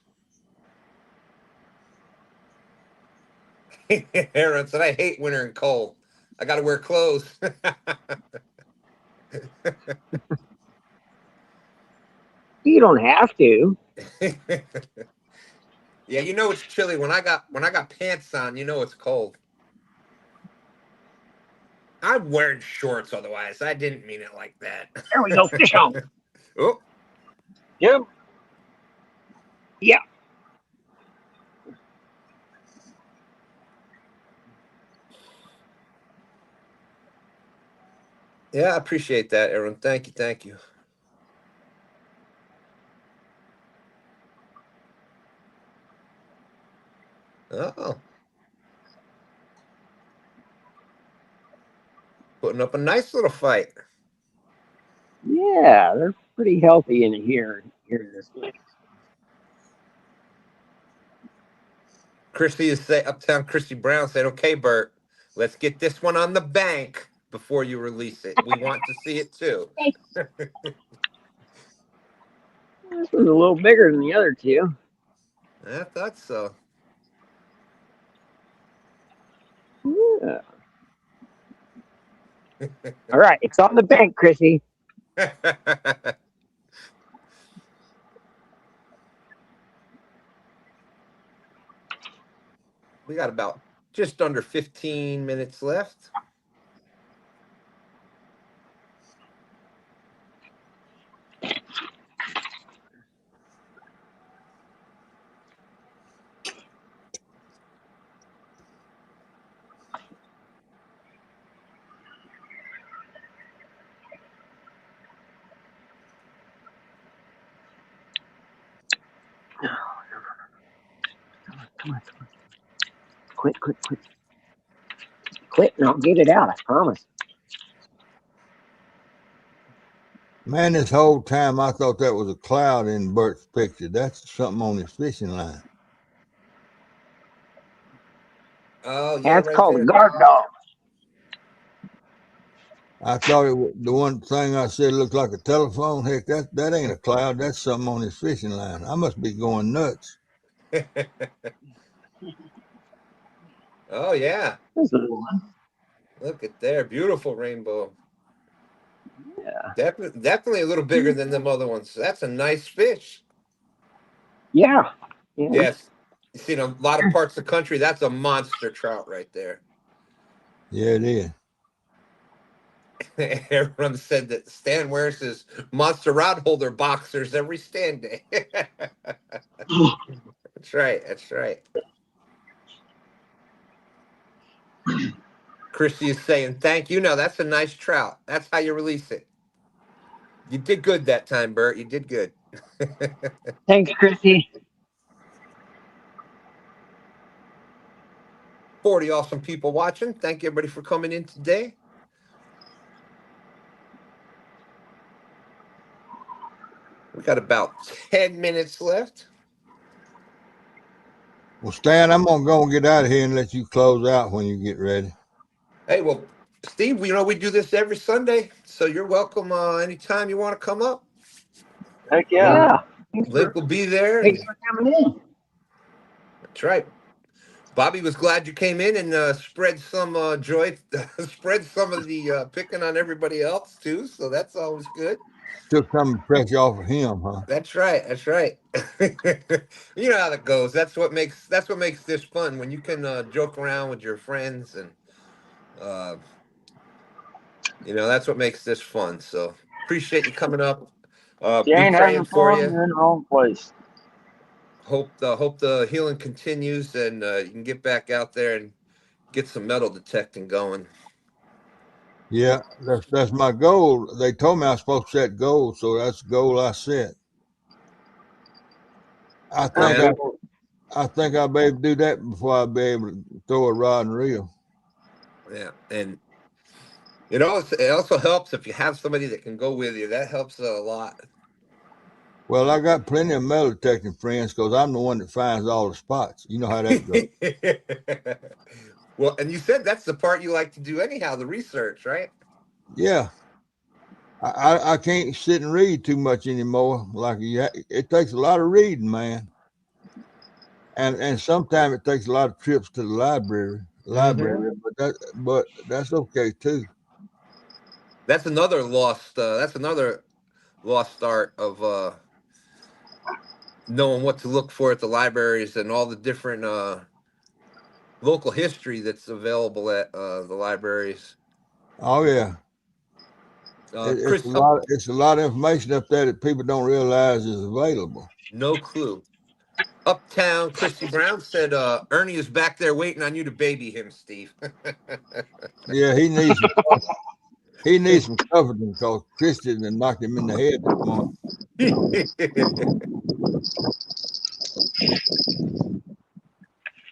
Aaron said, I hate winter and cold. I got to wear clothes. You don't have to. Yeah, it's chilly when I got pants on. It's cold. I'm wearing shorts otherwise. I didn't mean it like that. There we go. Fish on. Oh, Yep. Yeah. yeah, I appreciate that, Aaron. Thank you, thank you. Oh, putting up a nice little fight. Yeah, they're pretty healthy in here this week. Uptown Christy Brown said, "Okay, Bert, let's get this one on the bank before you release it. We want to see it too." This one's a little bigger than the other two. I thought so. Yeah. All right, it's on the bank, Chrissy. We got about just under 15 minutes left. Come on. Quit. Quit, and I'll get it out, I promise. Man, this whole time I thought that was a cloud in Bert's picture. That's something on his fishing line. Oh, yeah, That's right called a there. guard dog. I thought the one thing I said looked like a telephone. Heck, that ain't a cloud. That's something on his fishing line. I must be going nuts. Oh, yeah. There's a little one. Look at there. Beautiful rainbow. Yeah. Definitely a little bigger than them other ones. That's a nice fish. Yeah. Yeah. Yes. You see, in a lot of parts of the country, that's a monster trout right there. Yeah, it is. Everyone said that Stan wears his monster rod holder boxers every stand day. That's right. That's right. Christy is saying, thank you. No, that's a nice trout. That's how you release it. You did good that time, Bert. You did good. Thanks, Chrissy. 40 awesome people watching. Thank you, everybody, for coming in today. We got about 10 minutes left. Well, Stan, I'm gonna go and get out of here and let you close out when you get ready. Hey, well, Steve, we do this every Sunday, so you're welcome anytime you want to come up. Heck yeah. Yeah. Link will be there. Thanks And for coming in. that's right. Bobby was glad you came in and spread some joy, spread some of the picking on everybody else too. So that's always good. Took some pressure off of him, huh? That's right. That's right. You know how that goes. That's what makes this fun when you can joke around with your friends and uh, that's what makes this fun. So appreciate you coming up. If you Be ain't praying having for fun, you. you're in the wrong place. Hope the healing continues and you can get back out there and get some metal detecting going. Yeah, that's my goal. They told me I was supposed to set goals, so that's the goal I set. I think Yeah, I, I think I'll be able to do that before I'll be able to throw a rod and reel. yeah, and it also helps if you have somebody that can go with you. That helps a lot. Well, I got plenty of metal detecting friends because I'm the one that finds all the spots. You know how that goes. Well, and you said that's the part you like to do anyhow, the research, right? Yeah, I can't sit and read too much anymore. It takes a lot of reading, man, and sometimes it takes a lot of trips to the Hmm. but that's okay too. That's another lost art of knowing what to look for at the libraries and all the different local history that's available at the libraries. Oh yeah, Chris, it's a lot of information up there that people don't realize is available. no clue. Uptown Christy Brown said Ernie is back there waiting on you to baby him, Steve. Yeah, he needs some comforting because Christian and knocked him in the head this morning.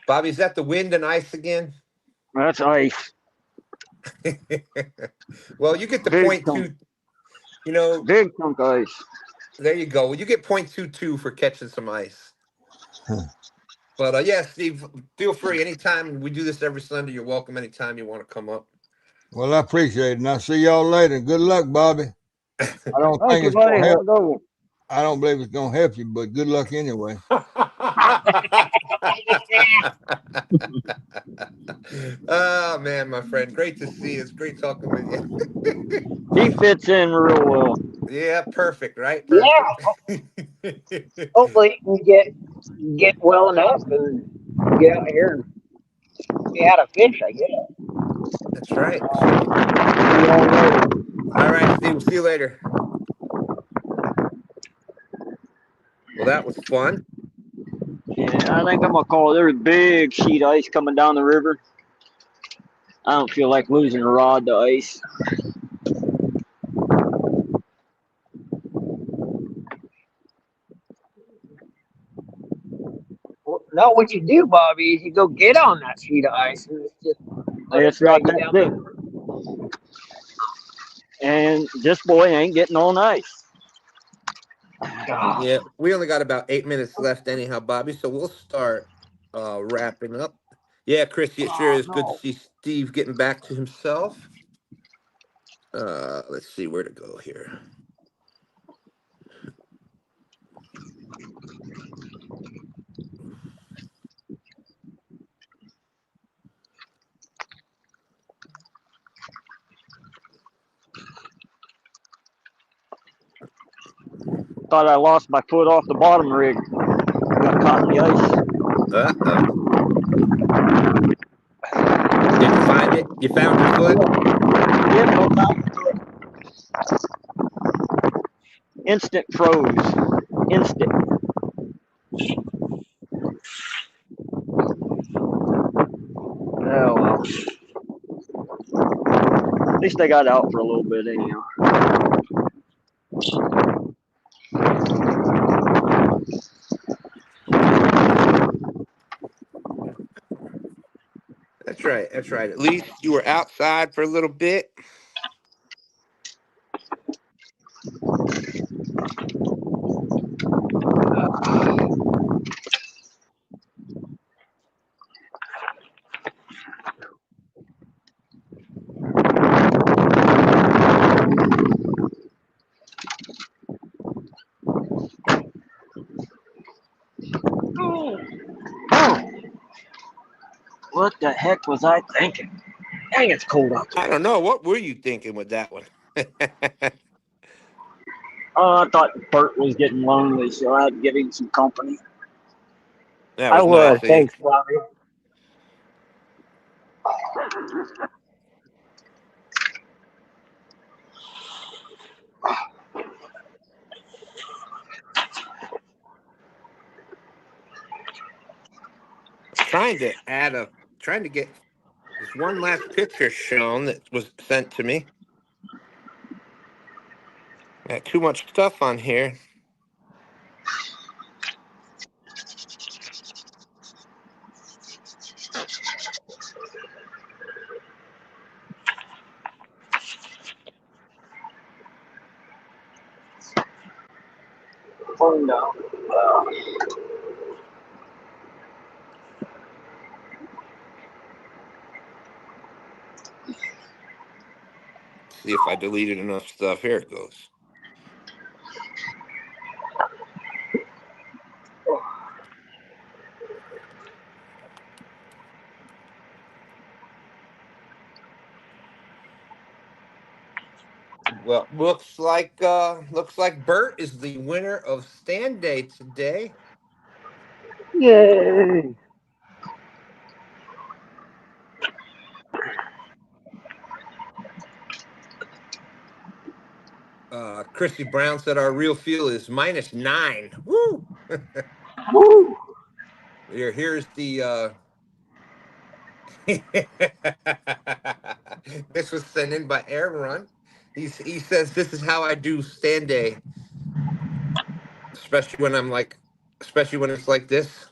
Bobby, is that the wind and ice again? That's ice. Well, you get the Big point chunk, two. You know, big chunk of ice. there you go. Well, you get 0.22 for catching some ice. But yeah, Steve, feel free anytime. We do this every Sunday. You're welcome anytime you want to come up. Well, I appreciate it, and I'll see y'all later. Good luck, Bobby. I don't Thank think you, it's buddy. gonna Have help. a good one. I don't believe it's gonna help you, but good luck anyway. Oh man, my friend, great to see you. It's great talking with you. He fits in real well. Yeah, perfect, right? Yeah. Perfect. Hopefully you can get well enough and get out here and be out of fish, I guess. That's right. That's right. See y'all later. All right, Steve. We'll see you later. Well, that was fun. Yeah, I think I'm gonna call it. There's a big sheet of ice coming down the river. I don't feel like losing a rod to ice. Well, no, what you do, Bobby, is you go get on that sheet of ice and just let it It's not drag you that down the thick, river. and this boy ain't getting on ice. God. Yeah, we only got about 8 minutes left, anyhow, Bobby. So we'll start wrapping up. Yeah, Chris, it sure Oh is good to no. see Steve getting back to himself. Let's see where to go here. thought I lost my foot off the bottom rig. Got caught in the ice. Uh-oh. Did you find it? You found your foot? Yeah, no time to it. Instant froze. Instant. Oh well. At least I got out for a little bit anyhow. That's right. That's right. At least you were outside for a little bit. What the heck was I thinking? Dang, it's cold out I there. don't know. What were you thinking with that one? I thought Bert was getting lonely, so I'd give him some company. That I was nice would. of you. Thanks, Bobby. Trying to get this one last picture shown that was sent to me. Got too much stuff on here. Phone down. See if I deleted enough stuff. Here it goes. Well, looks like Bert is the winner of STANday today. Yay! Chrissy Brown said our real fuel is -9. Woo! Woo! Here's the this was sent in by Aaron. He says this is how I do STANday, especially when it's like this.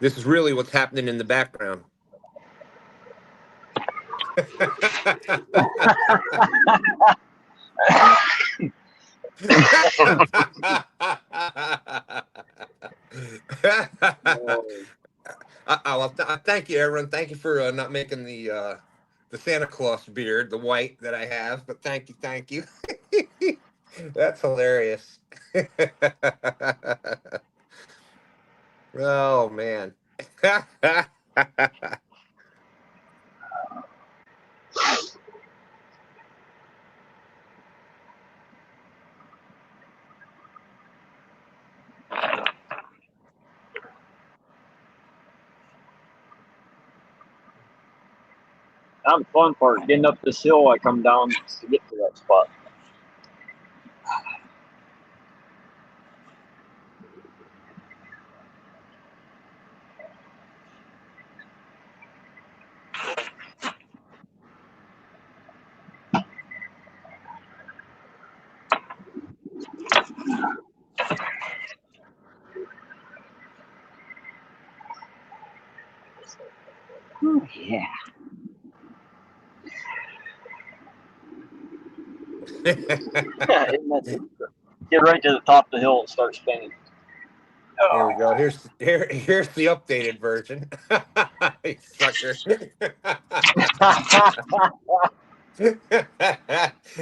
This is really what's happening in the background. Thank you, Aaron. Thank you for not making the Santa Claus beard, the white that I have. But thank you. That's hilarious. Oh man. That's the fun part. Getting up this hill, I come down to get to that spot. Oh, yeah. Get right to the top of the hill and start spinning. Here we go. Here's the updated version. You sucker.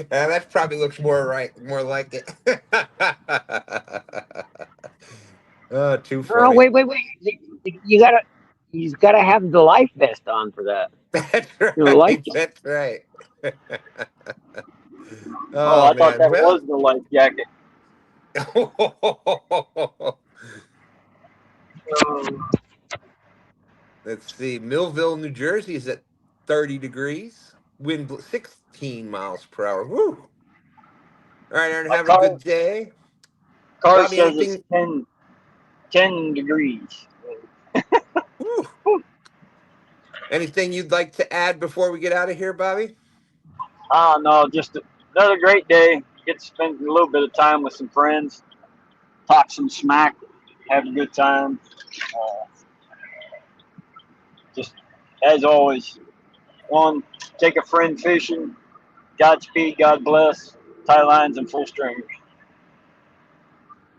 That probably looks more like it. Oh, too Oh, funny. wait. You gotta have the life vest on for that. That's The life right. jacket. That's right. Oh, Oh I thought man. that Well, was the life jacket. Let's see. Millville, New Jersey is at 30 degrees. Wind 16 miles per hour. Woo! All right, Aaron, My have a good day. car Bobby, says it's anything? 10 degrees. Woo, anything you'd like to add before we get out of here, Bobby? No, just another great day. Get to spend a little bit of time with some friends, talk some smack, have a good time. Uh, just as always, take a friend fishing. Godspeed, God bless. Tie lines and full stringers.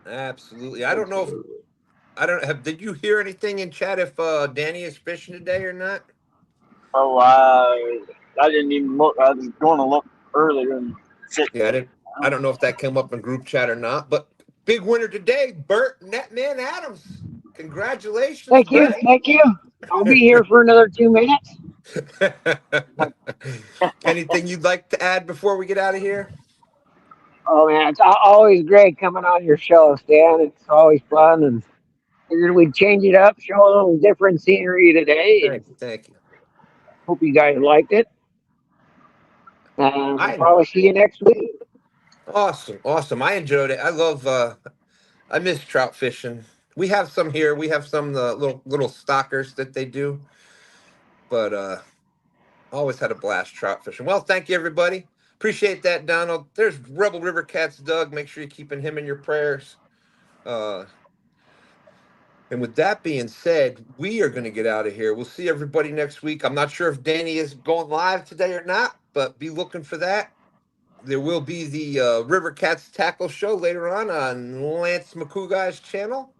Absolutely. I don't know if I don't have. Did you hear anything in chat if Danny is fishing today or not? Oh, I didn't even look. I was going to look earlier and sit. Yeah, I didn't. I don't know if that came up in group chat or not. But big winner today, Bert Netman Adams. Congratulations, Thank you. Bert. Thank you. I'll be here for another 2 minutes. Anything you'd like to add before we get out of here? Oh man, it's always great coming on your show, Stan. It's always fun, and figured we'd change it up, show a little different scenery today, and Thank you. Thank you. hope you guys liked it. We'll I probably see you next week. Awesome, awesome. I enjoyed it. I love. I miss trout fishing. We have some here. We have some little stockers that they do, but always had a blast trout fishing. Well, thank you everybody. Appreciate that, Donald. There's Rebel River Cats Doug. Make sure you're keeping him in your prayers. Uh, and with that being said, we are going to get out of here. We'll see everybody next week. I'm not sure if Danny is going live today or not, but be looking for that. There will be the River Cats Tackle Show later on Lance McCougai's channel.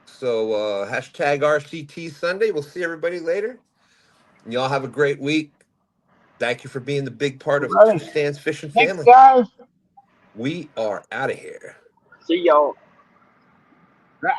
So hashtag RCT Sunday. We'll see everybody later. And y'all have a great week. Thank you for being the big part of Two Right. Stands Fishing Thanks, family. guys. We are out of here. See y'all. Right.